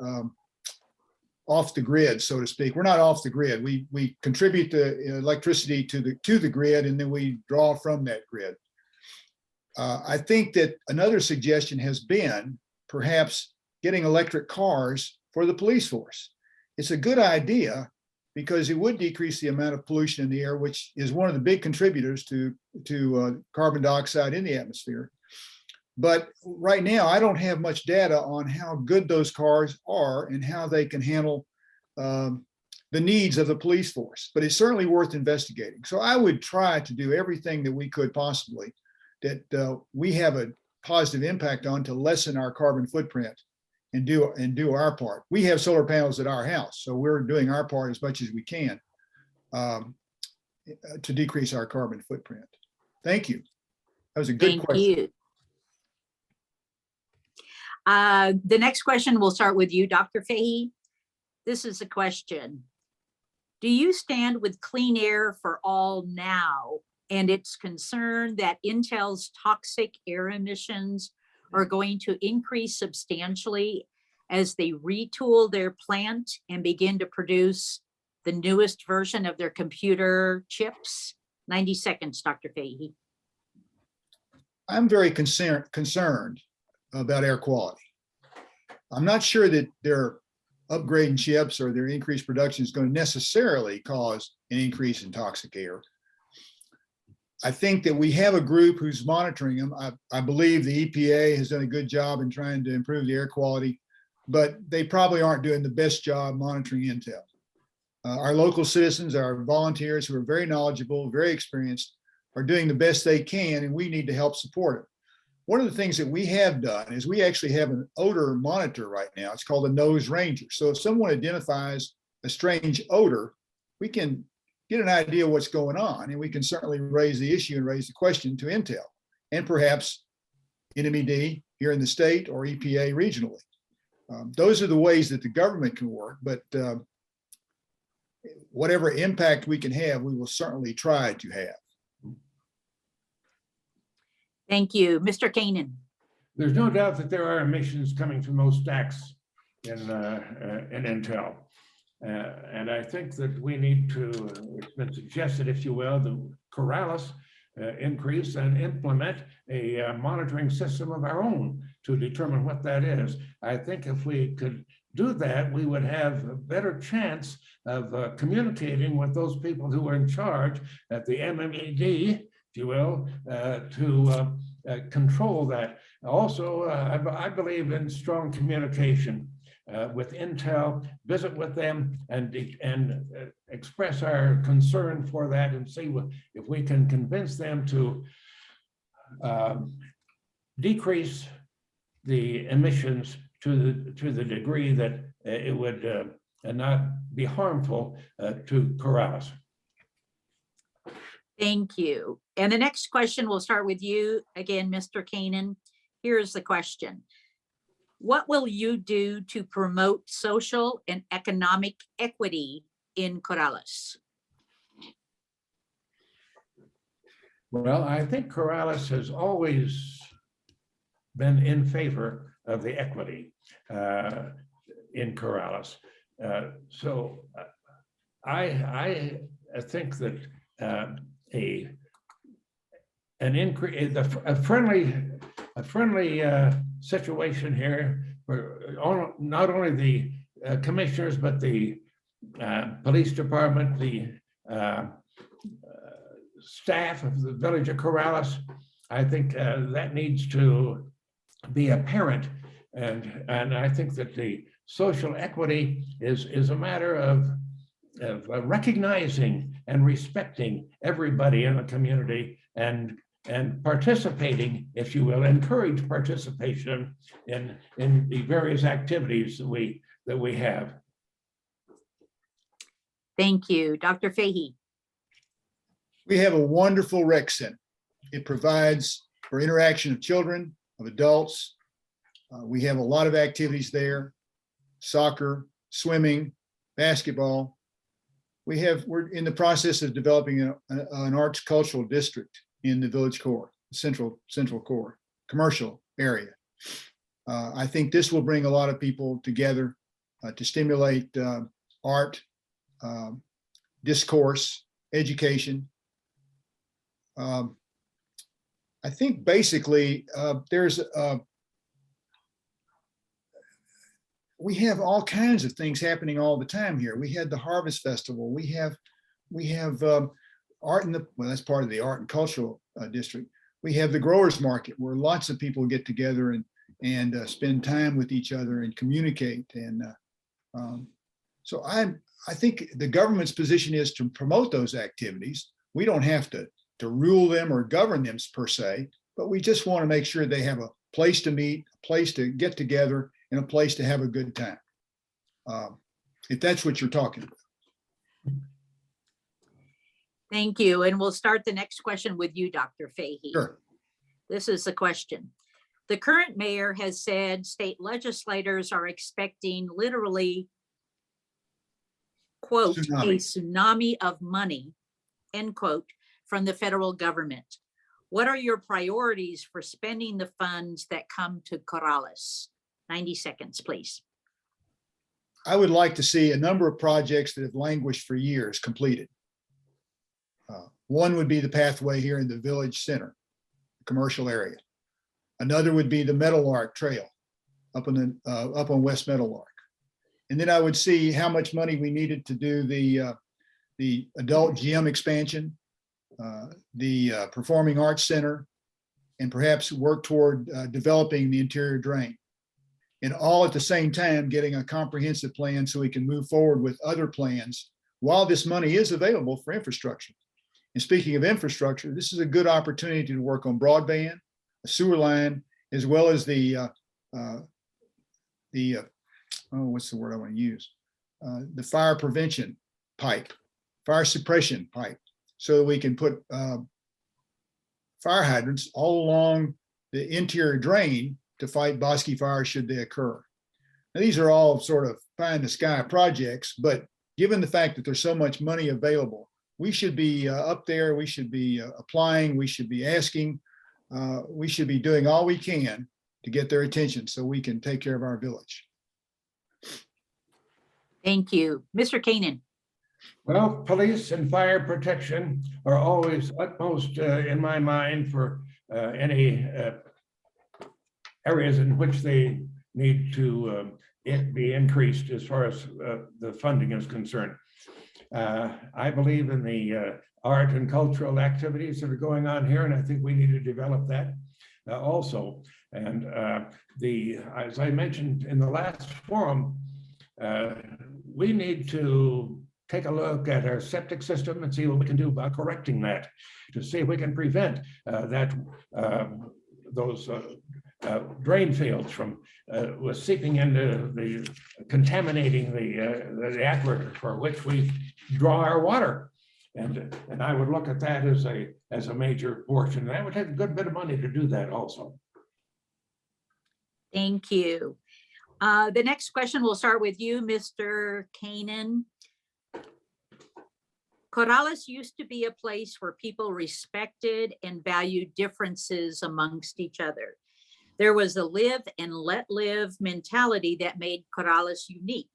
off the grid, so to speak. We're not off the grid. We contribute the electricity to the grid, and then we draw from that grid. I think that another suggestion has been perhaps getting electric cars for the police force. It's a good idea because it would decrease the amount of pollution in the air, which is one of the big contributors to carbon dioxide in the atmosphere. But right now, I don't have much data on how good those cars are and how they can handle the needs of the police force, but it's certainly worth investigating. So I would try to do everything that we could possibly that we have a positive impact on to lessen our carbon footprint and do our part. We have solar panels at our house, so we're doing our part as much as we can to decrease our carbon footprint. Thank you. That was a good question. Thank you. The next question will start with you, Dr. Fahey. This is a question. Do you stand with Clean Air for All now and its concern that Intel's toxic air emissions are going to increase substantially as they retool their plant and begin to produce the newest version of their computer chips? 90 seconds, Dr. Fahey. I'm very concerned about air quality. I'm not sure that their upgrading chips or their increased production is going to necessarily cause an increase in toxic air. I think that we have a group who's monitoring them. I believe the EPA has done a good job in trying to improve the air quality, but they probably aren't doing the best job monitoring Intel. Our local citizens, our volunteers who are very knowledgeable, very experienced, are doing the best they can, and we need to help support it. One of the things that we have done is we actually have an odor monitor right now. It's called a nose ranger. So if someone identifies a strange odor, we can get an idea of what's going on, and we can certainly raise the issue and raise the question to Intel and perhaps NMED here in the state or EPA regionally. Those are the ways that the government can work, but whatever impact we can have, we will certainly try to have. Thank you. Mr. Kanan. There's no doubt that there are emissions coming from those stacks in Intel. And I think that we need to, it's been suggested, if you will, the Corrales increase and implement a monitoring system of our own to determine what that is. I think if we could do that, we would have a better chance of communicating with those people who are in charge at the MMED, if you will, to control that. Also, I believe in strong communication with Intel, visit with them and express our concern for that and see if we can convince them to decrease the emissions to the degree that it would not be harmful to Corrales. Thank you. And the next question, we'll start with you again, Mr. Keenan. Here's the question. What will you do to promote social and economic equity in Corrales? Well, I think Corrales has always been in favor of the equity in Corrales. So I think that a friendly situation here for not only the commissioners, but the police department, the staff of the village of Corrales. I think that needs to be apparent, and I think that the social equity is a matter of recognizing and respecting everybody in the community and participating, if you will, encourage participation in the various activities that we have. Thank you. Dr. Fahey. We have a wonderful rec center. It provides for interaction of children, of adults. We have a lot of activities there: soccer, swimming, basketball. We're in the process of developing an arts cultural district in the village core, central core, commercial area. I think this will bring a lot of people together to stimulate art, discourse, education. I think basically we have all kinds of things happening all the time here. We had the Harvest Festival. We have art in the, well, that's part of the art and cultural district. We have the growers market where lots of people get together and spend time with each other and communicate. And so I think the government's position is to promote those activities. We don't have to rule them or govern them per se, but we just want to make sure they have a place to meet, a place to get together, and a place to have a good time. If that's what you're talking about. Thank you. And we'll start the next question with you, Dr. Fahey. Sure. This is the question. The current mayor has said state legislators are expecting literally, quote, a tsunami of money, end quote, from the federal government. What are your priorities for spending the funds that come to Corrales? 90 seconds, please. I would like to see a number of projects that have languished for years completed. One would be the pathway here in the village center, commercial area. Another would be the Meadowlark Trail up on West Meadowlark. And then I would see how much money we needed to do the adult gym expansion, the Performing Arts Center, and perhaps work toward developing the interior drain. And all at the same time, getting a comprehensive plan so we can move forward with other plans while this money is available for infrastructure. And speaking of infrastructure, this is a good opportunity to work on broadband, a sewer line, as well as what's the word I want to use? The fire prevention pipe, fire suppression pipe, so that we can put fire hydrants all along the interior drain to fight Bosque fires should they occur. Now, these are all sort of pie in the sky projects, but given the fact that there's so much money available, we should be up there, we should be applying, we should be asking, we should be doing all we can to get their attention so we can take care of our village. Thank you. Mr. Keenan. Well, police and fire protection are always utmost in my mind for any areas in which they need to be increased as far as the funding is concerned. I believe in the art and cultural activities that are going on here, and I think we need to develop that also. And as I mentioned in the last forum, we need to take a look at our septic system and see what we can do about correcting that, to see if we can prevent those drain fields from seeping into the contaminating the aquifer for which we draw our water. And I would look at that as a major portion. And that would take a good bit of money to do that also. Thank you. The next question, we'll start with you, Mr. Kanan. Corrales used to be a place where people respected and valued differences amongst each other. There was a live and let live mentality that made Corrales unique.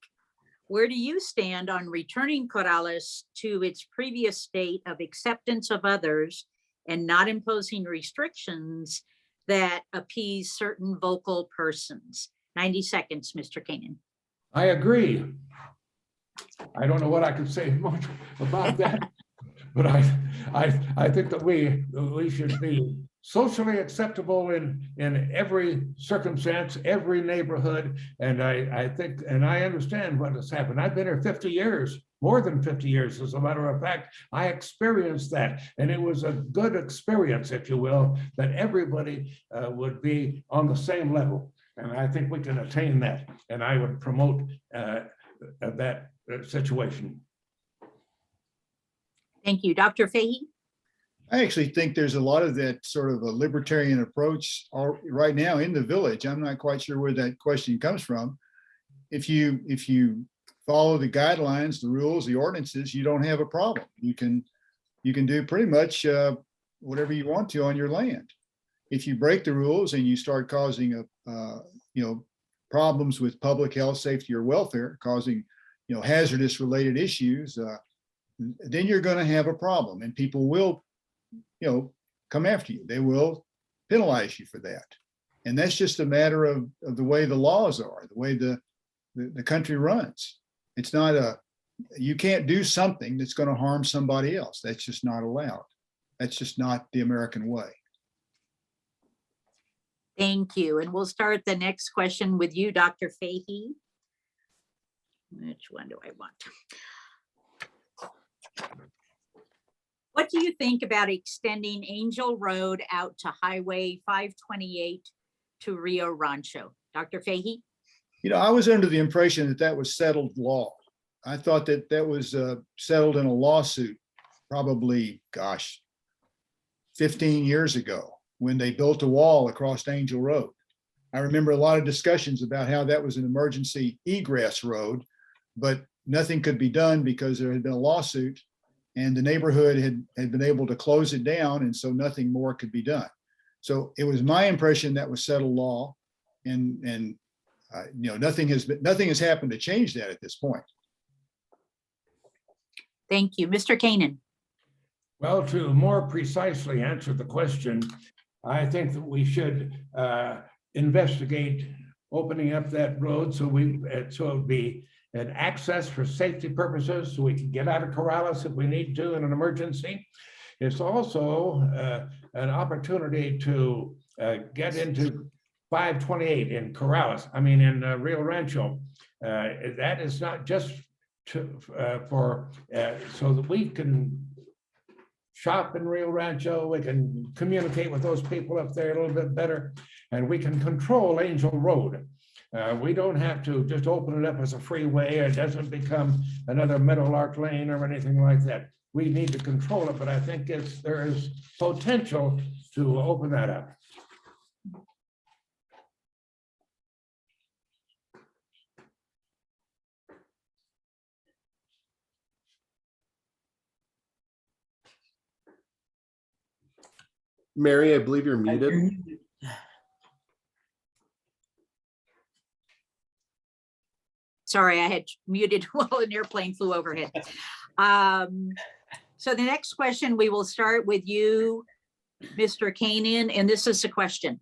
Where do you stand on returning Corrales to its previous state of acceptance of others and not imposing restrictions that appease certain vocal persons? 90 seconds, Mr. Kanan. I agree. I don't know what I can say much about that, but I think that we should be socially acceptable in every circumstance, every neighborhood. And I think, and I understand what has happened. I've been here 50 years, more than 50 years. As a matter of fact, I experienced that. And it was a good experience, if you will, that everybody would be on the same level. And I think we can attain that. And I would promote that situation. Thank you. Dr. Fahey? I actually think there's a lot of that sort of a libertarian approach right now in the village. I'm not quite sure where that question comes from. If you follow the guidelines, the rules, the ordinances, you don't have a problem. You can do pretty much whatever you want to on your land. If you break the rules and you start causing problems with public health, safety, or welfare, causing hazardous related issues, then you're going to have a problem, and people will come after you. They will penalize you for that. And that's just a matter of the way the laws are, the way the country runs. It's not you can't do something that's going to harm somebody else. That's just not allowed. That's just not the American way. Thank you. And we'll start the next question with you, Dr. Fahey. Which one do I want? What do you think about extending Angel Road out to Highway 528 to Rio Rancho? Dr. Fahey? I was under the impression that that was settled law. I thought that that was settled in a lawsuit probably, 15 years ago when they built a wall across Angel Road. I remember a lot of discussions about how that was an emergency egress road, but nothing could be done because there had been a lawsuit and the neighborhood had been able to close it down, and so nothing more could be done. So it was my impression that was settled law, and nothing has happened to change that at this point. Thank you. Mr. Kanan? Well, to more precisely answer the question, I think that we should investigate opening up that road so it would be an access for safety purposes, so we can get out of Corrales if we need to in an emergency. It's also an opportunity to get into 528 in Corrales, in Rio Rancho. That is not just so that we can shop in Rio Rancho, we can communicate with those people up there a little bit better, and we can control Angel Road. We don't have to just open it up as a freeway. It doesn't become another Meadowlark Lane or anything like that. We need to control it, but I think there is potential to open that up. Mary, I believe you're muted. Sorry, I had muted while an airplane flew overhead. So the next question, we will start with you, Mr. Kanan, and this is a question.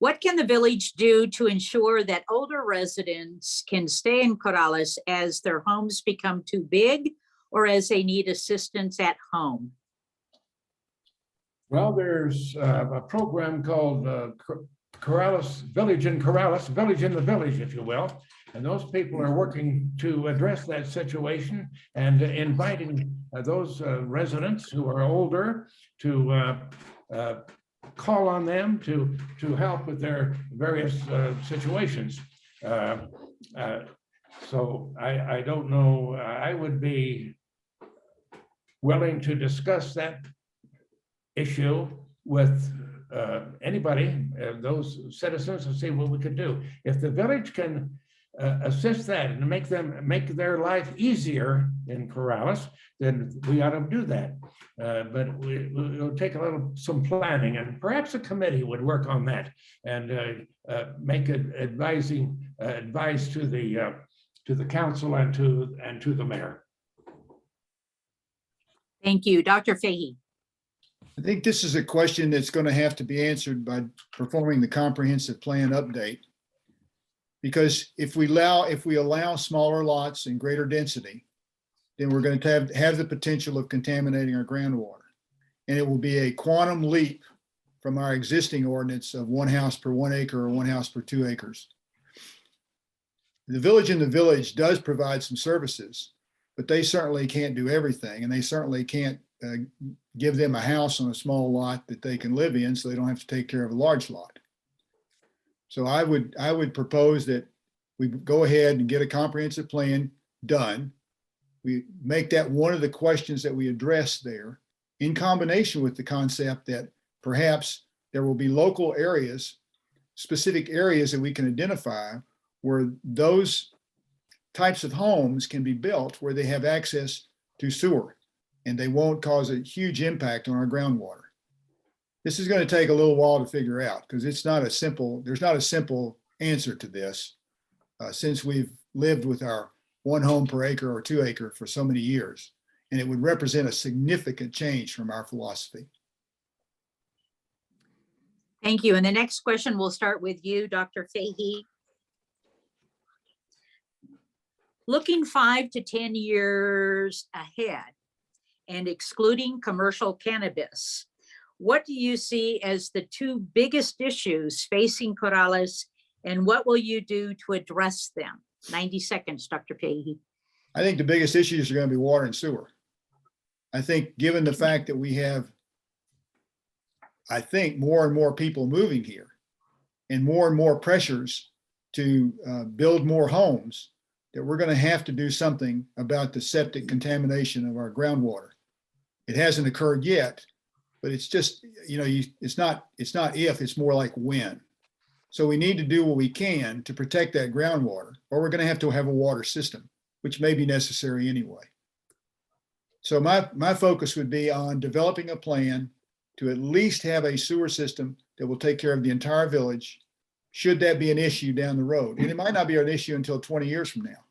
What can the village do to ensure that older residents can stay in Corrales as their homes become too big or as they need assistance at home? Well, there's a program called Corrales, Village in Corrales, Village in the Village, if you will. And those people are working to address that situation and inviting those residents who are older to call on them to help with their various situations. So I don't know, I would be willing to discuss that issue with anybody, those citizens, and see what we could do. If the village can assist that and make their life easier in Corrales, then we ought to do that. But it'll take some planning, and perhaps a committee would work on that and make an advice to the council and to the mayor. Thank you. Dr. Fahey. I think this is a question that's going to have to be answered by performing the comprehensive plan update. Because if we allow smaller lots and greater density, then we're going to have the potential of contaminating our groundwater. And it will be a quantum leap from our existing ordinance of 1 house per 1 acre or 1 house per 2 acres. The Village in the Village does provide some services, but they certainly can't do everything, and they certainly can't give them a house on a small lot that they can live in, so they don't have to take care of a large lot. So I would propose that we go ahead and get a comprehensive plan done. We make that one of the questions that we address there, in combination with the concept that perhaps there will be local areas, specific areas that we can identify where those types of homes can be built where they have access to sewer and they won't cause a huge impact on our groundwater. This is going to take a little while to figure out because there's not a simple answer to this since we've lived with our 1 home per acre or 2 acre for so many years. And it would represent a significant change from our philosophy. Thank you. And the next question will start with you, Dr. Fahey. Looking 5 to 10 years ahead and excluding commercial cannabis, what do you see as the 2 biggest issues facing Corrales, and what will you do to address them? 90 seconds, Dr. Fahey. I think the biggest issues are going to be water and sewer. I think given the fact that we have, I think, more and more people moving here and more pressures to build more homes, that we're going to have to do something about the septic contamination of our groundwater. It hasn't occurred yet, but it's just, it's not if, it's more like when. So we need to do what we can to protect that groundwater, or we're going to have a water system, which may be necessary anyway. So my focus would be on developing a plan to at least have a sewer system that will take care of the entire village, should that be an issue down the road. And it might not be an issue until 20 years from now.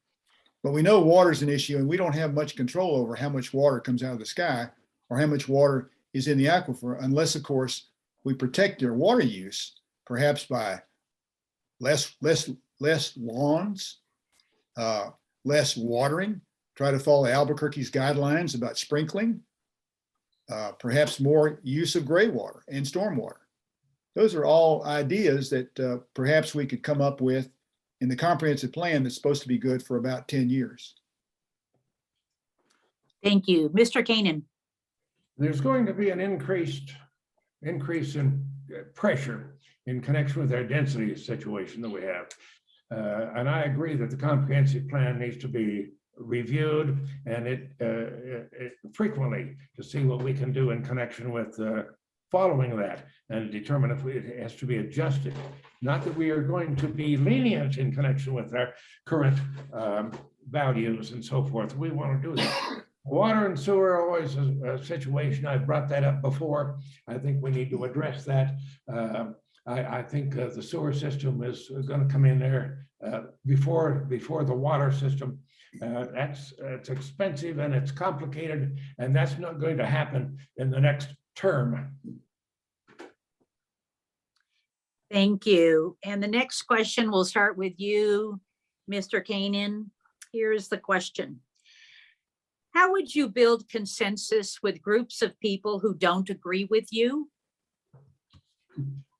But we know water is an issue, and we don't have much control over how much water comes out of the sky or how much water is in the aquifer, unless, of course, we protect their water use, perhaps by less lawns, less watering, try to follow Albuquerque's guidelines about sprinkling, perhaps more use of gray water and stormwater. Those are all ideas that perhaps we could come up with in the comprehensive plan that's supposed to be good for about 10 years. Thank you. Mr. Kanan. There's going to be an increase in pressure in connection with our density situation that we have. And I agree that the comprehensive plan needs to be reviewed and it frequently to see what we can do in connection with following that and determine if it has to be adjusted. Not that we are going to be lenient in connection with our current values and so forth. We want to do that. Water and sewer are always a situation. I've brought that up before. I think we need to address that. I think the sewer system is going to come in there before the water system. It's expensive and it's complicated, and that's not going to happen in the next term. Thank you. And the next question, we'll start with you, Mr. Kanan. Here's the question. How would you build consensus with groups of people who don't agree with you?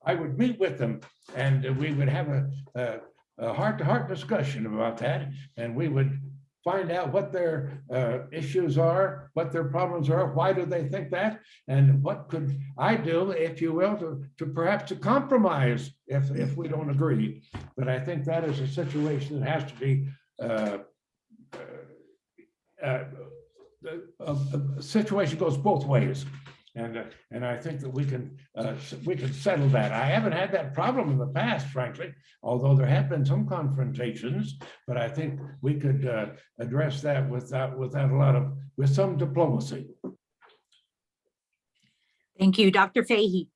I would meet with them and we would have a heart-to-heart discussion about that. And we would find out what their issues are, what their problems are, why do they think that? And what could I do, if you will, to perhaps to compromise if we don't agree. But I think that is a situation that has to be a situation goes both ways. And I think that we can settle that. I haven't had that problem in the past, frankly, although there have been some confrontations, but I think we could address that with some diplomacy. Thank you, Dr. Fahey.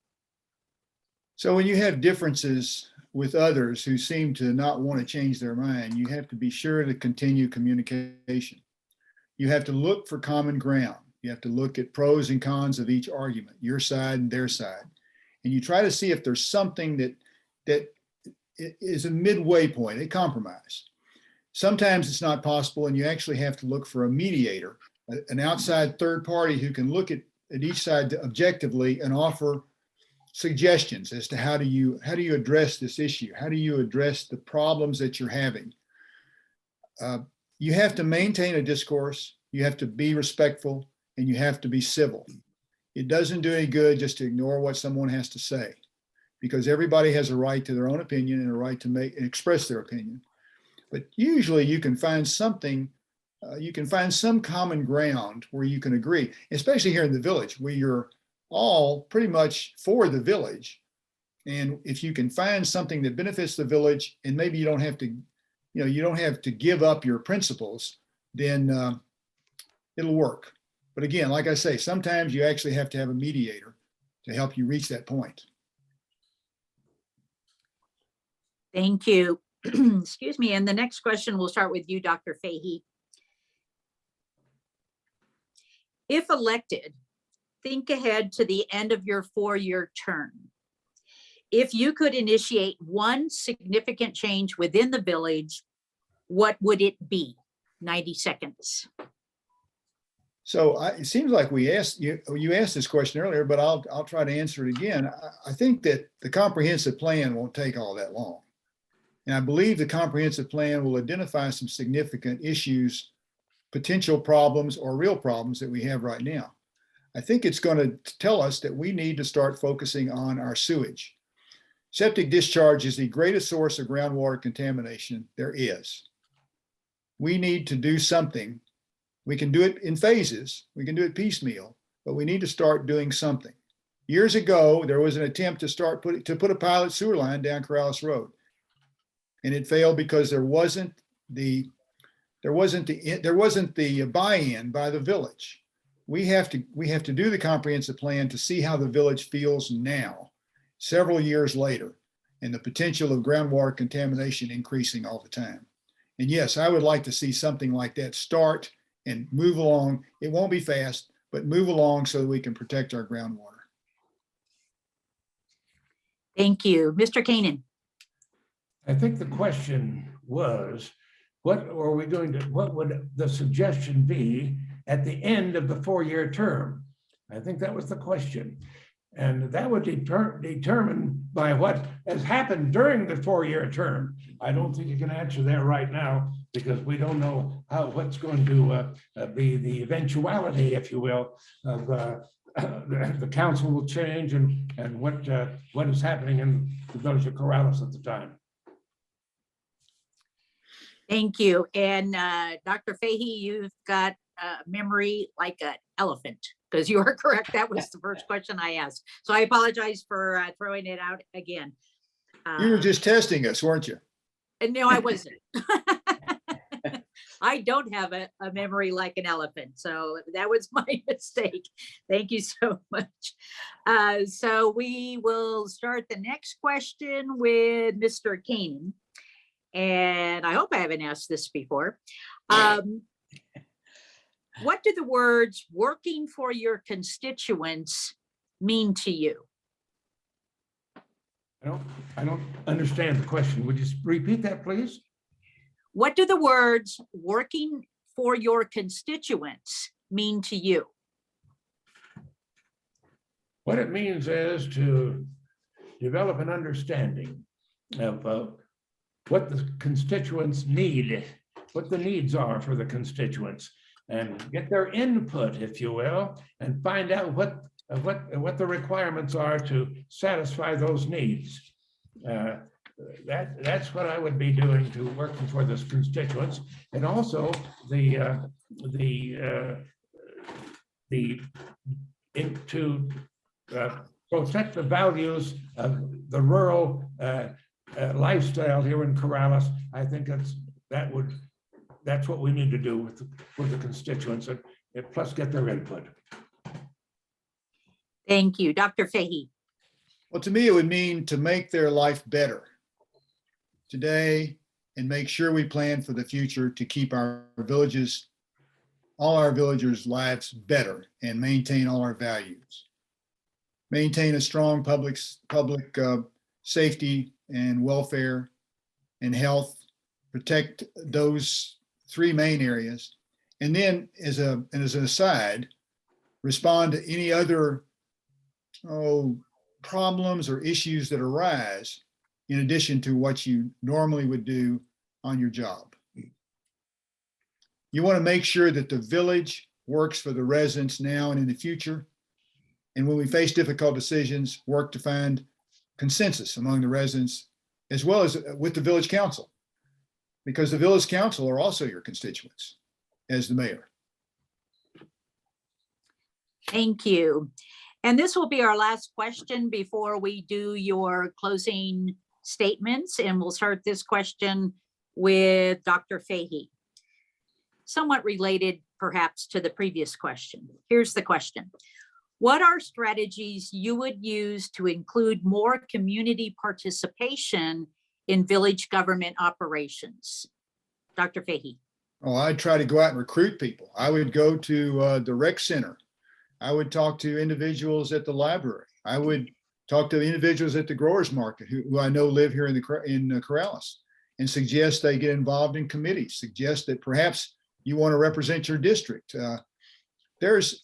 So when you have differences with others who seem to not want to change their mind, you have to be sure to continue communication. You have to look for common ground. You have to look at pros and cons of each argument, your side and their side. And you try to see if there's something that is a midway point, a compromise. Sometimes it's not possible and you actually have to look for a mediator, an outside third party who can look at each side objectively and offer suggestions as to how do you address this issue? How do you address the problems that you're having? You have to maintain a discourse. You have to be respectful. And you have to be civil. It doesn't do any good just to ignore what someone has to say, because everybody has a right to their own opinion and a right to make and express their opinion. But usually you can find something, you can find some common ground where you can agree, especially here in the village where you're all pretty much for the village. And if you can find something that benefits the village and maybe you don't have to, you don't have to give up your principles, then it'll work. But again, like I say, sometimes you actually have to have a mediator to help you reach that point. Thank you. Excuse me. And the next question, we'll start with you, Dr. Fahey. If elected, think ahead to the end of your 4-year term. If you could initiate one significant change within the village, what would it be? 90 seconds. So it seems like you asked this question earlier, but I'll try to answer it again. I think that the comprehensive plan won't take all that long. And I believe the comprehensive plan will identify some significant issues, potential problems or real problems that we have right now. I think it's going to tell us that we need to start focusing on our sewage. Septic discharge is the greatest source of groundwater contamination there is. We need to do something. We can do it in phases. We can do it piecemeal, but we need to start doing something. Years ago, there was an attempt to put a pilot sewer line down Corrales Road, and it failed because there wasn't the buy-in by the village. We have to do the comprehensive plan to see how the village feels now, several years later, and the potential of groundwater contamination increasing all the time. And yes, I would like to see something like that start and move along. It won't be fast, but move along so that we can protect our groundwater. Thank you. Mr. Kanan. I think the question was, what would the suggestion be at the end of the 4-year term? I think that was the question. And that would determine by what has happened during the 4-year term. I don't think you can answer that right now because we don't know what's going to be the eventuality, if you will, of the council will change and what is happening in the village of Corrales at the time. Thank you. And Dr. Fahey, you've got a memory like an elephant, because you are correct. That was the first question I asked. So I apologize for throwing it out again. You were just testing us, weren't you? No, I wasn't. I don't have a memory like an elephant. So that was my mistake. Thank you so much. So we will start the next question with Mr. Kanan. And I hope I haven't asked this before. What do the words "working for your constituents" mean to you? I don't understand the question. Would you repeat that, please? What do the words "working for your constituents" mean to you? What it means is to develop an understanding of what the constituents need, what the needs are for the constituents, and get their input, if you will, and find out what the requirements are to satisfy those needs. That's what I would be doing to working for the constituents, and also to protect the values of the rural lifestyle here in Corrales. I think that's what we need to do with the constituents, and plus get their input. Thank you. Dr. Fahey. Well, to me, it would mean to make their life better today and make sure we plan for the future to keep our villages, all our villagers' lives better and maintain all our values. Maintain a strong public safety and welfare and health, protect those three main areas. And then as an aside, respond to any other problems or issues that arise in addition to what you normally would do on your job. You want to make sure that the village works for the residents now and in the future. And when we face difficult decisions, work to find consensus among the residents, as well as with the village council, because the village council are also your constituents as the mayor. Thank you. And this will be our last question before we do your closing statements. And we'll start this question with Dr. Fahey. Somewhat related perhaps to the previous question. Here's the question. What are strategies you would use to include more community participation in village government operations? Dr. Fahey. Oh, I'd try to go out and recruit people. I would go to the rec center. I would talk to individuals at the library. I would talk to individuals at the growers market who I know live here in Corrales, and suggest they get involved in committees, suggest that perhaps you want to represent your district. There's,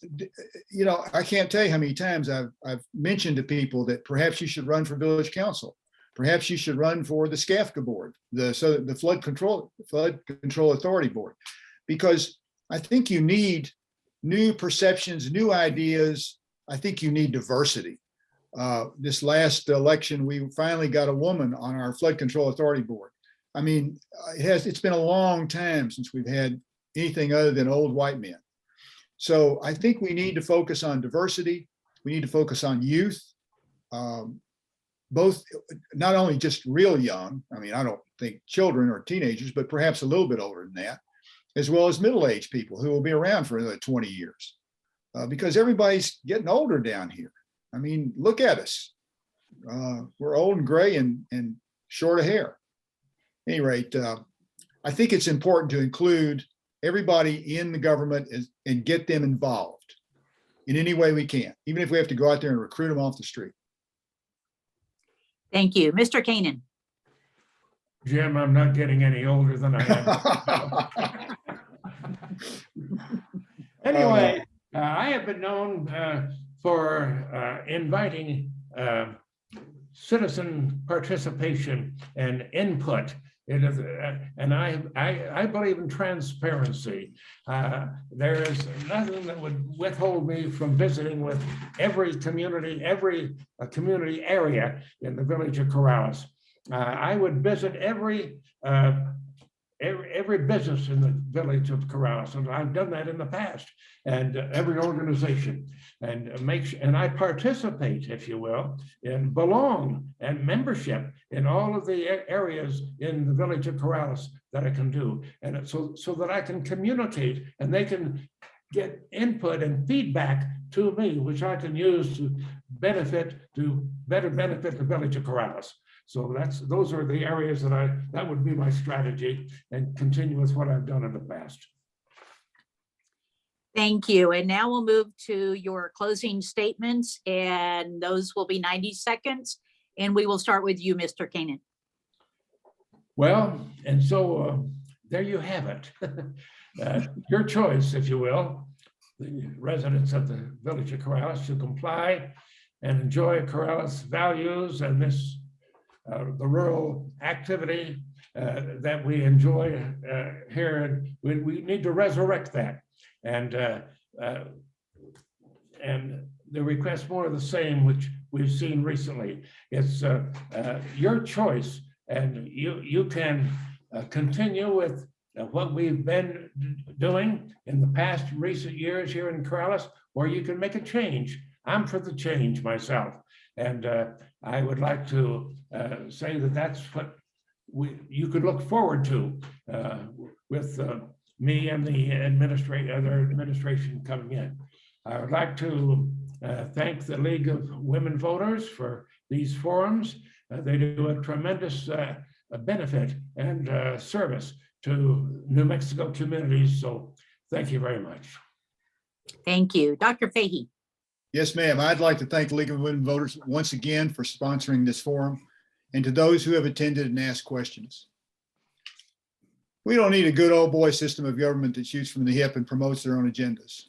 I can't tell you how many times I've mentioned to people that perhaps you should run for village council. Perhaps you should run for the SCAFCA board, the Flood Control Authority board, because I think you need new perceptions, new ideas. I think you need diversity. This last election, we finally got a woman on our Flood Control Authority board. I mean, it's been a long time since we've had anything other than old white men. So I think we need to focus on diversity. We need to focus on youth, both not only just real young. I mean, I don't think children or teenagers, but perhaps a little bit older than that, as well as middle-aged people who will be around for another 20 years, because everybody's getting older down here. I mean, look at us. We're old and gray and short of hair. At any rate, I think it's important to include everybody in the government and get them involved in any way we can, even if we have to go out there and recruit them off the street. Thank you. Mr. Kanan. Jim, I'm not getting any older than I am. Anyway, I have been known for inviting citizen participation and input. It is, and I believe in transparency. There is nothing that would withhold me from visiting with every community area in the village of Corrales. I would visit every business in the village of Corrales, and I've done that in the past, and every organization, and I participate, if you will, and belong and membership in all of the areas in the village of Corrales that I can do, and so that I can communicate and they can get input and feedback to me, which I can use to better benefit the village of Corrales. So those are the areas that would be my strategy, and continue with what I've done in the past. Thank you. And now we'll move to your closing statements, and those will be 90 seconds. And we will start with you, Mr. Kanan. Well, and so there you have it. Your choice, if you will, the residents of the village of Corrales to comply and enjoy Corrales values and this, the rural activity that we enjoy here. And we need to resurrect that. And the request more of the same, which we've seen recently. It's your choice, and you can continue with what we've been doing in the past recent years here in Corrales, or you can make a change. I'm for the change myself, and I would like to say that that's what you could look forward to with me and the administration coming in. I would like to thank the League of Women Voters for these forums. They do a tremendous benefit and service to New Mexico communities. So thank you very much. Thank you. Dr. Fahey. Yes, ma'am. I'd like to thank the League of Women Voters once again for sponsoring this forum and to those who have attended and asked questions. We don't need a good old boy system of government that shoots from the hip and promotes their own agendas.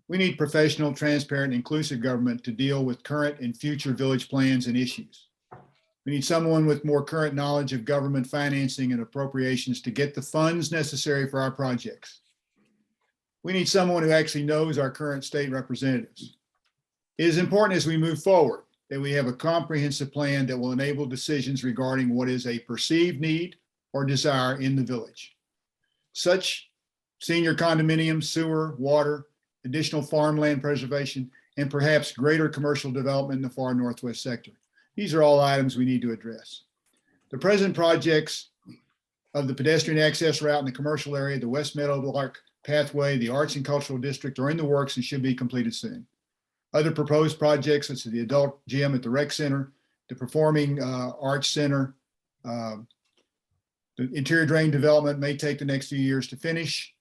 We need professional, transparent, inclusive government to deal with current and future village plans and issues. We need someone with more current knowledge of government financing and appropriations to get the funds necessary for our projects. We need someone who actually knows our current state representatives. It is important as we move forward that we have a comprehensive plan that will enable decisions regarding what is a perceived need or desire in the village. Such senior condominiums, sewer, water, additional farmland preservation, and perhaps greater commercial development in the far northwest sector. These are all items we need to address. The present projects of the pedestrian access route in the commercial area, the West Meadowlark Pathway, the Arts and Cultural District are in the works and should be completed soon. Other proposed projects, such as the adult gym at the rec center, the performing arts center, the interior drain development may take the next few years to finish,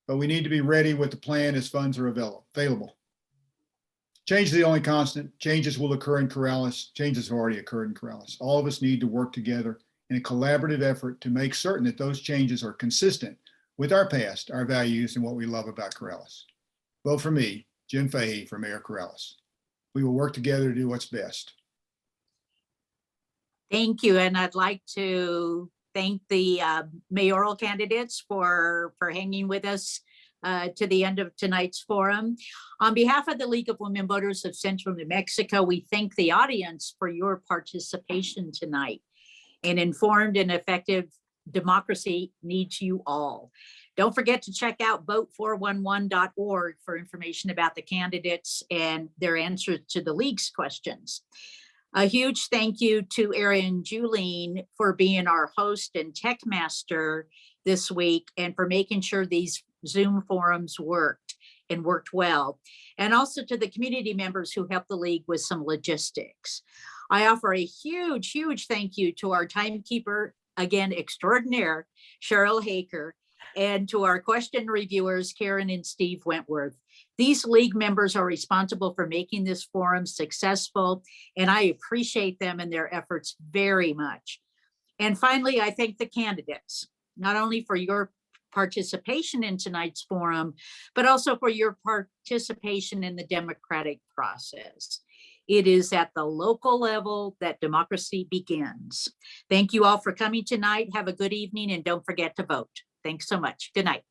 but we need to be ready with the plan as funds are available. Change is the only constant. Changes will occur in Corrales. Changes have already occurred in Corrales. All of us need to work together in a collaborative effort to make certain that those changes are consistent with our past, our values, and what we love about Corrales. Vote for me, Jim Fahey, for Mayor Corrales. We will work together to do what's best. Thank you. And I'd like to thank the mayoral candidates for hanging with us to the end of tonight's forum. On behalf of the League of Women Voters of Central New Mexico, we thank the audience for your participation tonight. An informed and effective democracy needs you all. Don't forget to check out vote411.org for information about the candidates and their answers to the League's questions. A huge thank you to Erin Julene for being our host and tech master this week and for making sure these Zoom forums worked and worked well. And also to the community members who helped the League with some logistics. I offer a huge, huge thank you to our timekeeper, again, extraordinaire, Cheryl Haker, and to our question reviewers, Karen and Steve Wentworth. These League members are responsible for making this forum successful, and I appreciate them and their efforts very much. And finally, I thank the candidates, not only for your participation in tonight's forum, but also for your participation in the democratic process. It is at the local level that democracy begins. Thank you all for coming tonight. Have a good evening and don't forget to vote. Thanks so much. Good night.